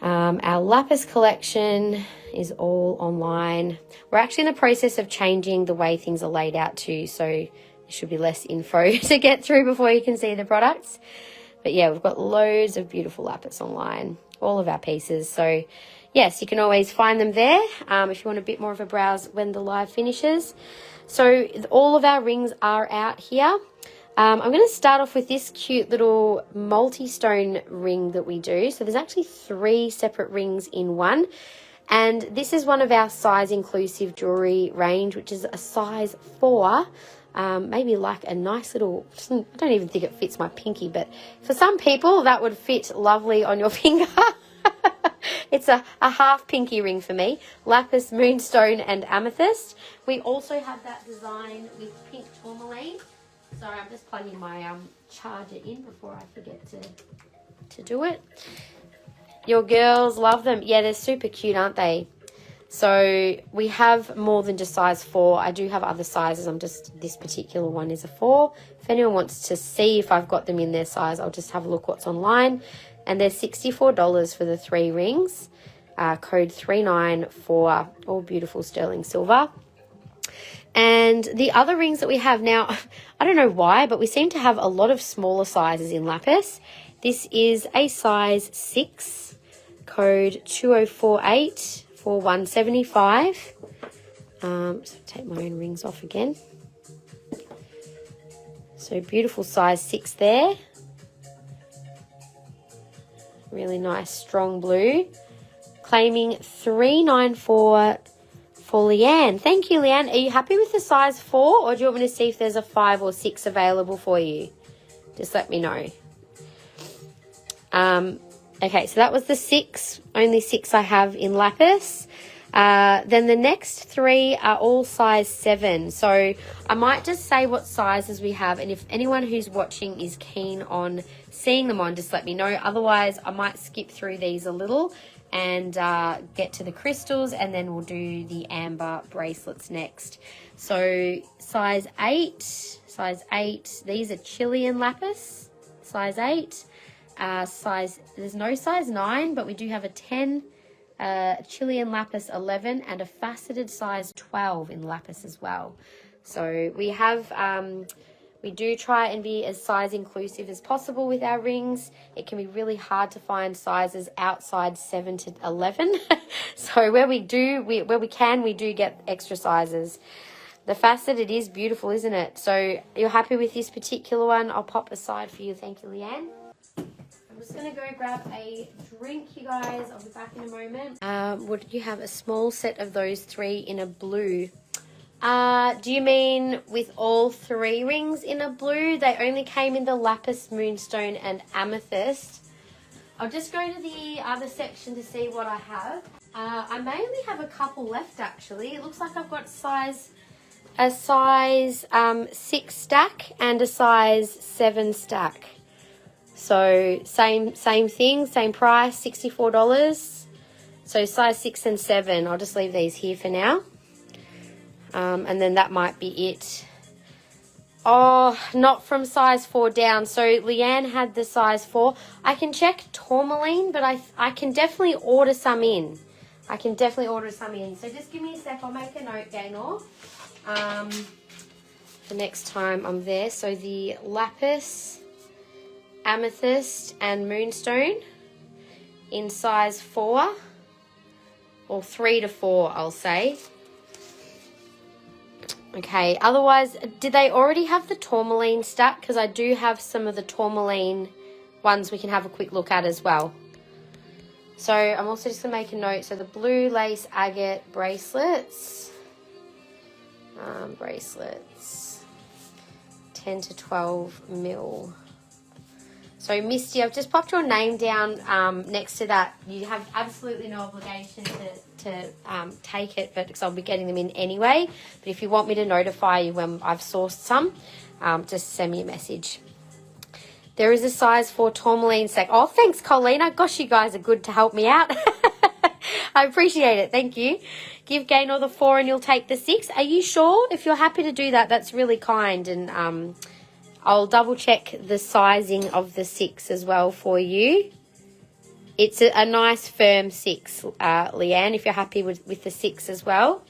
our lapis collection is all online. We're actually in the process of changing the way things are laid out too, so there should be less info to get through before you can see the products. But yeah, we've got loads of beautiful lapis online, all of our pieces. So yes, you can always find them there if you want a bit more of a browse when the live finishes. So all of our rings are out here. I'm going to start off with this cute little multi-stone ring that we do. So there's actually 3 separate rings in one. And this is one of our size inclusive jewellery range, which is a size 4. Maybe like a nice little, I don't even think it fits my pinky, but for some people that would fit lovely on your finger. It's a half pinky ring for me. Lapis, moonstone and amethyst. We also have that design with pink tourmaline. Sorry, I'm just plugging my charger in before I forget to do it. Your girls love them. Yeah, they're super cute, aren't they? So we have more than just size 4. I do have other sizes. This particular one is a 4. If anyone wants to see if I've got them in their size, I'll just have a look what's online. And they're $64 for the 3 rings. Code 394, all beautiful sterling silver. And the other rings that we have now, I don't know why, but we seem to have a lot of smaller sizes in lapis. This is a size 6, code 2048 for 175. So take my own rings off again. So beautiful size 6 there. Really nice strong blue. Claiming 394 for Leanne. Thank you, Leanne. Are you happy with the size 4, or do you want me to see if there's a 5 or 6 available for you? Just let me know. Okay, so that was the 6. Only 6 I have in lapis. Then the next 3 are all size 7. So I might just say what sizes we have, and if anyone who's watching is keen on seeing them on, just let me know. Otherwise, I might skip through these a little and get to the crystals, and then we'll do the amber bracelets next. So size 8, these are Chilean lapis, size 8. There's no size 9, but we do have a 10, Chilean lapis 11, and a faceted size 12 in lapis as well. So we have, we do try and be as size inclusive as possible with our rings. It can be really hard to find sizes outside 7 to 11. So where we can, we do get extra sizes. The faceted is beautiful, isn't it? So you're happy with this particular one? I'll pop aside for you. Thank you, Leanne. I'm just going to go grab a drink, you guys. I'll be back in a moment. Would you have a small set of those 3 in a blue? Do you mean with all 3 rings in a blue? They only came in the lapis, moonstone and amethyst. I'll just go to the other section to see what I have. I may only have a couple left actually. It looks like I've got a size 6 stack and a size 7 stack. So same thing, same price, $64. So size 6 and 7. I'll just leave these here for now. And then that might be it Oh, not from size 4 down. So Leanne had the size 4. I can check tourmaline, but I can definitely order some in. So just give me a sec. I'll make a note, Gaynor. The next time I'm there. So the lapis, amethyst, and moonstone in size 4 or 3 to 4, I'll say. Okay, otherwise, did they already have the tourmaline stack? Because I do have some of the tourmaline ones we can have a quick look at as well. So I'm also just going to make a note. So the blue lace agate bracelets. 10 to 12 mil. So Misty, I've just popped your name down next to that. You have absolutely no obligation to take it, but because I'll be getting them in anyway. But if you want me to notify you when I've sourced some, just send me a message. There is a size 4 tourmaline stack. Oh, thanks, Colina. Gosh, you guys are good to help me out. I appreciate it. Thank you. Give Gaynor the 4 and you'll take the 6. Are you sure? If you're happy to do that, that's really kind. And I'll double check the sizing of the 6 as well for you. It's a nice firm 6, Leanne, if you're happy with the 6 as well.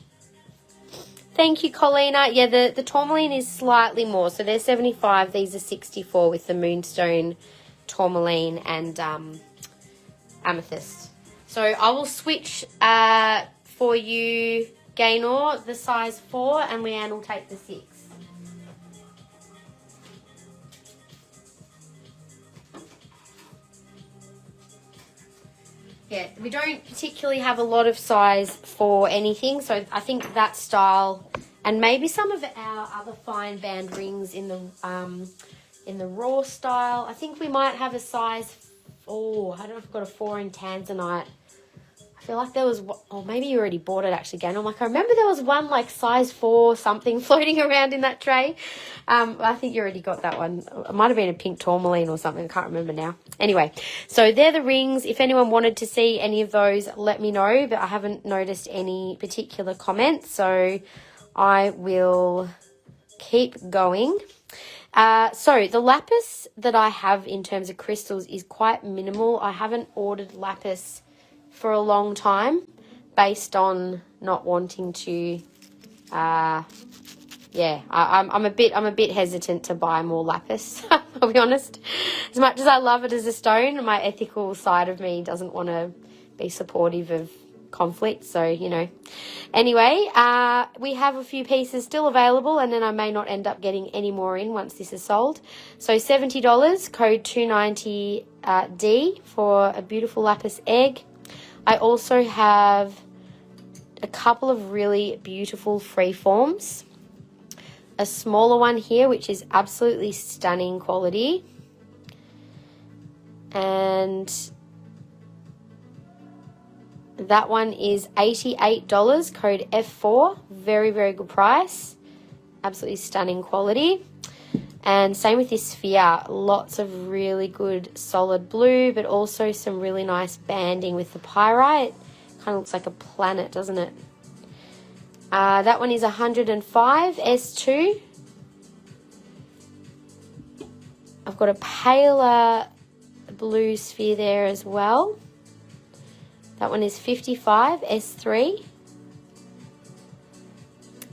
Thank you, Colina. Yeah, the tourmaline is slightly more. So they're 75. These are 64 with the moonstone, tourmaline, and amethyst. So I will switch for you, Gaynor, the size 4, and Leanne will take the 6. Yeah, we don't particularly have a lot of size for anything, so I think that style and maybe some of our other fine band rings in the raw style. I think we might have a size. Oh, I don't know if I've got a 4 in tanzanite. I feel like there was, or maybe you already bought it actually, again. I'm like, I remember there was one like size 4 something floating around in that tray. I think you already got that one. It might have been a pink tourmaline or something. I can't remember now. Anyway, so they're the rings. If anyone wanted to see any of those, let me know. But I haven't noticed any particular comments, so I will keep going. So the lapis that I have in terms of crystals is quite minimal. I haven't ordered lapis for a long time based on not wanting to I'm a bit hesitant to buy more lapis. I'll be honest. As much as I love it as a stone, my ethical side of me doesn't want to be supportive of conflict, so anyway, we have a few pieces still available, and then I may not end up getting any more in once this is sold. So $70, code 290D for a beautiful lapis egg. I also have a couple of really beautiful freeforms. A smaller one here, which is absolutely stunning quality. And that one is $88, code F4. Very, very good price. Absolutely stunning quality. And same with this sphere, lots of really good solid blue, but also some really nice banding with the pyrite. Kind of looks like a planet, doesn't it? That one is 105, S2. I've got a paler blue sphere there as well. That one is 55, S3.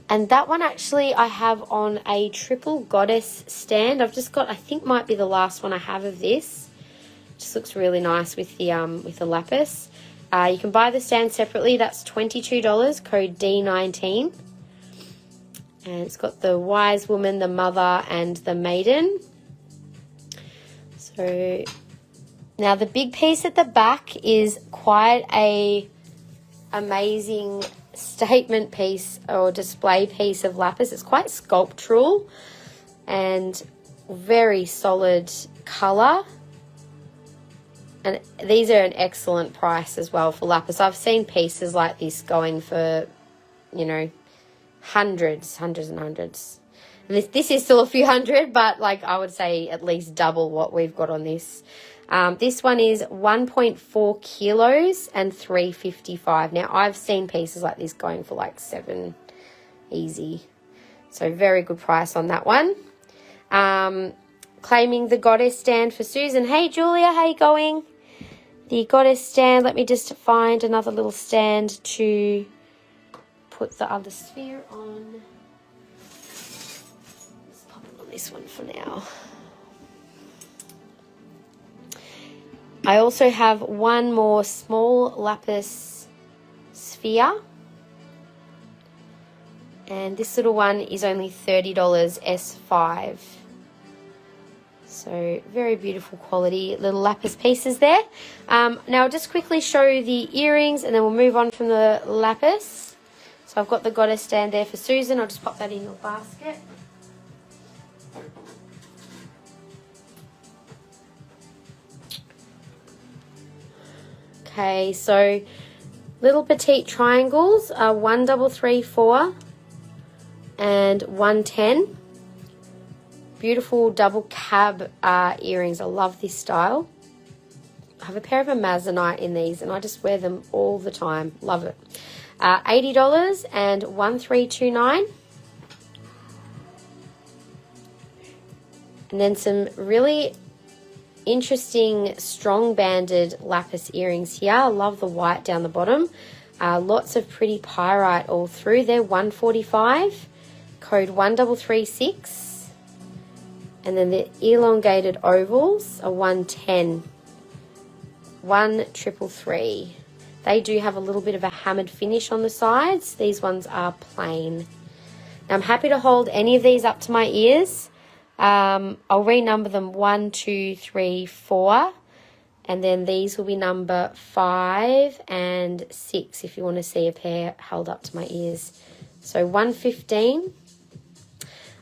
And that one actually I have on a triple goddess stand. I've just got, I think might be the last one I have of this. Just looks really nice with the lapis. You can buy the stand separately. That's $22, code D19. And it's got the wise woman, the mother, and the maiden. So now the big piece at the back is quite a amazing statement piece or display piece of lapis. It's quite sculptural and very solid color, and these are an excellent price as well for lapis. I've seen pieces like this going for hundreds and hundreds, and this is still a few hundred, but like I would say at least double what we've got on this. This one is 1.4 kilos and $3.55. Now, I've seen pieces like this going for like $7 easy. So very good price on that one. Claiming the goddess stand for Susan. Hey Julia, how you going? The goddess stand. Let me just find another little stand to put the other sphere on. Let's pop it on this one for now. I also have one more small lapis sphere. And this little one is only $30 S5. So very beautiful quality little lapis pieces there. Now I'll just quickly show the earrings and then we'll move on from the lapis. So I've got the goddess stand there for Susan. I'll just pop that in your basket. Okay, so little petite triangles are 1334 and 110. Beautiful double cab earrings. I love this style. I have a pair of Amazonite in these and I just wear them all the time. Love it. $80 and 1329. And then some really interesting strong banded lapis earrings here. I love the white down the bottom. Lots of pretty pyrite all through there. 145, code 1336. And then the elongated ovals are 110. 1333. They do have a little bit of a hammered finish on the sides. These ones are plain. Now I'm happy to hold any of these up to my ears. I'll renumber them 1, 2, 3, 4. And then these will be number 5 and 6 if you want to see a pair held up to my ears. So 115.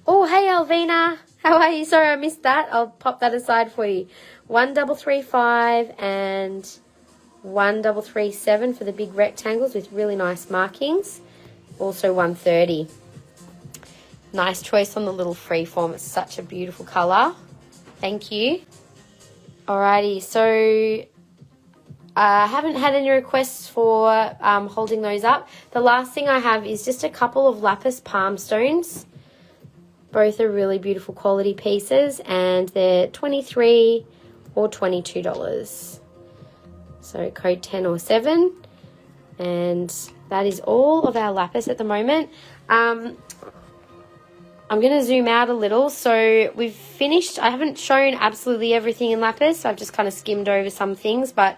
Oh, hey Alvina. How are you? Sorry I missed that. I'll pop that aside for you. 1335 and 1337 for the big rectangles with really nice markings. Also 130. Nice choice on the little freeform. It's such a beautiful colour. Thank you. Alrighty, so I haven't had any requests for holding those up. The last thing I have is just a couple of lapis palm stones. Both are really beautiful quality pieces and they're $23 or $22. So code 10 or 7. And that is all of our lapis at the moment. I'm going to zoom out a little. So we've finished. I haven't shown absolutely everything in lapis. So I've just kind of skimmed over some things, but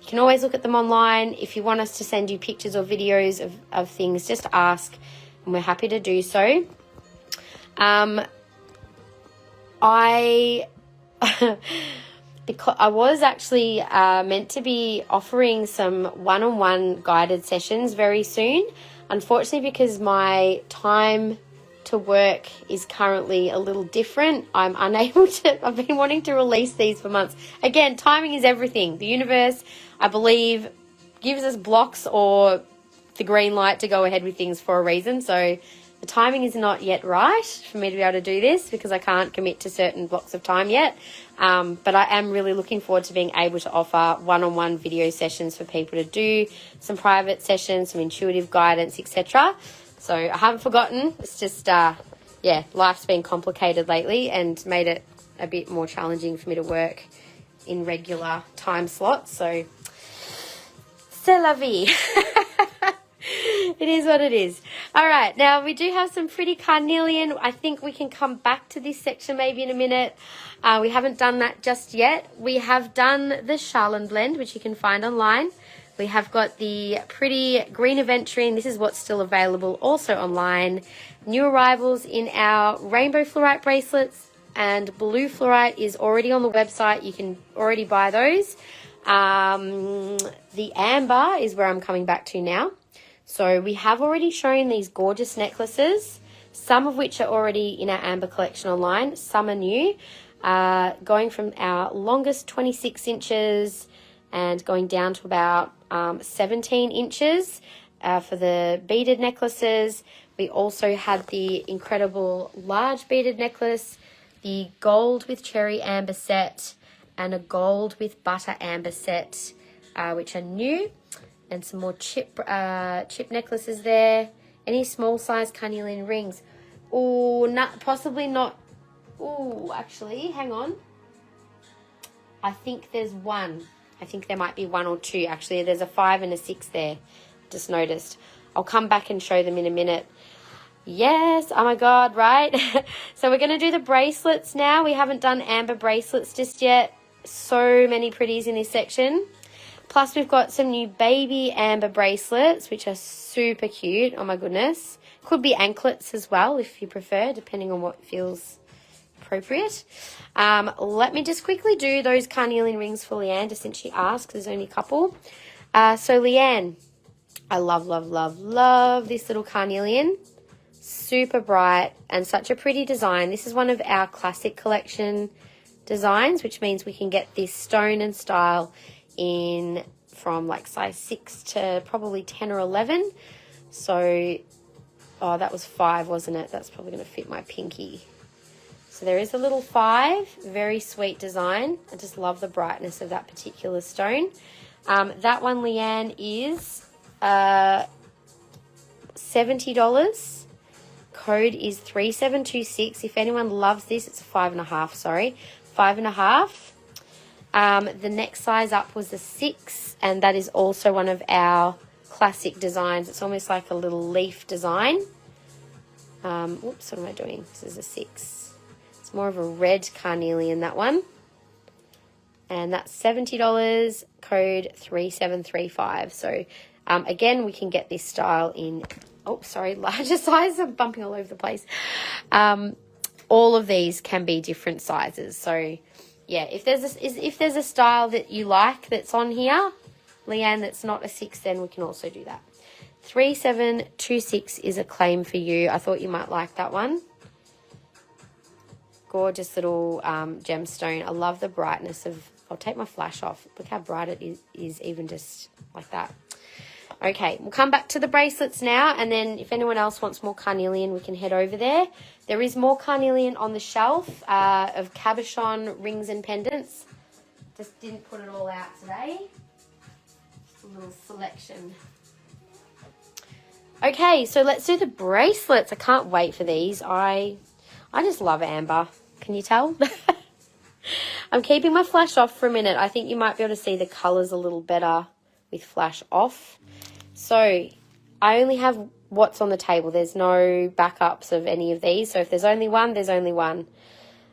you can always look at them online. If you want us to send you pictures or videos of things, just ask and we're happy to do so. Because I was actually meant to be offering some one-on-one guided sessions very soon. Unfortunately, because my time to work is currently a little different, I'm unable to. I've been wanting to release these for months. Again, timing is everything. The universe, I believe, gives us blocks or the green light to go ahead with things for a reason. So the timing is not yet right for me to be able to do this because I can't commit to certain blocks of time yet. But I am really looking forward to being able to offer one-on-one video sessions for people to do some private sessions, some intuitive guidance, etc. So I haven't forgotten. It's just, yeah, life's been complicated lately and made it a bit more challenging for me to work in regular time slots. So, c'est la vie. It is what it is. All right, now we do have some pretty carnelian. I think we can come back to this section maybe in a minute. We haven't done that just yet. We have done the Schalenblende, which you can find online. We have got the pretty green Aventurine. This is what's still available also online. New arrivals in our rainbow fluorite bracelets and blue fluorite is already on the website. You can already buy those. The amber is where I'm coming back to now. So we have already shown these gorgeous necklaces, some of which are already in our amber collection online. Some are new, going from our longest 26 inches and going down to about 17 inches for the beaded necklaces. We also had the incredible large beaded necklace, the gold with cherry amber set, and a gold with butter amber set, which are new. And some more chip necklaces there. Any small size carnelian rings? Oh, possibly not Oh, actually, hang on. I think there's one. I think there might be one or two. Actually, there's a 5 and a 6 there. Just noticed. I'll come back and show them in a minute. Yes, oh my God, right? So we're going to do the bracelets now. We haven't done amber bracelets just yet. So many pretties in this section. Plus we've got some new baby amber bracelets, which are super cute. Oh my goodness. Could be anklets as well if you prefer, depending on what feels appropriate. Let me just quickly do those carnelian rings for Leanne, just since she asked. There's only a couple. So Leanne, I love this little carnelian. Super bright and such a pretty design. This is one of our classic collection designs, which means we can get this stone and style in from like size 6 to probably 10 or 11. So, oh, that was 5, wasn't it? That's probably going to fit my pinky. So there is a little 5, very sweet design. I just love the brightness of that particular stone. That one, Leanne, is $70. Code is 3726. If anyone loves this, it's a 5.5, sorry. 5.5. The next size up was a 6, and that is also one of our classic designs. It's almost like a little leaf design. Oops, what am I doing? This is a 6. It's more of a red carnelian, that one. And that's $70, code 3735. So, again, we can get this style in... Oh, sorry, larger size. I'm bumping all over the place. All of these can be different sizes. So, yeah, if there's a style that you like that's on here, Leanne, that's not a 6, then we can also do that. 3726 is a claim for you. I thought you might like that one. Gorgeous little gemstone. I love the brightness of... I'll take my flash off. Look how bright it is even just like that. Okay, we'll come back to the bracelets now, and then if anyone else wants more carnelian, we can head over there. There is more carnelian on the shelf of cabochon rings and pendants. Just didn't put it all out today. Just a little selection. Okay, so let's do the bracelets. I can't wait for these. I just love amber. Can you tell? I'm keeping my flash off for a minute. I think you might be able to see the colours a little better with flash off. So I only have what's on the table. There's no backups of any of these. So if there's only one, there's only one.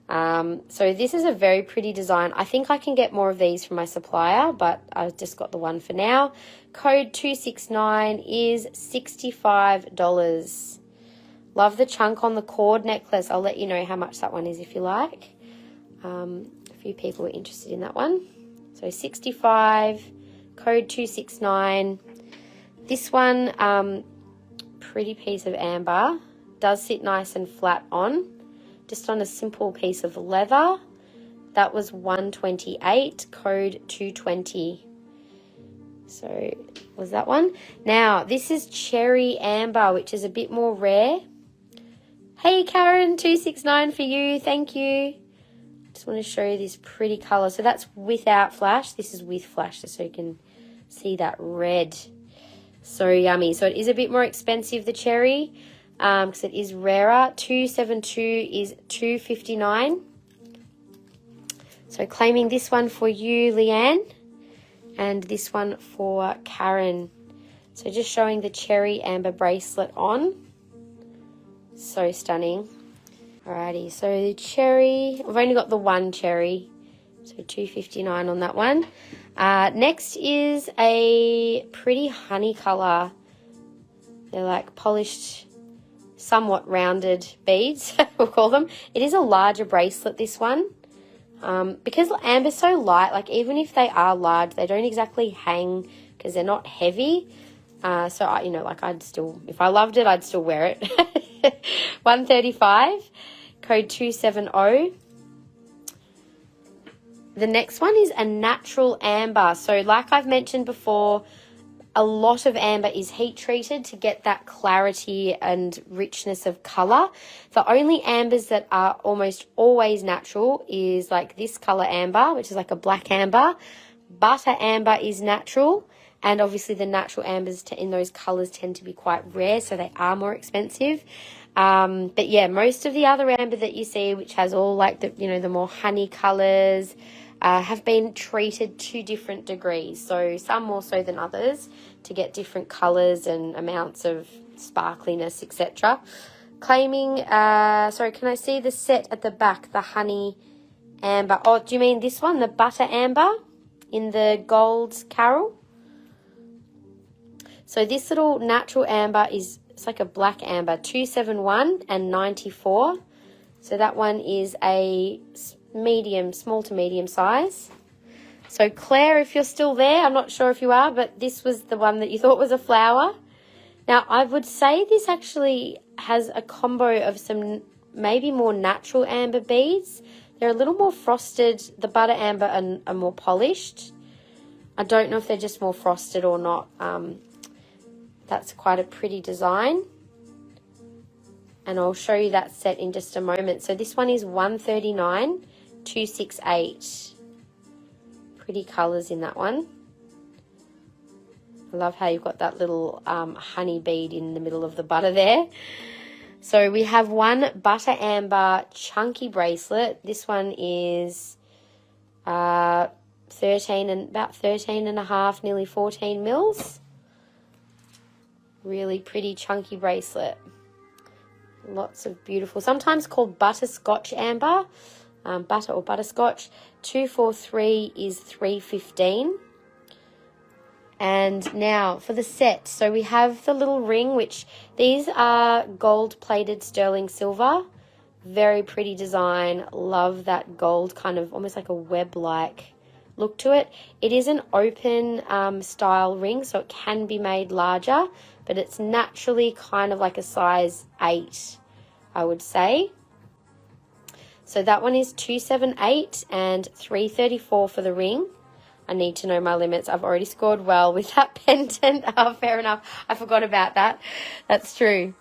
So this is a very pretty design. I think I can get more of these from my supplier, but I've just got the one for now. Code 269 is $65. Love the chunk on the cord necklace. I'll let you know how much that one is if you like. A few people were interested in that one. So 65, code 269. This one, pretty piece of amber, does sit nice and flat on, just on a simple piece of leather. That was 128, code 220. So was that one? Now, this is cherry amber, which is a bit more rare. Hey, Karen, 269 for you. Thank you. Just want to show you this pretty color. So that's without flash. This is with flash, just so you can see that red. So yummy. So it is a bit more expensive, the cherry, because it is rarer. 272 is 259. So claiming this one for you, Leanne, and this one for Karen. So just showing the cherry amber bracelet on. So stunning. Alrighty, so the cherry, I've only got the one cherry, so 259 on that one. Next is a pretty honey colour. They're like polished, somewhat rounded beads, we'll call them. It is a larger bracelet, this one. Because amber's so light, like even if they are large, they don't exactly hang because they're not heavy. So, you know, like I'd still, if I loved it, I'd still wear it. 135, code 270. The next one is a natural amber. So like I've mentioned before, a lot of amber is heat treated to get that clarity and richness of color. The only ambers that are almost always natural is like this color amber, which is like a black amber. Butter amber is natural. And obviously the natural ambers in those colors tend to be quite rare, so they are more expensive. But yeah, most of the other amber that you see, which has all like the, you know, the more honey colors, have been treated to different degrees. So some more so than others to get different colors and amounts of sparkliness, etc. Claiming, sorry, can I see the set at the back, the honey amber? Oh, do you mean this one, the butter amber in the gold Carol? So this little natural amber is, it's like a black amber, 271 and 94. So that one is a medium, small to medium size. So Claire, if you're still there, I'm not sure if you are, but this was the one that you thought was a flower. Now, I would say this actually has a combo of some maybe more natural amber beads. They're a little more frosted. The butter amber are more polished. I don't know if they're just more frosted or not. That's quite a pretty design. And I'll show you that set in just a moment. So this one is 139, 268. Pretty colours in that one. I love how you've got that little honey bead in the middle of the butter there. So we have one butter amber chunky bracelet. This one is about 13 and a half, nearly 14 mils. Really pretty chunky bracelet. Lots of beautiful, sometimes called butterscotch amber, butter or butterscotch. 243 is 315. And now for the set, so we have the little ring, which these are gold plated sterling silver. Very pretty design. Love that gold kind of almost like a web-like look to it. It is an open style ring, so it can be made larger, but it's naturally kind of like a size 8, I would say. So that one is 278 and 334 for the ring. I need to know my limits. I've already scored well with that pendant. Oh, fair enough. I forgot about that. That's true.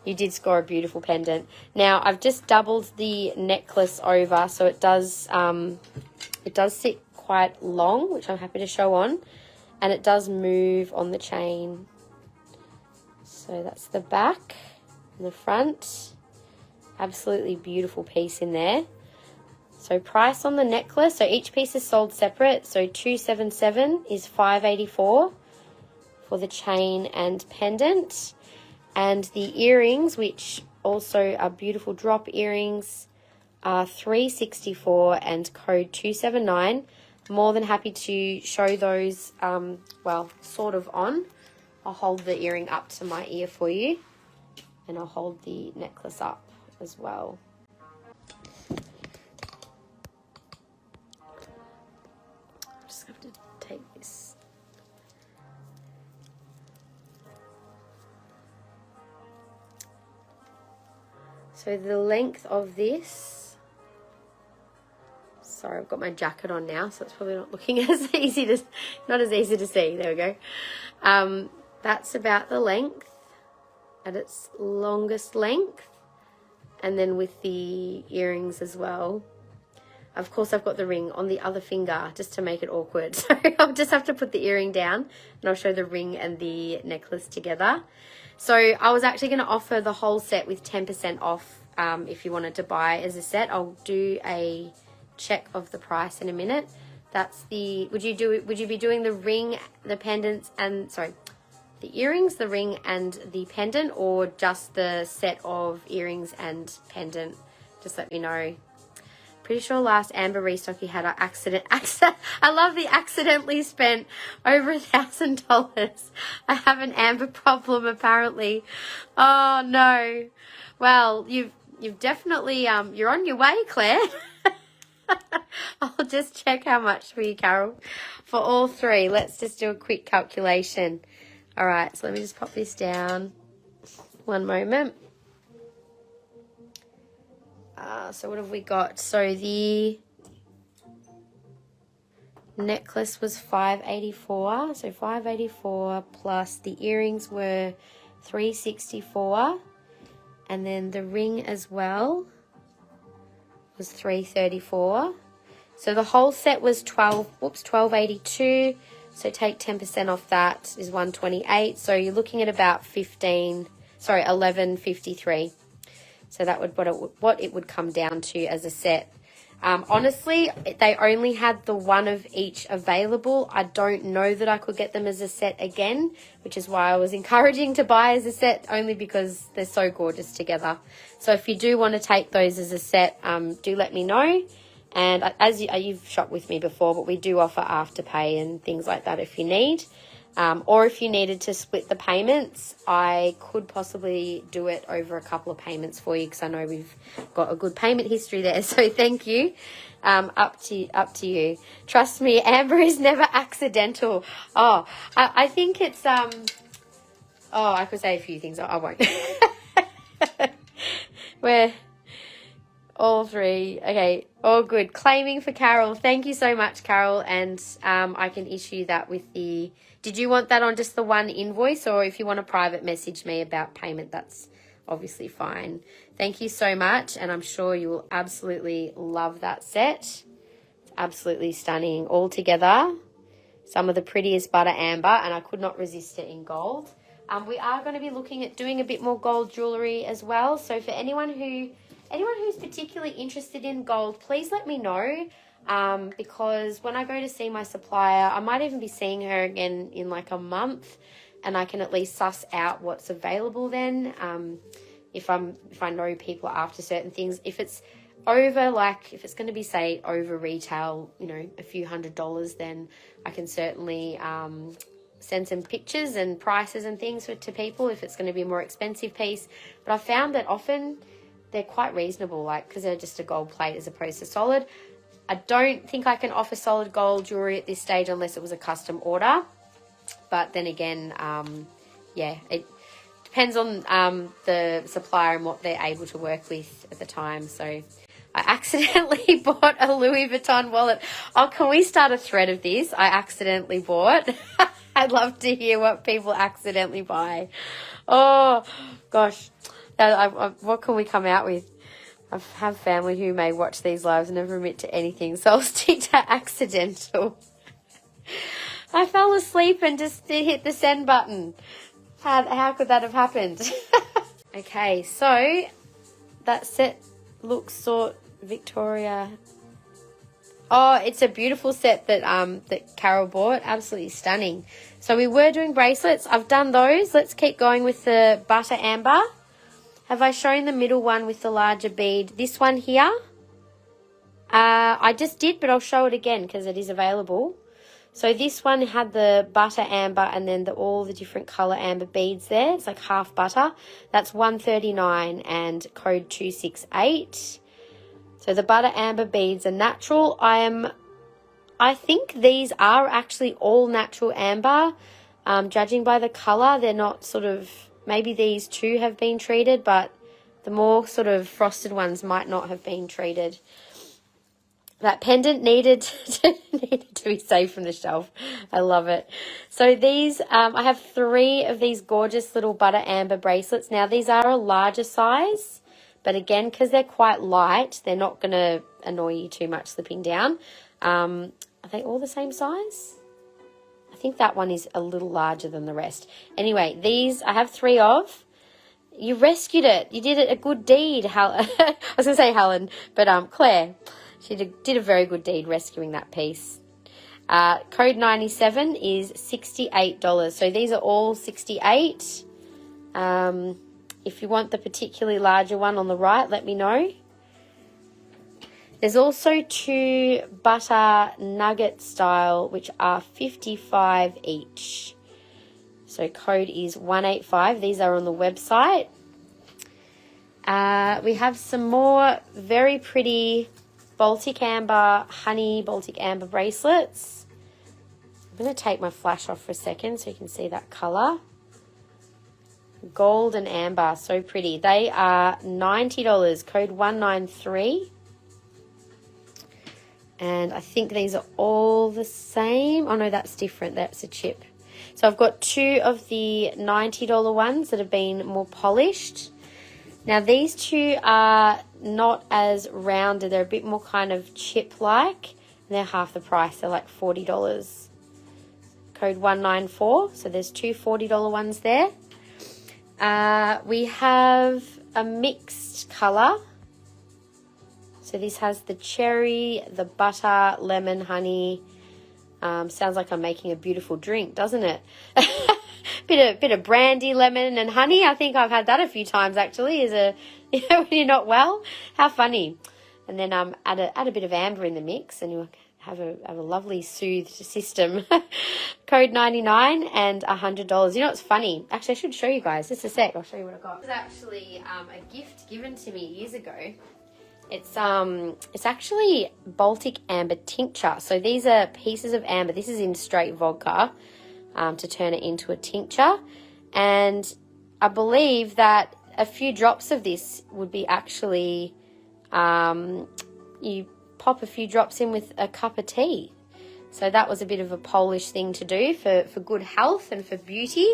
You did score a beautiful pendant. Now, I've just doubled the necklace over, so it does sit quite long, which I'm happy to show on, and it does move on the chain. So that's the back and the front. Absolutely beautiful piece in there. So price on the necklace, so each piece is sold separate. So 277 is 584 for the chain and pendant. And the earrings, which also are beautiful drop earrings, are 364 and code 279. More than happy to show those, well, sort of on. I'll hold the earring up to my ear for you, and I'll hold the necklace up as well. I'm just going to take this. So the length of this, sorry, I've got my jacket on now, so it's probably not looking as easy to, not as easy to see. There we go. That's about the length, at its longest length, and then with the earrings as well. Of course, I've got the ring on the other finger just to make it awkward. So I'll just have to put the earring down and I'll show the ring and the necklace together. So I was actually going to offer the whole set with 10% off if you wanted to buy as a set. I'll do a check of the price in a minute. That's the, would you be doing the ring, the pendants, and sorry, the earrings, the ring and the pendant, or just the set of earrings and pendant? Just let me know. Pretty sure last Amber restock you had I love the accidentally spent over $1,000. I have an Amber problem apparently. Oh no. Well, you've definitely you're on your way, Claire. I'll just check how much for you, Carol, for all three. Let's just do a quick calculation. All right, so let me just pop this down. One moment. So what have we got? So the necklace was $584. So $584 plus the earrings were $364, and then the ring as well was $334. So the whole set was $1282. So take 10% off that is $128. So you're looking at about $11.53. So that would what it would come down to as a set. Honestly, they only had the one of each available. I don't know that I could get them as a set again, which is why I was encouraging to buy as a set, only because they're so gorgeous together. So if you do want to take those as a set, do let me know. And as you've shopped with me before, but we do offer Afterpay and things like that if you need. Or if you needed to split the payments, I could possibly do it over a couple of payments for you, because I know we've got a good payment history there. So thank you. Up to you. Trust me, amber is never accidental. Oh, I think it's I could say a few things. I won't. We're all three. Okay, all good. Claiming for Carol. Thank you so much, Carol. And I can issue that with the... Did you want that on just the one invoice, or if you want to private message me about payment, that's obviously fine. Thank you so much, and I'm sure you will absolutely love that set. It's absolutely stunning all together. Some of the prettiest butter amber, and I could not resist it in gold. We are going to be looking at doing a bit more gold jewellery as well. So for anyone who's particularly interested in gold, please let me know. Because when I go to see my supplier, I might even be seeing her again in like a month, and I can at least suss out what's available then. If I know people are after certain things, if it's over, like if it's going to be say over retail, a few $100s, then I can certainly send some pictures and prices and things to people if it's going to be a more expensive piece. But I found that often they're quite reasonable, like because they're just a gold plate as opposed to solid. I don't think I can offer solid gold jewellery at this stage unless it was a custom order. But then again, it depends on the supplier and what they're able to work with at the time. So I accidentally bought a Louis Vuitton wallet. Oh, can we start a thread of this? I accidentally bought. I'd love to hear what people accidentally buy. Oh, gosh. What can we come out with? I have family who may watch these lives and never admit to anything, so I'll stick to accidental. I fell asleep and just hit the send button. How could that have happened? Okay, so that set looks sort Victoria. Oh, it's a beautiful set that Carol bought. Absolutely stunning. So we were doing bracelets. I've done those. Let's keep going with the butter amber. Have I shown the middle one with the larger bead? This one here? I just did, but I'll show it again because it is available. So this one had the butter amber and then all the different colour amber beads there. It's like half butter. That's $139 and code 268. So the butter amber beads are natural. I think these are actually all natural amber. Judging by the colour, they're not sort of... Maybe these two have been treated, but the more sort of frosted ones might not have been treated. That pendant needed to be saved from the shelf. I love it. So these, I have 3 of these gorgeous little butter amber bracelets. Now these are a larger size, but again, because they're quite light, they're not going to annoy you too much slipping down. Are they all the same size? I think that one is a little larger than the rest. Anyway, these I have 3 of. You rescued it. You did it a good deed. I was going to say Helen, but Claire. She did a very good deed rescuing that piece. Code 97 is $68. So these are all $68. If you want the particularly larger one on the right, let me know. There's also 2 butter nugget style, which are $55 each. So code is 185. These are on the website. We have some more very pretty Baltic Amber, honey Baltic Amber bracelets. I'm going to take my flash off for a second so you can see that colour. Gold and amber, so pretty. They are $90, code 193. And I think these are all the same. Oh, no, that's different. That's a chip. So I've got 2 of the $90 ones that have been more polished. Now, these 2 are not as rounded. They're a bit more kind of chip-like. And they're half the price. They're like $40. Code 194. So there's 2 $40 ones there. We have a mixed colour. So this has the cherry, the butter, lemon, honey. Sounds like I'm making a beautiful drink, doesn't it? bit of brandy, lemon, and honey. I think I've had that a few times actually. When you're not well, how funny. And then add a bit of amber in the mix, and you'll have a lovely soothed system. Code 99 and $100. You know what's funny? Actually, I should show you guys. Just a sec. I'll show you what I got. This is actually a gift given to me years ago. It's actually Baltic amber tincture. So these are pieces of amber. This is in straight vodka to turn it into a tincture. And I believe that a few drops of this would be actually, you pop a few drops in with a cup of tea. So that was a bit of a Polish thing to do for good health and for beauty.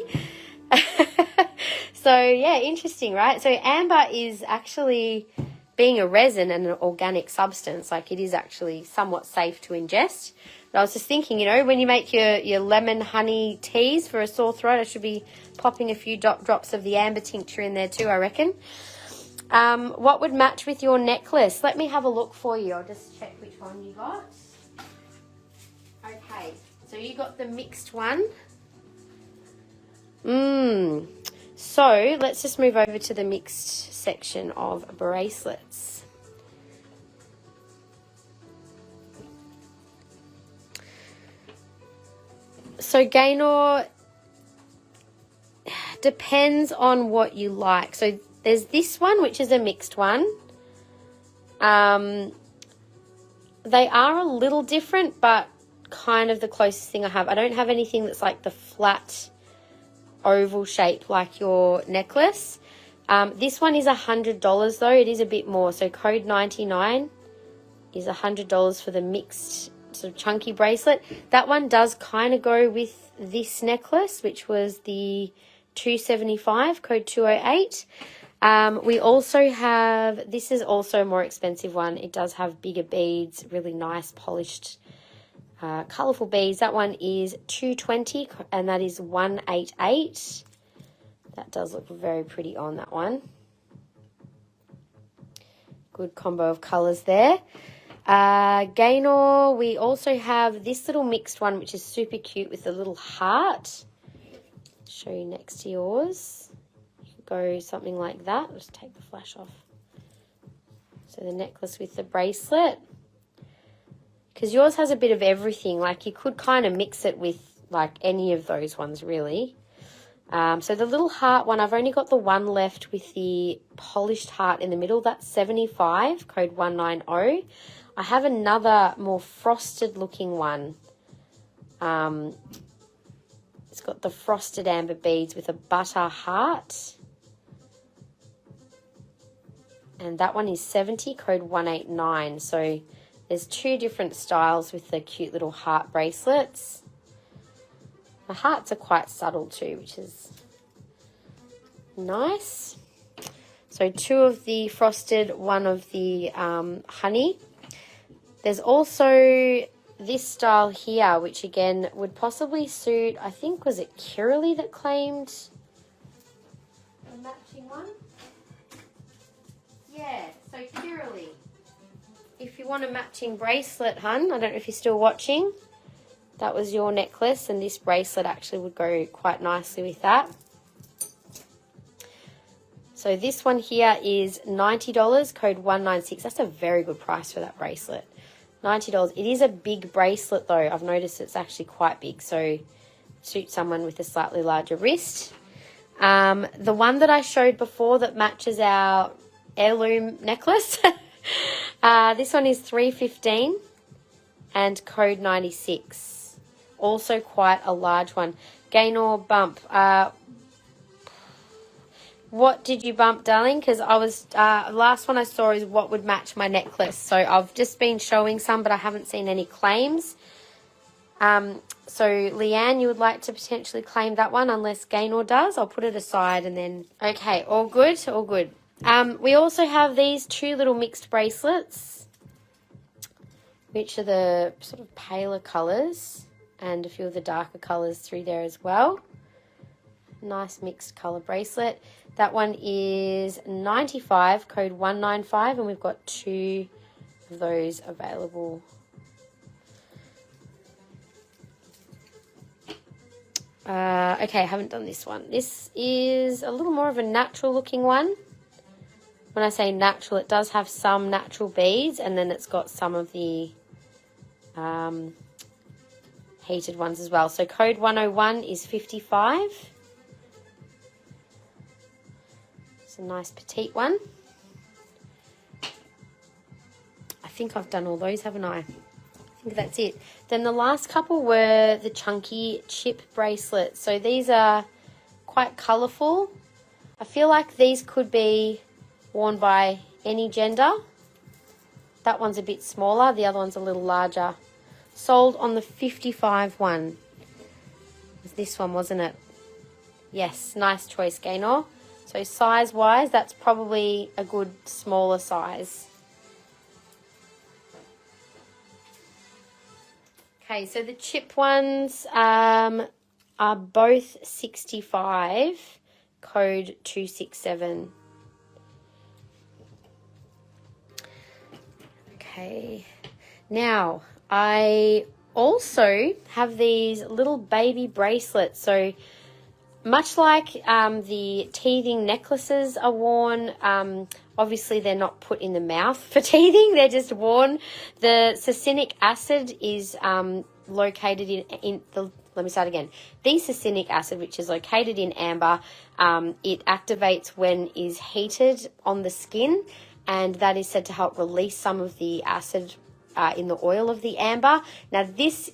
So yeah, interesting, right? So amber is actually, being a resin and an organic substance, like it is actually somewhat safe to ingest. But I was just thinking, when you make your lemon honey teas for a sore throat, I should be popping a few drops of the amber tincture in there too, I reckon. What would match with your necklace? Let me have a look for you. I'll just check which one you got. Okay, so you got the mixed one. So let's just move over to the mixed section of bracelets. So Gaynor, depends on what you like. So there's this one, which is a mixed one. They are a little different, but kind of the closest thing I have. I don't have anything that's like the flat oval shape like your necklace. This one is $100 though. It is a bit more. So code 99 is $100 for the mixed sort of chunky bracelet. That one does kind of go with this necklace, which was the $275, code 208. We also have, this is also a more expensive one. It does have bigger beads, really nice polished colourful beads. That one is $220 and that is $188. That does look very pretty on that one. Good combo of colours there. Gaynor, we also have this little mixed one, which is super cute with a little heart. Show you next to yours. You can go something like that. Just take the flash off. So the necklace with the bracelet. Because yours has a bit of everything. Like you could kind of mix it with like any of those ones really. So the little heart one, I've only got the one left with the polished heart in the middle. That's $75, code 190. I have another more frosted looking one. It's got the frosted amber beads with a butter heart. And that one is $70, code 189. So there's two different styles with the cute little heart bracelets. The hearts are quite subtle too, which is nice. So two of the frosted, one of the honey. There's also this style here, which again would possibly suit, I think, was it Kiralee that claimed a matching one? Yeah, so Kiralee. If you want a matching bracelet, hun, I don't know if you're still watching. That was your necklace, and this bracelet actually would go quite nicely with that. So this one here is $90, code 196. That's a very good price for that bracelet. $90. It is a big bracelet though. I've noticed it's actually quite big, so suits someone with a slightly larger wrist. The one that I showed before that matches our heirloom necklace, this one is $315 and code 96. Also quite a large one. Gaynor bump. What did you bump, darling? Because I was, last one I saw is what would match my necklace. So I've just been showing some, but I haven't seen any claims. So Leanne, you would like to potentially claim that one unless Gaynor does. I'll put it aside and then, okay, all good, all good. We also have these two little mixed bracelets, which are the sort of paler colours and a few of the darker colours through there as well. Nice mixed color bracelet. That one is 95, code 195, and we've got 2 of those available. Okay, I haven't done this one. This is a little more of a natural looking one. When I say natural, it does have some natural beads, and then it's got some of the heated ones as well. So code 101 is 55. It's a nice petite one. I think I've done all those, haven't I? I think that's it. Then the last couple were the chunky chip bracelets. So these are quite colourful. I feel like these could be worn by any gender. That one's a bit smaller, the other one's a little larger. Sold on the 55 one. It was this one, wasn't it? Yes, nice choice, Gaynor. So size-wise, that's probably a good smaller size. Okay, so the chip ones are both 65, code 267. Okay, now I also have these little baby bracelets. So much like the teething necklaces are worn, obviously they're not put in the mouth for teething, they're just worn. The succinic acid is located in the, let me start again. The succinic acid, which is located in amber, it activates when is heated on the skin, and that is said to help release some of the acid in the oil of the amber. Now, this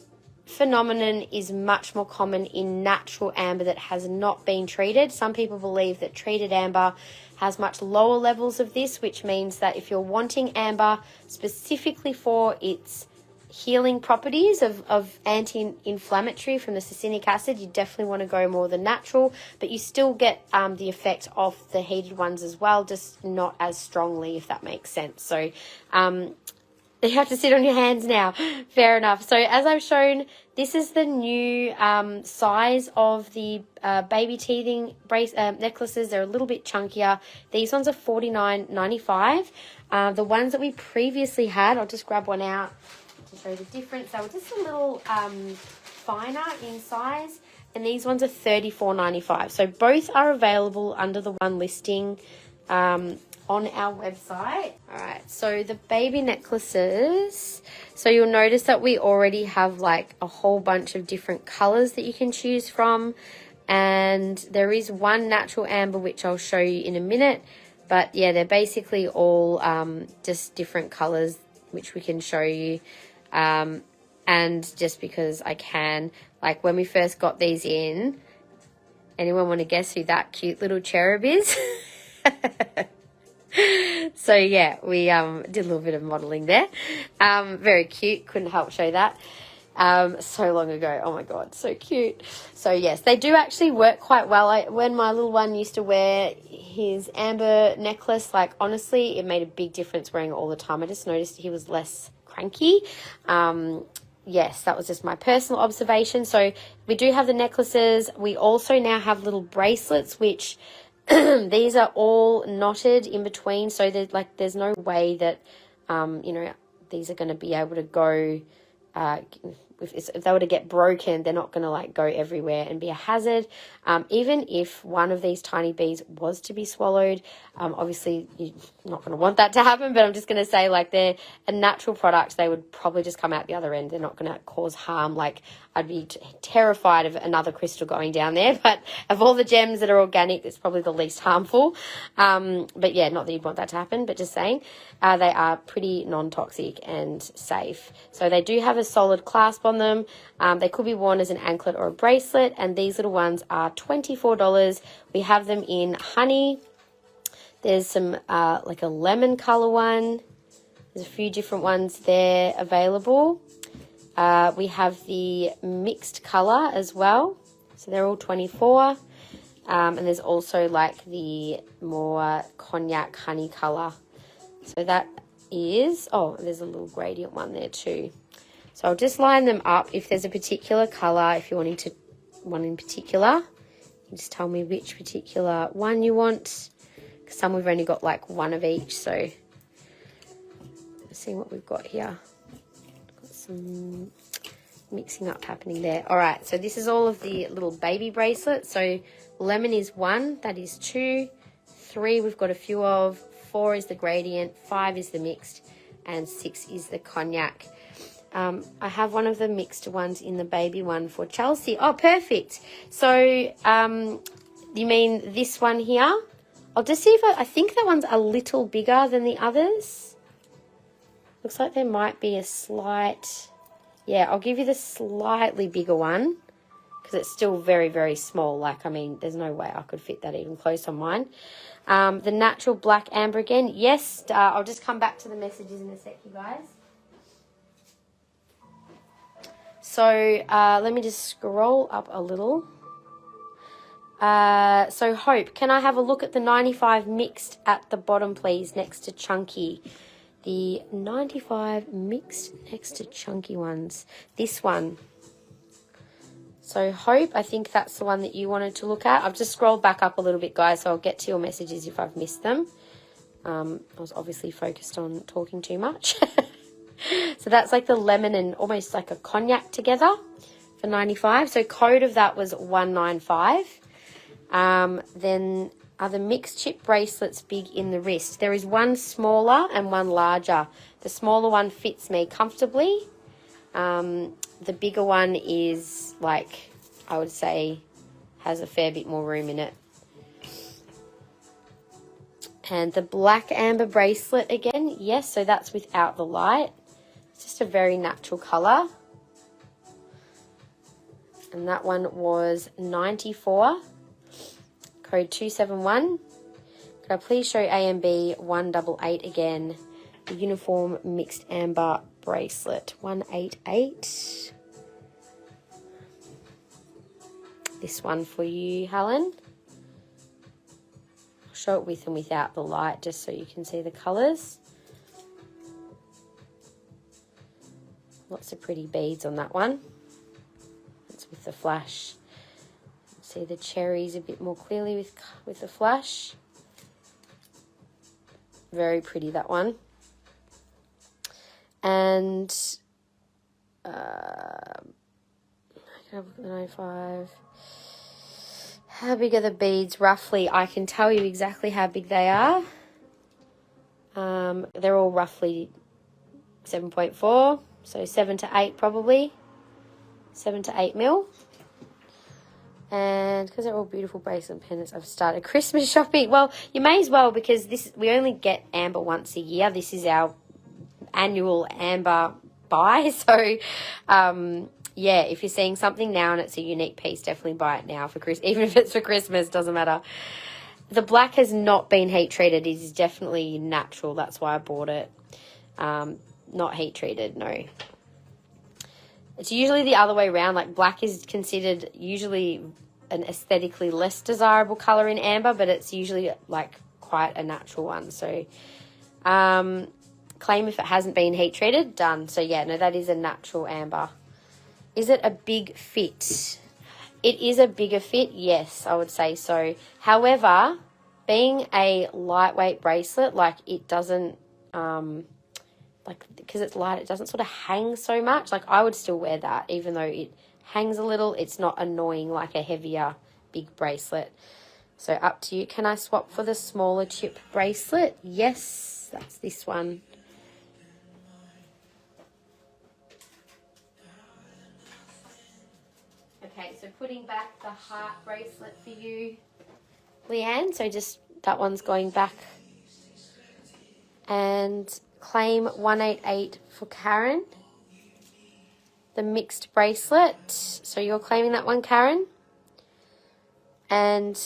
phenomenon is much more common in natural amber that has not been treated. Some people believe that treated amber has much lower levels of this, which means that if you're wanting amber specifically for its healing properties of anti-inflammatory from the succinic acid, you definitely want to go more the natural, but you still get the effect of the heated ones as well, just not as strongly, if that makes sense. So you have to sit on your hands now. Fair enough. So as I've shown, this is the new size of the baby teething necklaces. They're a little bit chunkier. These ones are $49.95. The ones that we previously had, I'll just grab one out to show the difference. They were just a little finer in size, and these ones are $34.95. So both are available under the one listing on our website. All right, so the baby necklaces, so you'll notice that we already have like a whole bunch of different colors that you can choose from, and there is one natural amber which I'll show you in a minute, but yeah, they're basically all just different colors which we can show you. And just because I can, like when we first got these in, anyone want to guess who that cute little cherub is? So yeah, we did a little bit of modeling there. Very cute, couldn't help show that. So long ago, oh my god, so cute. So yes, they do actually work quite well. When my little one used to wear his amber necklace, like honestly, it made a big difference wearing it all the time. I just noticed he was less cranky. Yes, that was just my personal observation. So we do have the necklaces. We also now have little bracelets, which these are all knotted in between, so there's no way that these are going to be able to go if they were to get broken, they're not going to like go everywhere and be a hazard. Even if one of these tiny bees was to be swallowed, obviously you're not going to want that to happen, but I'm just going to say like they're a natural product. They would probably just come out the other end. They're not going to cause harm. Like I'd be terrified of another crystal going down there, but of all the gems that are organic, it's probably the least harmful. But yeah, not that you'd want that to happen, but just saying they are pretty non-toxic and safe. So they do have a solid clasp on them. They could be worn as an anklet or a bracelet, and these little ones are $24. We have them in honey. There's some like a lemon color one. There's a few different ones there available. We have the mixed color as well, so they're all $24. And there's also like the more cognac honey color. So that is, oh, there's a little gradient one there too. So I'll just line them up. If there's a particular color, if you're wanting one in particular, you You just tell me which particular one you want. Because some we've only got like one of each, so let's see what we've got here. Got some mixing up happening there. All right, so this is all of the little baby bracelets. So lemon is 1, that is 2, 3 we've got a few of, 4 is the gradient, 5 is the mixed, and 6 is the cognac. I have one of the mixed ones in the baby one for Chelsea. Oh, perfect. So you mean this one here? I'll just see if I think that one's a little bigger than the others. Looks like there might be a slight... Yeah, I'll give you the slightly bigger one because it's still very, very small. Like, I mean, there's no way I could fit that even close on mine. The natural black amber again. Yes, I'll just come back to the messages in a sec, you guys. So let me just scroll up a little. So Hope, can I have a look at the 95 mixed at the bottom, please, next to Chunky? The 95 mixed next to Chunky ones. This one. So Hope, I think that's the one that you wanted to look at. I've just scrolled back up a little bit, guys, so I'll get to your messages if I've missed them. I was obviously focused on talking too much. So that's like the lemon and almost like a cognac together for 95. So code of that was 195. Then are the mixed chip bracelets big in the wrist? There is one smaller and one larger. The smaller one fits me comfortably. The bigger one is like, I would say, has a fair bit more room in it. And the black amber bracelet again, yes, so that's without the light. It's just a very natural colour. And that one was 94. Code 271. Could I please show AMB 188 again? The uniform mixed amber bracelet. 188. This one for you, Helen. I'll show it with and without the light just so you can see the colours. Lots of pretty beads on that one. It's with the flash. See the cherries a bit more clearly with the flash. Very pretty, that one. And I can have a look at the 95. How big are the beads roughly? I can tell you exactly how big they are. They're all roughly 7.4, so 7 to 8 probably. 7 to 8 mil. And because they're all beautiful bracelet pendants, I've started Christmas shopping. Well, you may as well, because we only get amber once a year. This is our annual amber buy. So, yeah, if you're seeing something now and it's a unique piece, definitely buy it now for Christmas. Even if it's for Christmas, doesn't matter. The black has not been heat treated. It is definitely natural. That's why I bought it. Not heat treated, no. It's usually the other way around. Like, black is considered usually an aesthetically less desirable colour in amber, but it's usually like quite a natural one. So claim if it hasn't been heat treated, done. So yeah, no, that is a natural amber. Is it a big fit? It is a bigger fit, yes, I would say so. However, being a lightweight bracelet, like, it doesn't like, because it's light, it doesn't sort of hang so much. Like, I would still wear that, even though it hangs a little. It's not annoying like a heavier big bracelet. So up to you. Can I swap for the smaller chip bracelet? Yes, that's this one. Okay, so putting back the heart bracelet for you, Leanne. So just that one's going back. And claim 188 for Karen. The mixed bracelet. So you're claiming that one, Karen. And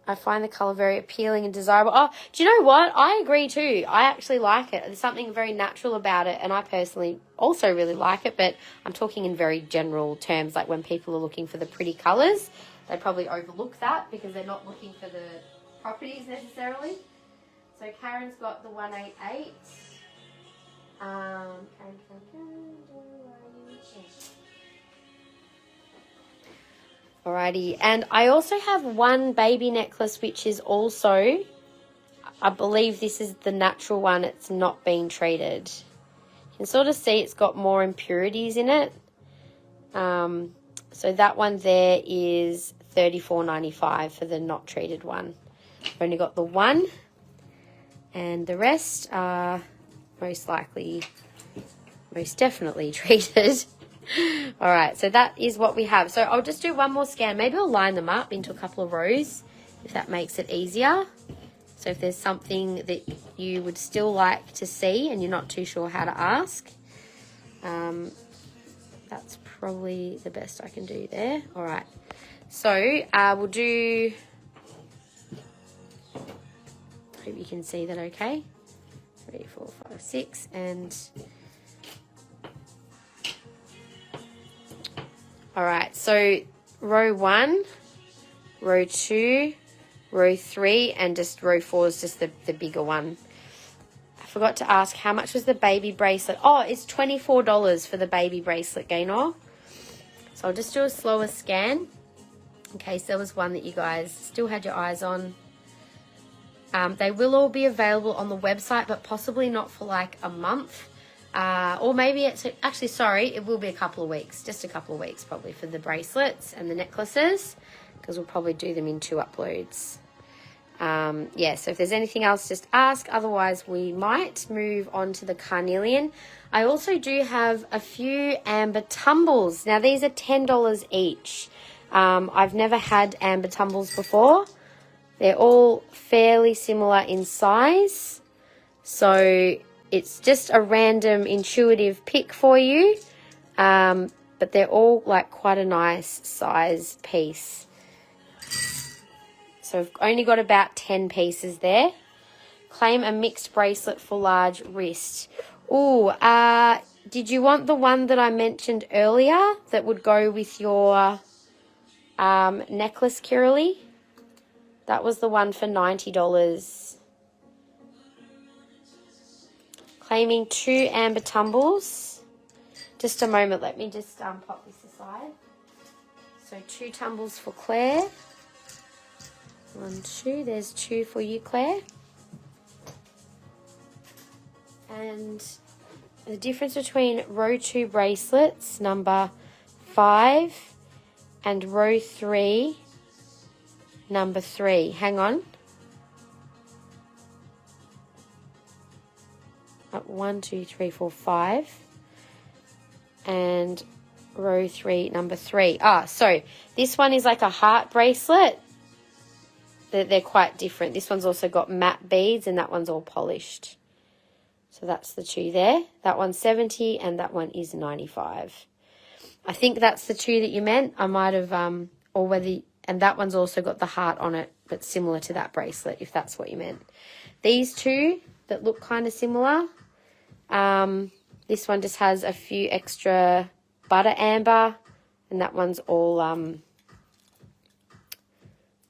I find the colour very appealing and desirable. Oh, do you know what? I agree too. I actually like it. There's something very natural about it, and I personally also really like it, but I'm talking in very general terms. Like, when people are looking for the pretty colours, they probably overlook that because they're not looking for the properties necessarily. So Karen's got the 188. Alrighty, and I also have one baby necklace which is also, I believe this is the natural one, it's not being treated. You can sort of see it's got more impurities in it. So that one there is $34.95 for the not treated one. I've only got the one, and the rest are most definitely treated. All right, so that is what we have. So I'll just do one more scan. Maybe I'll line them up into a couple of rows if that makes it easier. So if there's something that you would still like to see and you're not too sure how to ask, that's probably the best I can do there. All right, so we'll do, hope you can see that okay. 3, 4, 5, 6, and all right, so row 1, row 2, row 3, and just row 4 is just the bigger one. I forgot to ask, how much was the baby bracelet? Oh, it's $24 for the baby bracelet, Gaynor. So I'll just do a slower scan in case there was one that you guys still had your eyes on. They will all be available on the website, but possibly not for like a month. Or maybe it's actually, sorry, it will be a couple of weeks, just a couple of weeks probably for the bracelets and the necklaces, because we'll probably do them in 2 uploads. Yeah, so if there's anything else, just ask. Otherwise, we might move on to the Carnelian. I also do have a few amber tumbles. Now, these are $10 each. I've never had amber tumbles before. They're all fairly similar in size. So it's just a random intuitive pick for you. But they're all like quite a nice size piece. So I've only got about 10 pieces there. Claim a mixed bracelet for large wrist. Oh, did you want the one that I mentioned earlier that would go with your necklace, Kiralee? That was the one for $90. Claiming 2 amber tumbles. Just a moment, let me just pop this aside. So 2 tumbles for Claire. 1, 2, there's 2 for you, Claire. And the difference between row 2 bracelets, number 5, and row 3, number 3. Hang on. 1, 2, 3, 4, 5. And row 3, number 3. So this one is like a heart bracelet. They're quite different. This one's also got matte beads and that one's all polished. So that's the 2 there. That one's 70 and that one is 95. I think that's the 2 that you meant. I might have, and that one's also got the heart on it, but similar to that bracelet, if that's what you meant. These 2 that look kind of similar. This one just has a few extra butter amber, and that one's all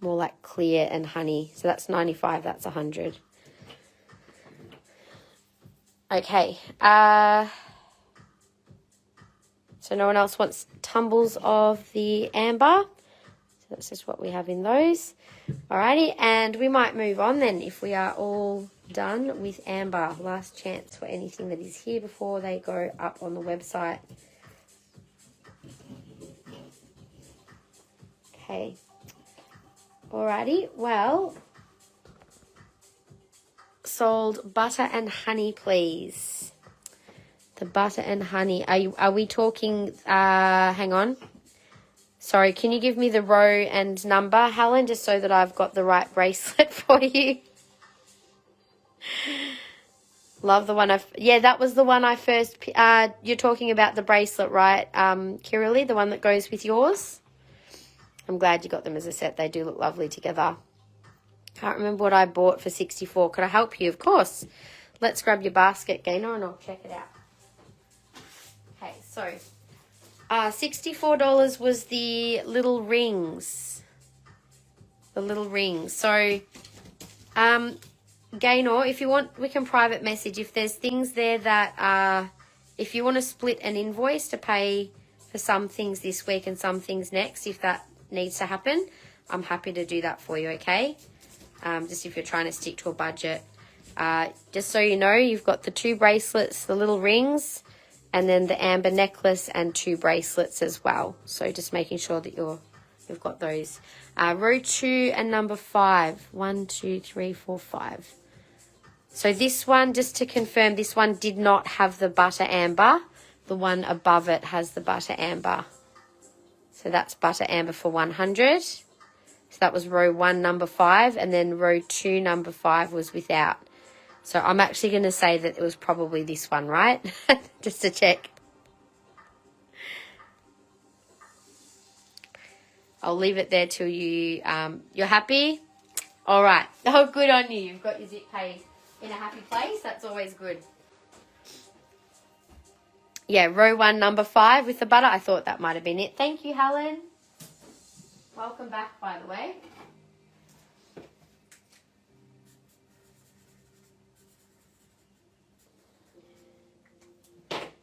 more like clear and honey. So that's 95, that's 100. Okay. So no one else wants tumbles of the amber. So that's just what we have in those. Alrighty, and we might move on then if we are all done with amber. Last chance for anything that is here before they go up on the website. Okay. Alrighty, well, sold butter and honey, please. The butter and honey. Are we talking, hang on. Sorry, can you give me the row and number, Helen, just so that I've got the right bracelet for you? Love the one yeah, that was the one I first, you're talking about the bracelet, right, Kiralee, the one that goes with yours? I'm glad you got them as a set. They do look lovely together. Can't remember what I bought for $64. Could I help you? Of course. Let's grab your basket, Gaynor, and I'll check it out. Okay, so $64 was the little rings. The little rings. So, Gaynor, if you want, we can private message. If there's things there that if you want to split an invoice to pay for some things this week and some things next, if that needs to happen, I'm happy to do that for you, okay? Just if you're trying to stick to a budget. Just so you know, you've got the 2 bracelets, the little rings, and then the amber necklace and 2 bracelets as well. So just making sure that you've got those. Row 2 and number 5. 1, 2, 3, 4, 5. So this one, just to confirm, this one did not have the butter amber. The one above it has the butter amber. So that's butter amber for 100. So that was row 1, number 5, and then row 2, number 5 was without. So I'm actually going to say that it was probably this one, right? Just to check. I'll leave it there till you're happy. All right. Oh, good on you. You've got your zip pay in a happy place. That's always good. Yeah, row 1, number 5 with the butter. I thought that might have been it. Thank you, Helen. Welcome back, by the way.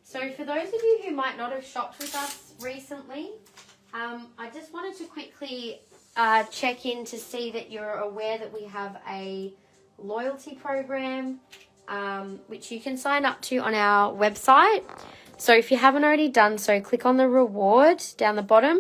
So for those of you who might not have shopped with us recently, I just wanted to quickly check in to see that you're aware that we have a loyalty program which you can sign up to on our website. So if you haven't already done so, click on the reward down the bottom,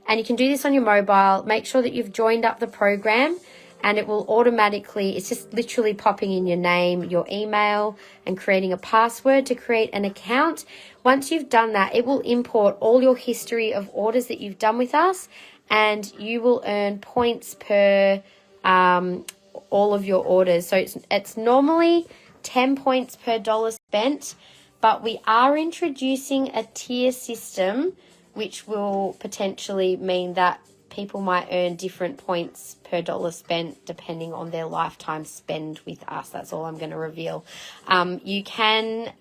and you can do this on your mobile. Make sure that you've joined up the program, and it will automatically, it's just literally popping in your name, your email, and creating a password to create an account. Once you've done that, it will import all your history of orders that you've done with us, and you will earn points per all of your orders. So it's normally 10 points per dollar spent, but we are introducing a tier system, which will potentially mean that people might earn different points per dollar spent depending on their lifetime spend with us. That's all I'm going to reveal. You can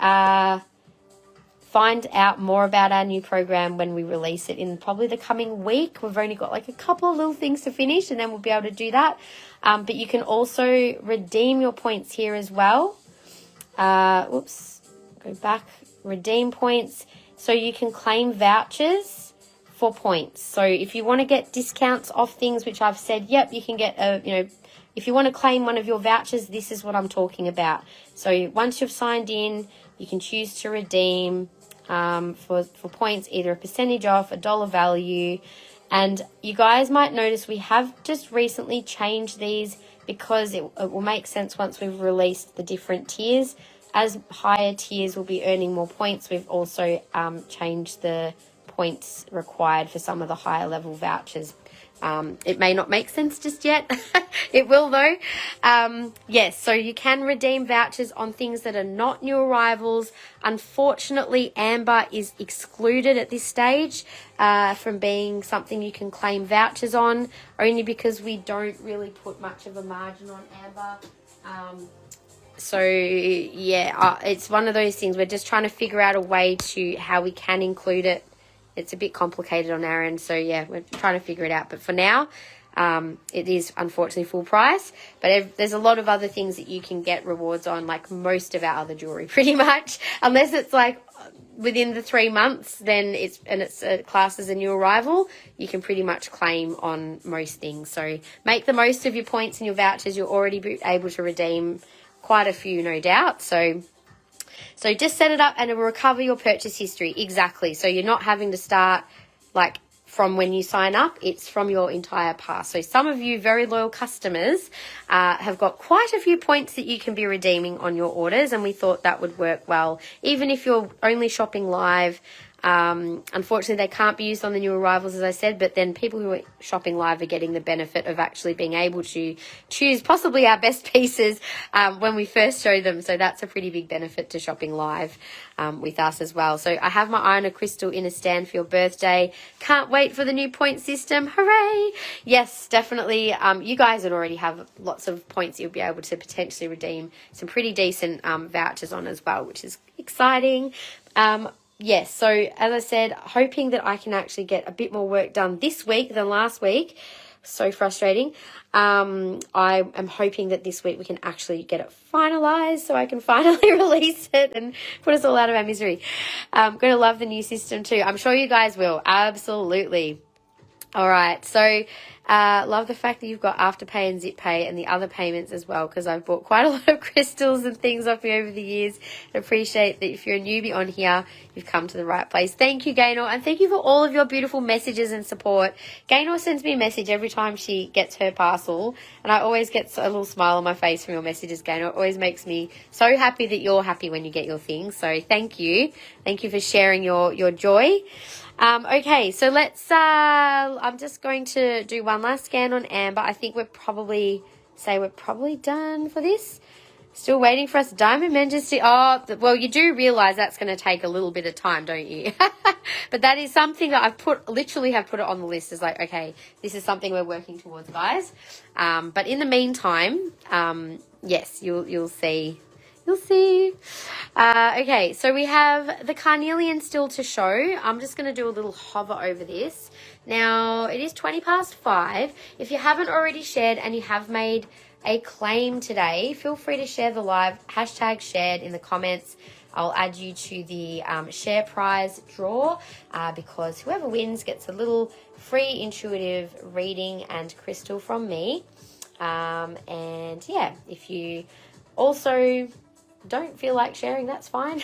find out more about our new program when we release it in probably the coming week. We've only got like a couple of little things to finish, and then we'll be able to do that. But you can also redeem your points here as well. Go back, redeem points. So you can claim vouchers for points. So if you want to get discounts off things, which I've said, yep, you can get if you want to claim one of your vouchers, this is what I'm talking about. So once you've signed in, you can choose to redeem for points, either a percentage off, a dollar value. And you guys might notice we have just recently changed these because it will make sense once we've released the different tiers. As higher tiers will be earning more points, we've also changed the points required for some of the higher level vouchers. It may not make sense just yet. It will though. Yes, so you can redeem vouchers on things that are not new arrivals. Unfortunately, amber is excluded at this stage from being something you can claim vouchers on, only because we don't really put much of a margin on amber. So yeah, it's one of those things. We're just trying to figure out a way to how we can include it. It's a bit complicated on our end, so yeah, we're trying to figure it out. But for now, it is unfortunately full price. But there's a lot of other things that you can get rewards on, like most of our other jewelry, pretty much. Unless it's like within the 3 months, then it's classed as a new arrival. You can pretty much claim on most things. So make the most of your points and your vouchers. You'll already be able to redeem quite a few, no doubt. So just set it up and it will recover your purchase history. Exactly. So you're not having to start like from when you sign up. It's from your entire past. So some of you very loyal customers have got quite a few points that you can be redeeming on your orders, and we thought that would work well. Even if you're only shopping live, unfortunately they can't be used on the new arrivals, as I said, but then people who are shopping live are getting the benefit of actually being able to choose possibly our best pieces when we first show them. So that's a pretty big benefit to shopping live with us as well. So I have my Iona crystal in a stand for your birthday. Can't wait for the new point system. Hooray! Yes, definitely. You guys would already have lots of points you'll be able to potentially redeem some pretty decent vouchers on as well, which is exciting. Yes, so as I said, hoping that I can actually get a bit more work done this week than last week. So frustrating. I am hoping that this week we can actually get it finalised so I can finally release it and put us all out of our misery. I'm going to love the new system too. I'm sure you guys will. Absolutely. All right, so love the fact that you've got Afterpay and ZipPay and the other payments as well, because I've bought quite a lot of crystals and things off you over the years. I appreciate that if you're a newbie on here, you've come to the right place. Thank you, Gaynor, and thank you for all of your beautiful messages and support. Gaynor sends me a message every time she gets her parcel, and I always get a little smile on my face from your messages, Gaynor. It always makes me so happy that you're happy when you get your things, so thank you. Thank you for sharing your joy. Okay, so let's, I'm just going to do one last scan on Amber. I think we're probably done for this. Still waiting for us. Diamond Majesty. Oh, well, you do realize that's going to take a little bit of time, don't you? But that is something that I've literally have put it on the list. Is like, okay, this is something we're working towards, guys. But in the meantime, yes, you'll see. You'll see. Okay, so we have the Carnelian still to show. I'm just going to do a little hover over this. Now, it is 5:20. If you haven't already shared and you have made a claim today, feel free to share the live, hashtag shared in the comments. I'll add you to the share prize draw because whoever wins gets a little free intuitive reading and crystal from me. And yeah, if you also don't feel like sharing, that's fine.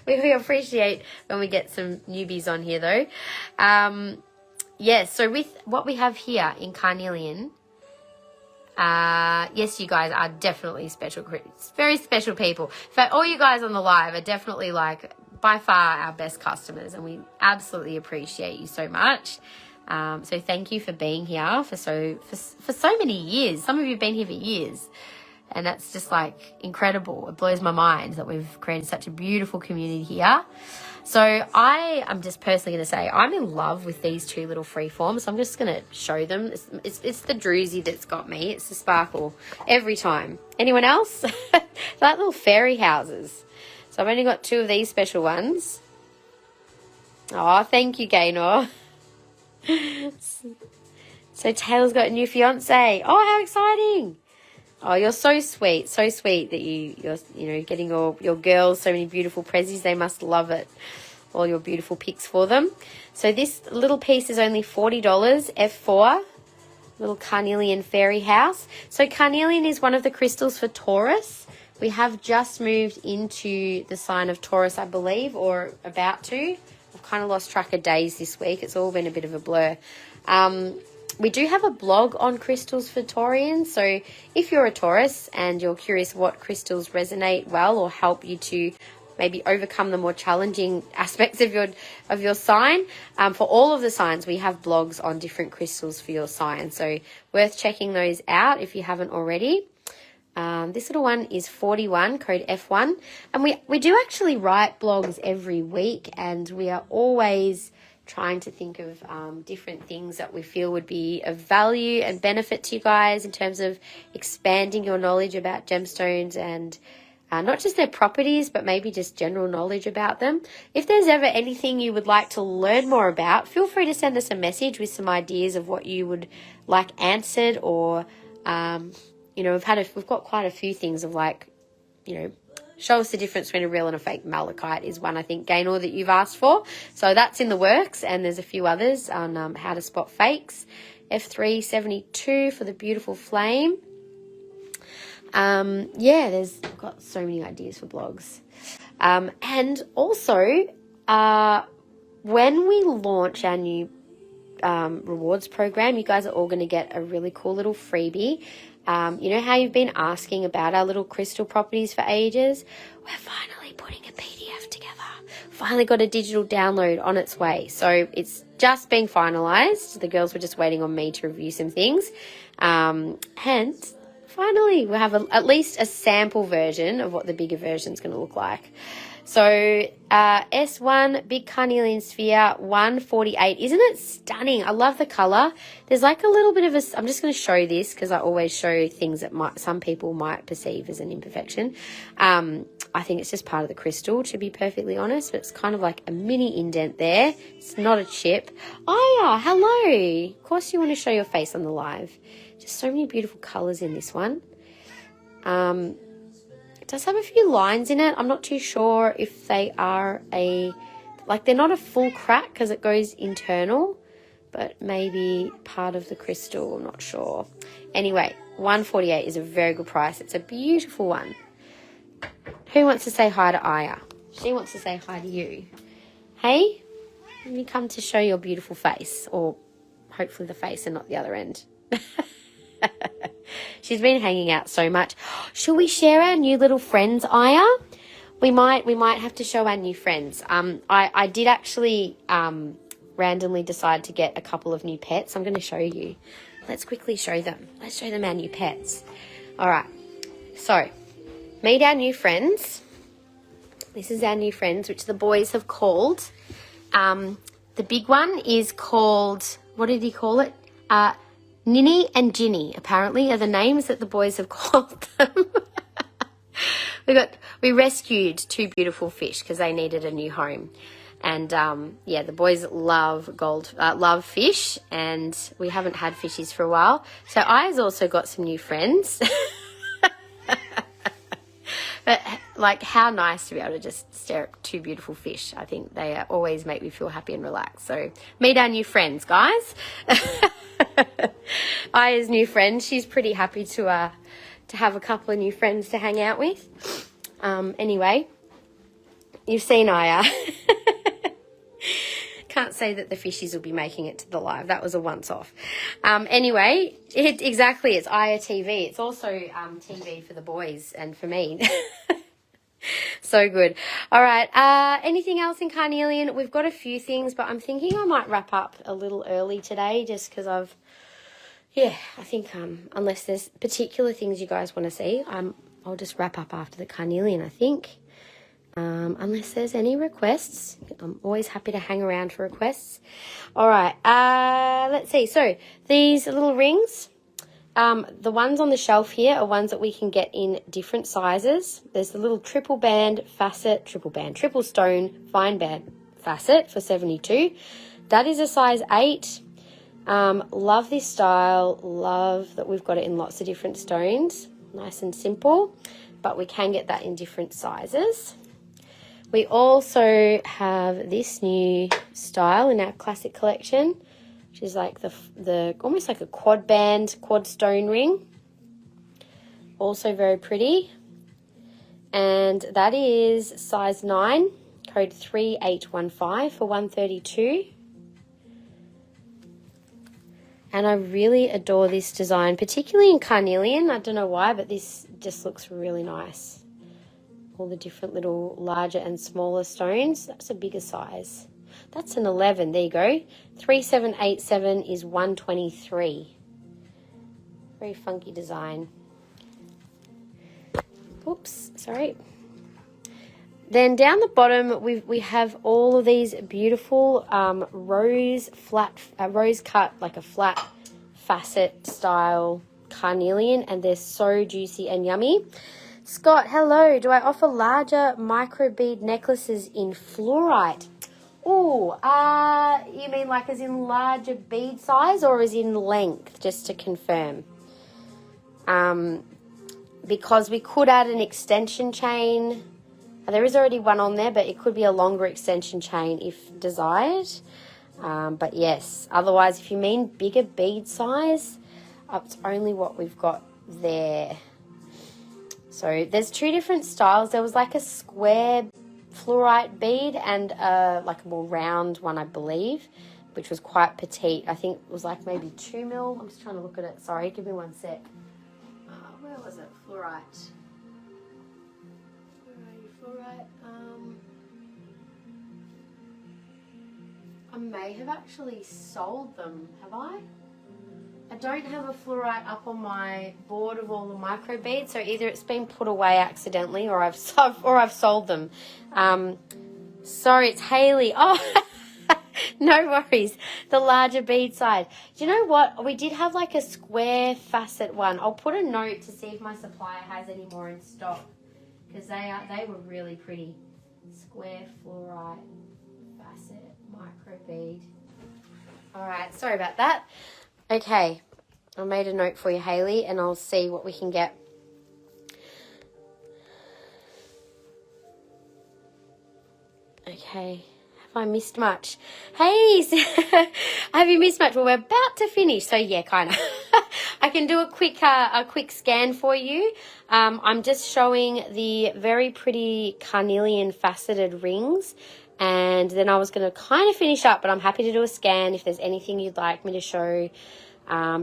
we appreciate when we get some newbies on here though. Yes, so with what we have here in Carnelian, yes, you guys are definitely special, very special people. In fact, all you guys on the live are definitely like by far our best customers, and we absolutely appreciate you so much. So thank you for being here for so many years. Some of you have been here for years. And that's just like incredible. It blows my mind that we've created such a beautiful community here. So I'm just personally going to say I'm in love with these two little freeforms. So I'm just going to show them. It's the druzy that's got me. It's the sparkle every time. Anyone else? Like little fairy houses. So I've only got two of these special ones. Oh, thank you, Gaynor. So Taylor's got a new fiance. Oh, how exciting. Oh, you're so sweet that you're getting your girls so many beautiful prezzies. They must love it. All your beautiful pics for them. So this little piece is only $40, F4, little Carnelian fairy house. So Carnelian is one of the crystals for Taurus. We have just moved into the sign of Taurus, I believe, or about to. I've kind of lost track of days this week. It's all been a bit of a blur. We do have a blog on crystals for Taurians, so if you're a Taurus and you're curious what crystals resonate well or help you to maybe overcome the more challenging aspects of your sign, for all of the signs we have blogs on different crystals for your sign, so worth checking those out if you haven't already. This little one is 41, code F1, and we do actually write blogs every week, and we are always trying to think of different things that we feel would be of value and benefit to you guys in terms of expanding your knowledge about gemstones and not just their properties, but maybe just general knowledge about them. If there's ever anything you would like to learn more about, feel free to send us a message with some ideas of what you would like answered, or we've got quite a few things of like, show us the difference between a real and a fake malachite is one, I think, Gaynor, that you've asked for. So that's in the works, and there's a few others on how to spot fakes. F372 for the beautiful flame. There's got so many ideas for blogs. And also, when we launch our new rewards program, you guys are all going to get a really cool little freebie. You know how you've been asking about our little crystal properties for ages? We're finally putting a PDF together. Finally got a digital download on its way. So it's just being finalised. The girls were just waiting on me to review some things. And finally we'll have at least a sample version of what the bigger version is going to look like. So S1 Big Carnelian Sphere 148. Isn't it stunning? I love the colour. There's like a little bit of I'm just going to show this because I always show things that some people might perceive as an imperfection. I think it's just part of the crystal, to be perfectly honest, but it's kind of like a mini indent there. It's not a chip. Oh yeah, hello. Of course you want to show your face on the live. Just so many beautiful colours in this one. It does have a few lines in it. I'm not too sure if they are they're not a full crack because it goes internal, but maybe part of the crystal, I'm not sure. Anyway, $148 is a very good price. It's a beautiful one. Who wants to say hi to Aya? She wants to say hi to you. Hey, let me come to show your beautiful face, or hopefully the face and not the other end. She's been hanging out so much. Shall we share our new little friends, Aya? We might have to show our new friends. I did actually randomly decide to get a couple of new pets. I'm going to show you. Let's quickly show them. Let's show them our new pets. All right. So, meet our new friends. This is our new friends, which the boys have called. The big one is called, what did he call it? Ninny and Ginny, apparently, are the names that the boys have called them. We rescued two beautiful fish because they needed a new home. And, yeah, the boys love fish, and we haven't had fishies for a while. So Aya's also got some new friends. But, like, how nice to be able to just stare at two beautiful fish. I think they always make me feel happy and relaxed. So meet our new friends, guys. Aya's new friend. She's pretty happy to have a couple of new friends to hang out with. Anyway, you've seen Aya. Can't say that the fishies will be making it to the live. That was a once-off. Anyway, exactly, it's Aya TV. It's also TV for the boys and for me. So good. All right, anything else in Carnelian? We've got a few things, but I'm thinking I might wrap up a little early today just because I think unless there's particular things you guys want to see, I'll just wrap up after the Carnelian, I think. Unless there's any requests. I'm always happy to hang around for requests. All right, let's see. So these little rings, the ones on the shelf here are ones that we can get in different sizes. There's the little triple stone fine band facet for $72. That is a size 8. Love this style. Love that we've got it in lots of different stones. Nice and simple, but we can get that in different sizes. We also have this new style in our classic collection, which is like the almost like a quad stone ring. Also very pretty. And that is size 9, code 3815 for $132. And I really adore this design, particularly in Carnelian. I don't know why, but this just looks really nice. All the different little larger and smaller stones. That's a bigger size. That's an 11. There you go. 3787 is $123. Very funky design. Oops, sorry. Then down the bottom, we have all of these beautiful rose cut, like a flat facet style Carnelian, and they're so juicy and yummy. Scott, hello. Do I offer larger micro bead necklaces in fluorite? Oh, you mean like as in larger bead size or as in length, just to confirm? Because we could add an extension chain. There is already one on there, but it could be a longer extension chain if desired. But yes, otherwise, if you mean bigger bead size, it's only what we've got there. So there's two different styles. There was like a square fluorite bead and like a more round one, I believe, which was quite petite. I think it was like maybe 2 mil. I'm just trying to look at it. Sorry, give me one sec. Where was it? Fluorite. Where are you, fluorite? I may have actually sold them. Have I? I don't have a fluorite up on my board of all the micro beads, so either it's been put away accidentally or I've sold them. Sorry, it's Hayley. Oh, no worries. The larger bead size. Do you know what? We did have like a square facet one. I'll put a note to see if my supplier has any more in stock because they were really pretty. Square fluorite facet micro bead. All right, sorry about that. Okay, I made a note for you, Hayley, and I'll see what we can get. Okay, have I missed much? Hey, have you missed much? Well, we're about to finish, so yeah, kind of. I can do a quick scan for you. I'm just showing the very pretty carnelian faceted rings, and then I was going to kind of finish up, but I'm happy to do a scan if there's anything you'd like me to show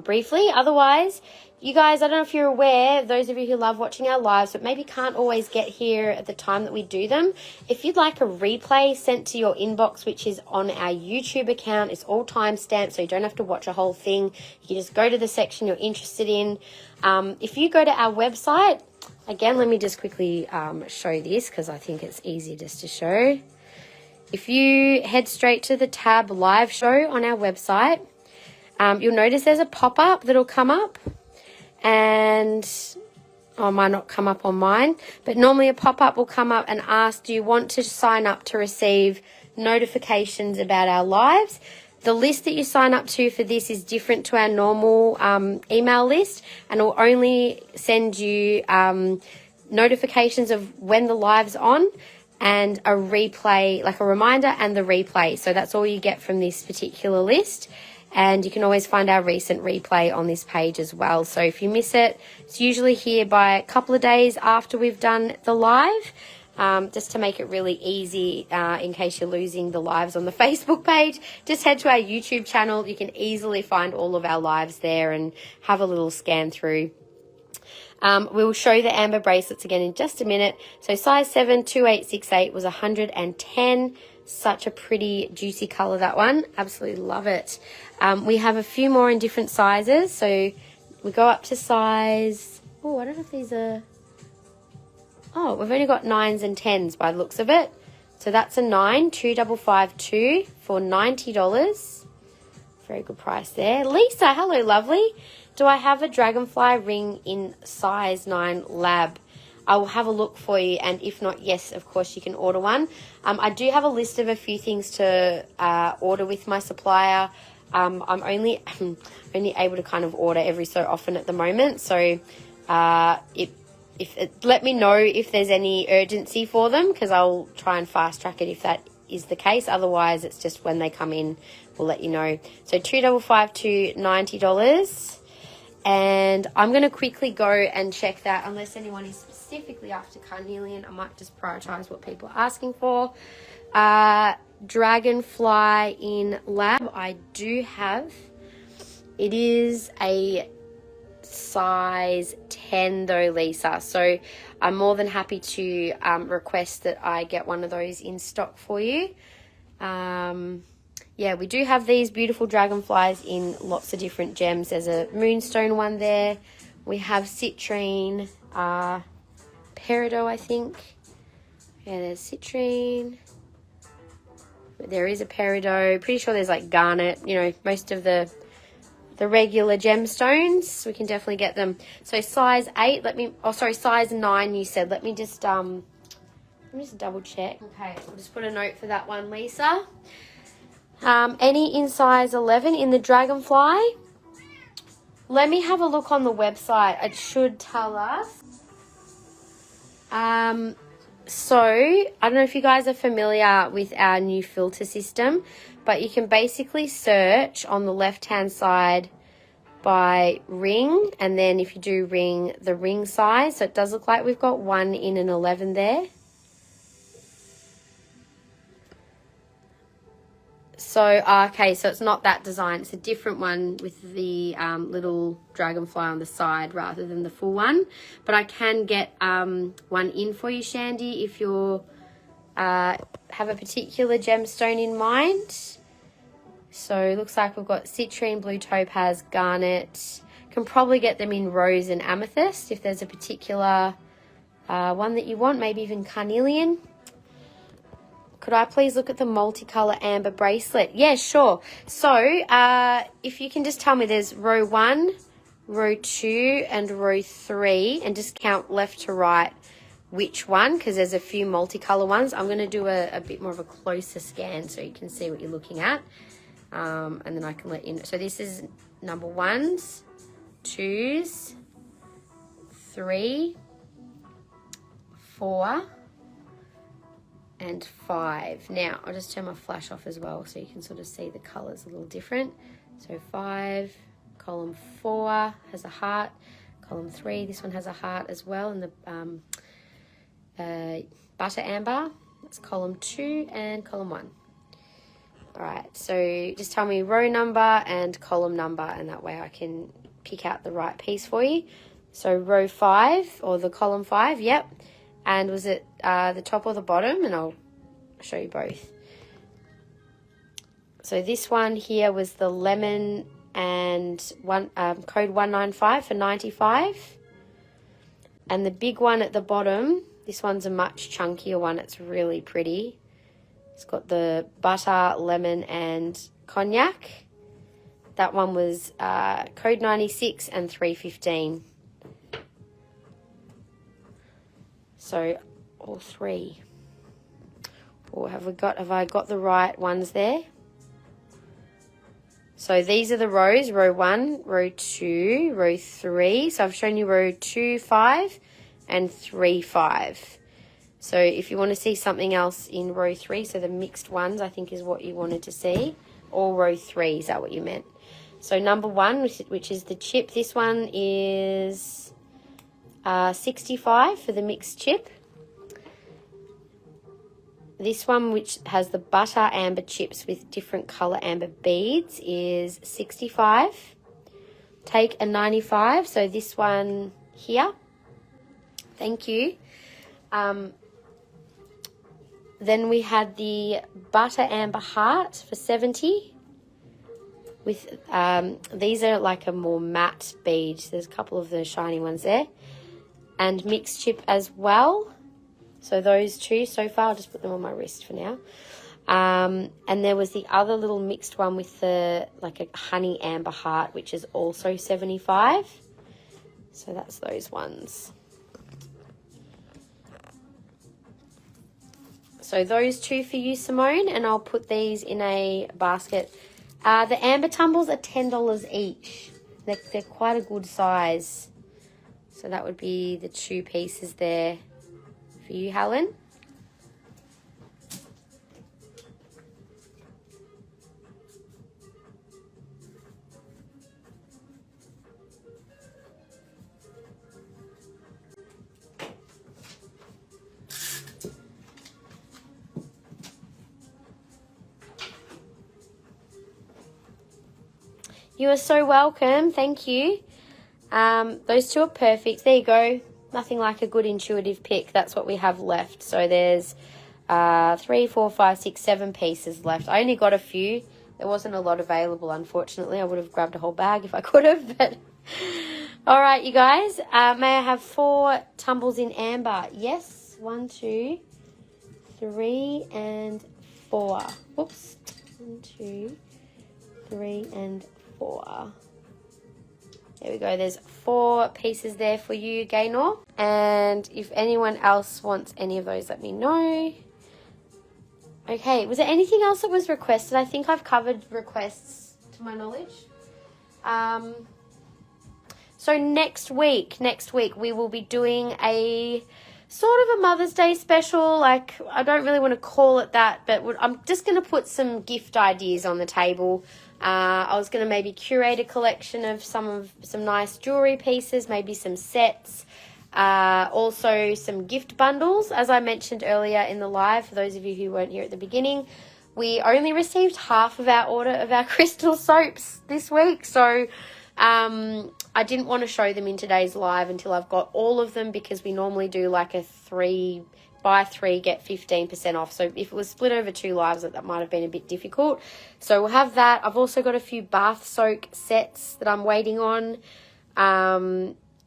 briefly. Otherwise, you guys, I don't know if you're aware, those of you who love watching our lives but maybe can't always get here at the time that we do them, if you'd like a replay sent to your inbox, which is on our YouTube account, it's all time-stamped, so you don't have to watch a whole thing. You can just go to the section you're interested in. If you go to our website, again, let me just quickly show this because I think it's easier just to show. If you head straight to the tab Live Show on our website, you'll notice there's a pop-up that'll come up, and it might not come up on mine, but normally a pop-up will come up and ask, do you want to sign up to receive notifications about our lives? The list that you sign up to for this is different to our normal email list, and it will only send you notifications of when the live's on and a replay, like a reminder and the replay. So that's all you get from this particular list. And you can always find our recent replay on this page as well. So if you miss it, it's usually here by a couple of days after we've done the live, just to make it really easy in case you're losing the lives on the Facebook page. Just head to our YouTube channel. You can easily find all of our lives there and have a little scan through. We'll show the amber bracelets again in just a minute. So size 7, 2868 was 110. Such a pretty juicy color, that one. Absolutely love it. We have a few more in different sizes. So we go up to size, oh, I don't know if these are, oh, we've only got 9s and 10s by the looks of it. So that's a 9, 2552 for $90. Very good price there. Lisa, hello, lovely. Do I have a dragonfly ring in size 9 lab? I will have a look for you, and if not, yes, of course, you can order one. I do have a list of a few things to order with my supplier. I'm only able to kind of order every so often at the moment, so let me know if there's any urgency for them, because I'll try and fast track it if that is the case. Otherwise, it's just when they come in, we'll let you know. So $255 to $90. And I'm going to quickly go and check that, unless anyone is specifically after carnelian. I might just prioritize what people are asking for. Dragonfly in lab, I do have. It is a size 10 though, Lisa. So I'm more than happy to request that I get one of those in stock for you. Yeah, we do have these beautiful dragonflies in lots of different gems. There's a moonstone one there. We have citrine, peridot, I think. Yeah, there's citrine. There is a peridot. Pretty sure there's like garnet, you know, most of the regular gemstones. We can definitely get them. So size 8, size 9 you said. Let me just double check. Okay, I'll just put a note for that one, Lisa. Any in size 11 in the dragonfly? Let me have a look on the website. It should tell us. So I don't know if you guys are familiar with our new filter system, but you can basically search on the left-hand side by ring, and then if you do ring, the ring size. So it does look like we've got one in an 11 there. So, okay, so it's not that design. It's a different one with the little dragonfly on the side rather than the full one. But I can get one in for you, Shandy, if you have a particular gemstone in mind. So it looks like we've got citrine, blue topaz, garnet. Can probably get them in rose and amethyst if there's a particular one that you want, maybe even carnelian. Could I please look at the multicolor amber bracelet? Yeah, sure. So if you can just tell me, there's row 1, row 2, and row 3, and just count left to right which one, because there's a few multicolor ones. I'm going to do a bit more of a closer scan so you can see what you're looking at, and then I can let you know. So this is number 1s, 2s, 3, 4, and 5. Now, I'll just turn my flash off as well so you can sort of see the colours a little different. So 5, column 4 has a heart, column 3, this one has a heart as well, and the butter amber, that's column 2 and column 1. All right, so just tell me row number and column number, and that way I can pick out the right piece for you. So row 5, or the column 5, yep. And was it the top or the bottom? And I'll show you both. So this one here was the lemon and code 195 for 95. And the big one at the bottom, this one's a much chunkier one. It's really pretty. It's got the butter, lemon, and cognac. That one was code 96 and 315. So all 3. Or have I got the right ones there? So these are the rows, row 1, row 2, row 3. So I've shown you row 2, 5, and 3, 5. So if you want to see something else in row 3, so the mixed ones, I think is what you wanted to see, or row 3, is that what you meant? So number 1, which is the chip, this one is 65 for the mixed chip. This one, which has the butter amber chips with different colour amber beads, is 65. Take a 95, so this one here. Thank you. Then we had the butter amber heart for 70. With these are like a more matte bead. There's a couple of the shiny ones there. And mixed chip as well. So those 2 so far, I'll just put them on my wrist for now. And there was the other little mixed one with the like a honey amber heart, which is also 75. So that's those ones. So those 2 for you, Simone, and I'll put these in a basket. The amber tumbles are $10 each. They're quite a good size. So that would be the 2 pieces there for you, Helen. You are so welcome. Thank you. Those 2 are perfect. There you go. Nothing like a good intuitive pick. That's what we have left. So there's 3, 4, 5, 6, 7 pieces left. I only got a few. There wasn't a lot available, unfortunately. I would have grabbed a whole bag if I could have. But all right, you guys. May I have 4 tumbles in amber? Yes. 1, 2, 3, and 4. Whoops. 1, 2, 3, and 4. There we go. There's 4 pieces there for you, Gaynor. And if anyone else wants any of those, let me know. Okay. Was there anything else that was requested? I think I've covered requests to my knowledge. So next week we will be doing a sort of a Mother's Day special. Like, I don't really want to call it that, but I'm just going to put some gift ideas on the table. I was going to maybe curate a collection of some nice jewellery pieces, maybe some sets, also some gift bundles. As I mentioned earlier in the live, for those of you who weren't here at the beginning, we only received half of our order of our crystal soaps this week. So I didn't want to show them in today's live until I've got all of them, because we normally do like a 3 buy 3 get 15% off. So if it was split over 2 lives, that might have been a bit difficult. So we'll have that. I've also got a few bath soak sets that I'm waiting on.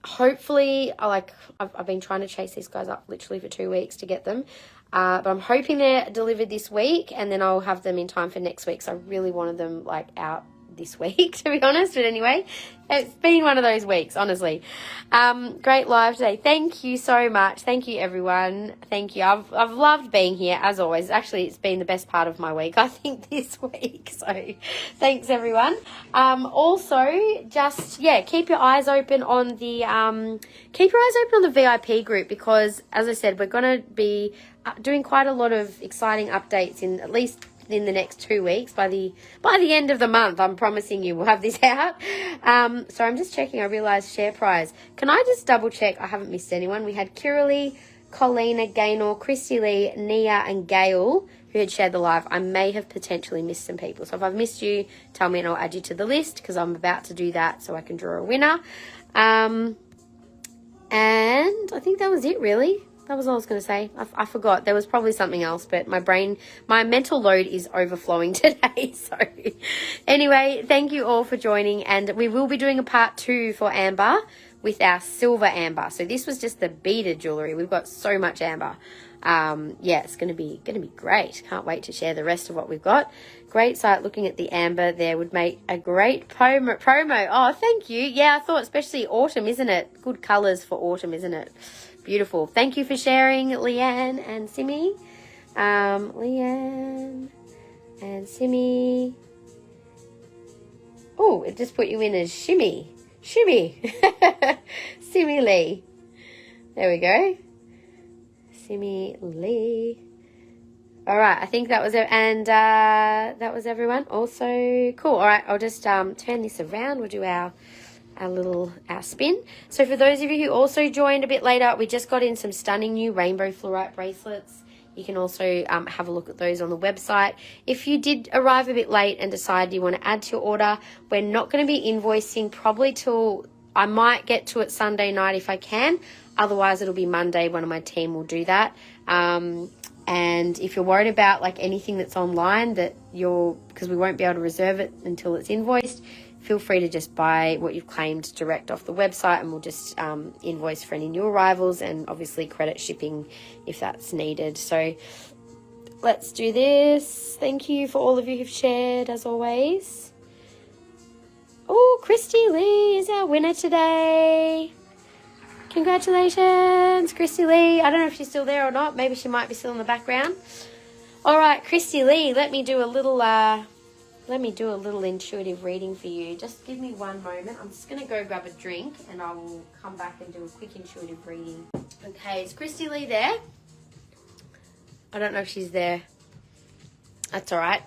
Hopefully, I've been trying to chase these guys up literally for 2 weeks to get them. But I'm hoping they're delivered this week, and then I'll have them in time for next week. So I really wanted them like out this week, to be honest. But anyway, it's been one of those weeks, honestly. Great live today. Thank you so much. Thank you, everyone. Thank you. I've loved being here, as always. Actually, it's been the best part of my week, I think, this week. So thanks, everyone. Also, just, yeah, keep your eyes open on the VIP group, because, as I said, we're going to be doing quite a lot of exciting updates in at least in the next 2 weeks. By the end of the month, I'm promising you we'll have this out. So I'm just checking. I realized share prize. Can I just double check I haven't missed anyone? We had Kiralee, Colina, Gaynor, Christy Lee, Nia and Gail who had shared the live. I may have potentially missed some people. So if I've missed you, tell me and I'll add you to the list, because I'm about to do that so I can draw a winner. And I think that was it, really. That was all I was going to say. I forgot. There was probably something else, but my mental load is overflowing today. So anyway, thank you all for joining. And we will be doing a part 2 for amber with our silver amber. So this was just the beaded jewellery. We've got so much amber. Yeah, it's going to be great. Can't wait to share the rest of what we've got. Great site. Looking at the amber there would make a great promo. Oh, thank you. Yeah, I thought especially autumn, isn't it? Good colours for autumn, isn't it? Beautiful. Thank you for sharing, Leanne and Simi. Leanne and Simi. Oh, it just put you in as Shimmy. Simi Lee. There we go. Simi Lee. All right, I think that was it. And that was everyone. Also, cool. All right, I'll just turn this around. We'll do our spin. So for those of you who also joined a bit later, we just got in some stunning new rainbow fluorite bracelets. You can also have a look at those on the website. If you did arrive a bit late and decide you want to add to your order, we're not going to be invoicing probably till, I might get to it Sunday night if I can. Otherwise, it'll be Monday. One of my team will do that. And if you're worried about like anything that's online because we won't be able to reserve it until it's invoiced, feel free to just buy what you've claimed direct off the website, and we'll just invoice for any new arrivals, and obviously credit shipping if that's needed. So let's do this. Thank you for all of you who've shared, as always. Oh, Christy Lee is our winner today. Congratulations, Christy Lee. I don't know if she's still there or not. Maybe she might be still in the background. All right, Christy Lee, let me do a little intuitive reading for you. Just give me one moment. I'm just going to go grab a drink and I will come back and do a quick intuitive reading. Okay, is Christy Lee there? I don't know if she's there. That's all right.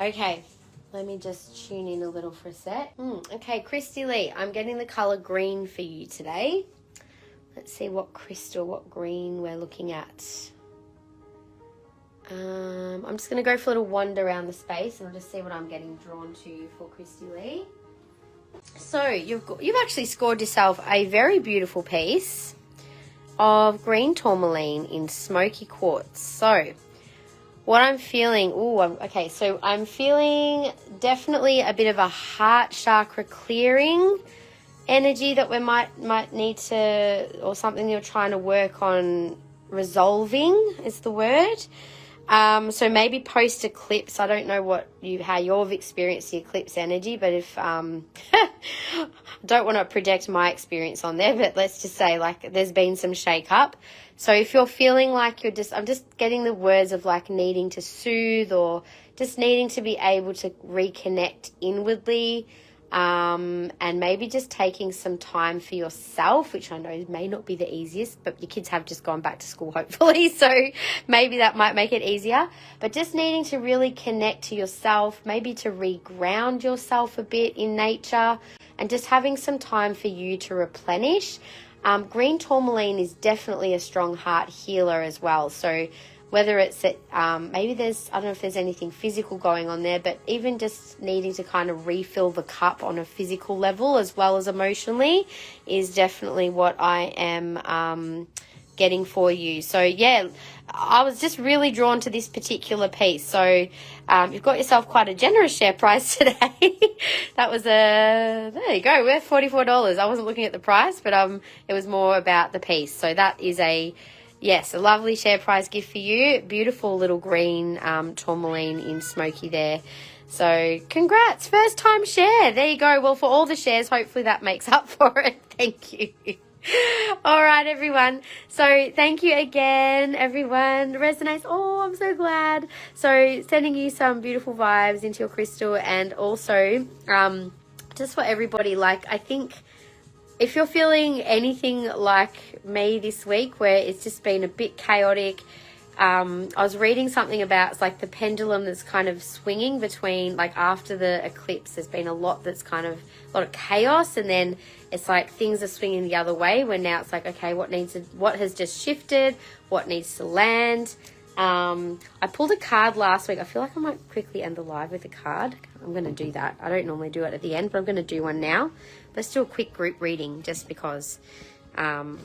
Okay, let me just tune in a little for a sec. Okay, Christy Lee, I'm getting the colour green for you today. Let's see what green we're looking at. I'm just going to go for a little wander around the space and I'll just see what I'm getting drawn to for Christy Lee. So you've actually scored yourself a very beautiful piece of green tourmaline in smoky quartz. So what I'm feeling, so I'm feeling definitely a bit of a heart chakra clearing energy that we might need to, or something you're trying to work on resolving is the word. So maybe post eclipse. I don't know how you've experienced the eclipse energy, but if I don't want to project my experience on there, but let's just say like there's been some shake up. So if you're feeling like I'm just getting the words of like needing to soothe or just needing to be able to reconnect inwardly. And maybe just taking some time for yourself, which I know may not be the easiest, but your kids have just gone back to school, hopefully, so maybe that might make it easier. But just needing to really connect to yourself, maybe to reground yourself a bit in nature, and just having some time for you to replenish. Green tourmaline is definitely a strong heart healer as well, so whether it's maybe I don't know if there's anything physical going on there, but even just needing to kind of refill the cup on a physical level as well as emotionally is definitely what I am getting for you. So yeah, I was just really drawn to this particular piece. So you've got yourself quite a generous share price today. That was there you go, worth $44. I wasn't looking at the price, but it was more about the piece. So that is a lovely share prize gift for you. Beautiful little green tourmaline in smoky there. So congrats, first time share. There you go. Well, for all the shares, hopefully that makes up for it. Thank you. All right, everyone. So thank you again, everyone. Resonates. Oh, I'm so glad. So sending you some beautiful vibes into your crystal, and also just for everybody, like, I think if you're feeling anything like me this week where it's just been a bit chaotic, I was reading something about, it's like the pendulum that's kind of swinging between, like, after the eclipse, there's been a lot that's kind of, a lot of chaos, and then it's like things are swinging the other way, where now it's like, okay, what has just shifted, what needs to land. I pulled a card last week. I feel like I might quickly end the live with a card. I'm going to do that. I don't normally do it at the end, but I'm going to do one now. Let's do a quick group reading just because I'm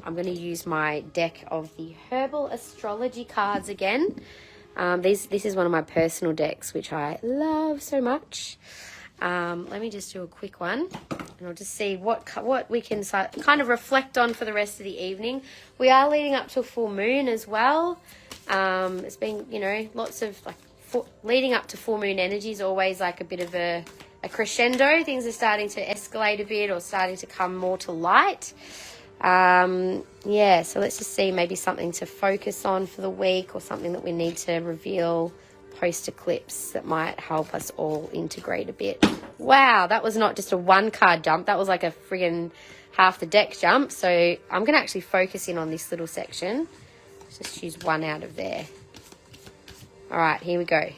going to use my deck of the herbal astrology cards again. This is one of my personal decks, which I love so much. Let me just do a quick one, and I'll just see what we can kind of reflect on for the rest of the evening. We are leading up to a full moon as well. It's been, you know, lots of, like, leading up to full moon energy is always like a bit of a crescendo. Things are starting to escalate a bit, or starting to come more to light. Yeah, so let's just see maybe something to focus on for the week, or something that we need to reveal post-eclipse that might help us all integrate a bit. Wow, that was not just a one card jump, that was like a friggin' half the deck jump. So I'm going to actually focus in on this little section. Let's just choose one out of there. All right, here we go.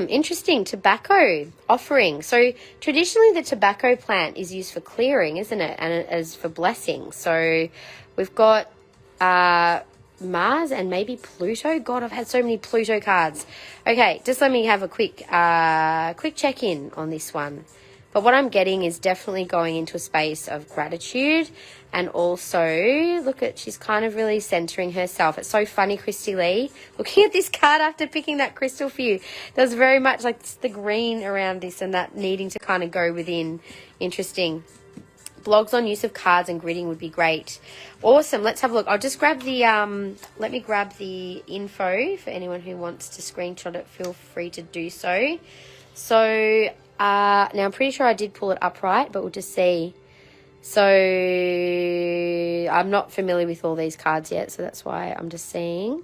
Interesting. Tobacco offering. So traditionally the tobacco plant is used for clearing, isn't it? And it is for blessing. So we've got Mars and maybe Pluto. God, I've had so many Pluto cards. Okay, just let me have a quick check-in on this one. But what I'm getting is definitely going into a space of gratitude, and also, look at, she's kind of really centering herself. It's so funny, Christy Lee, looking at this card after picking that crystal for you. There's very much like the green around this, and that needing to kind of go within. Interesting. Blogs on use of cards and gridding would be great. Awesome. Let's have a look. I'll just grab the, let me grab the info for anyone who wants to screenshot it. Feel free to do so. So, now I'm pretty sure I did pull it upright, but we'll just see. So I'm not familiar with all these cards yet, so that's why I'm just seeing.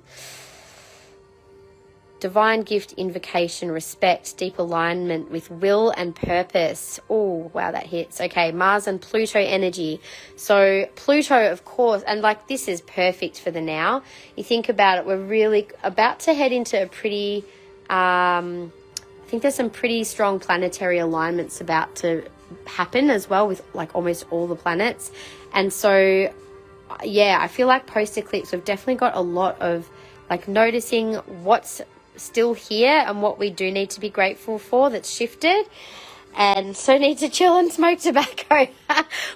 Divine gift, invocation, respect, deep alignment with will and purpose. Oh, wow, that hits. Okay, Mars and Pluto energy. So Pluto, of course, and like this is perfect for the now. You think about it, we're really about to head into a pretty, I think there's some pretty strong planetary alignments about to happen as well, with like almost all the planets. And so, yeah, I feel like post-eclipse, we've definitely got a lot of like noticing what's still here and what we do need to be grateful for that's shifted, and so need to chill and smoke tobacco.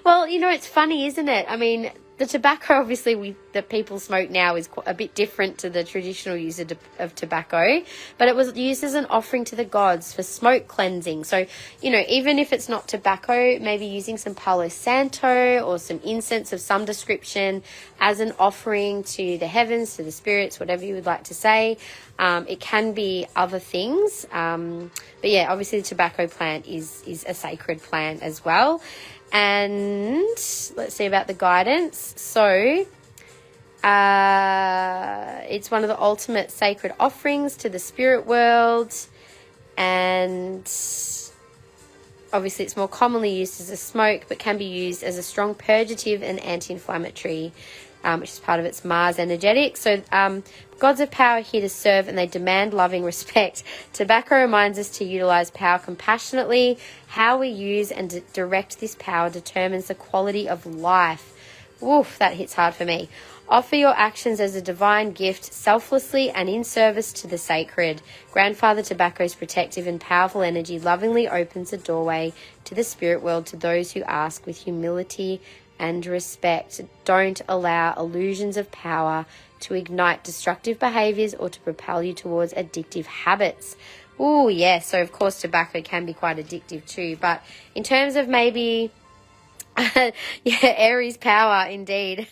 Well, you know, it's funny, isn't it? I mean, the tobacco obviously that people smoke now is a bit different to the traditional use of tobacco, but it was used as an offering to the gods for smoke cleansing. So, you know, even if it's not tobacco, maybe using some Palo Santo or some incense of some description as an offering to the heavens, to the spirits, whatever you would like to say. It can be other things, but yeah, obviously the tobacco plant is a sacred plant as well. And let's see about the guidance. So it's one of the ultimate sacred offerings to the spirit world, and obviously it's more commonly used as a smoke, but can be used as a strong purgative and anti-inflammatory, which is part of its Mars energetic. So gods of power are here to serve, and they demand loving respect. Tobacco reminds us to utilize power compassionately. How we use and direct this power determines the quality of life. Woof, that hits hard for me. Offer your actions as a divine gift, selflessly and in service to the sacred. Grandfather Tobacco's protective and powerful energy lovingly opens a doorway to the spirit world to those who ask with humility and respect. Don't allow illusions of power to ignite destructive behaviors or to propel you towards addictive habits. Oh, yes. So, of course, tobacco can be quite addictive too. But in terms of maybe, yeah, Aries power, indeed.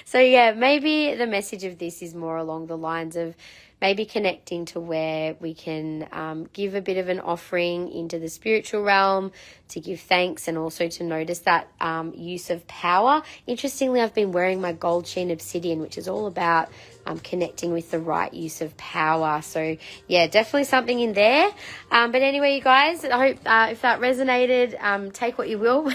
So, yeah, maybe the message of this is more along the lines of maybe connecting to where we can give a bit of an offering into the spiritual realm to give thanks, and also to notice that use of power. Interestingly, I've been wearing my gold sheen obsidian, which is all about connecting with the right use of power. So yeah, definitely something in there. But anyway, you guys, I hope if that resonated, take what you will.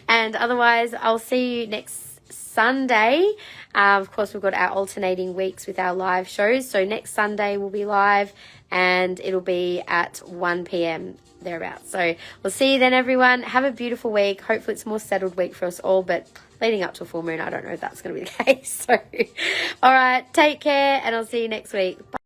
And otherwise, I'll see you next Sunday. Of course, we've got our alternating weeks with our live shows. So next Sunday we'll be live, and it'll be at 1 p.m. thereabouts. So we'll see you then, everyone. Have a beautiful week. Hopefully it's a more settled week for us all, but leading up to a full moon, I don't know if that's going to be the case. So all right, take care, and I'll see you next week. Bye.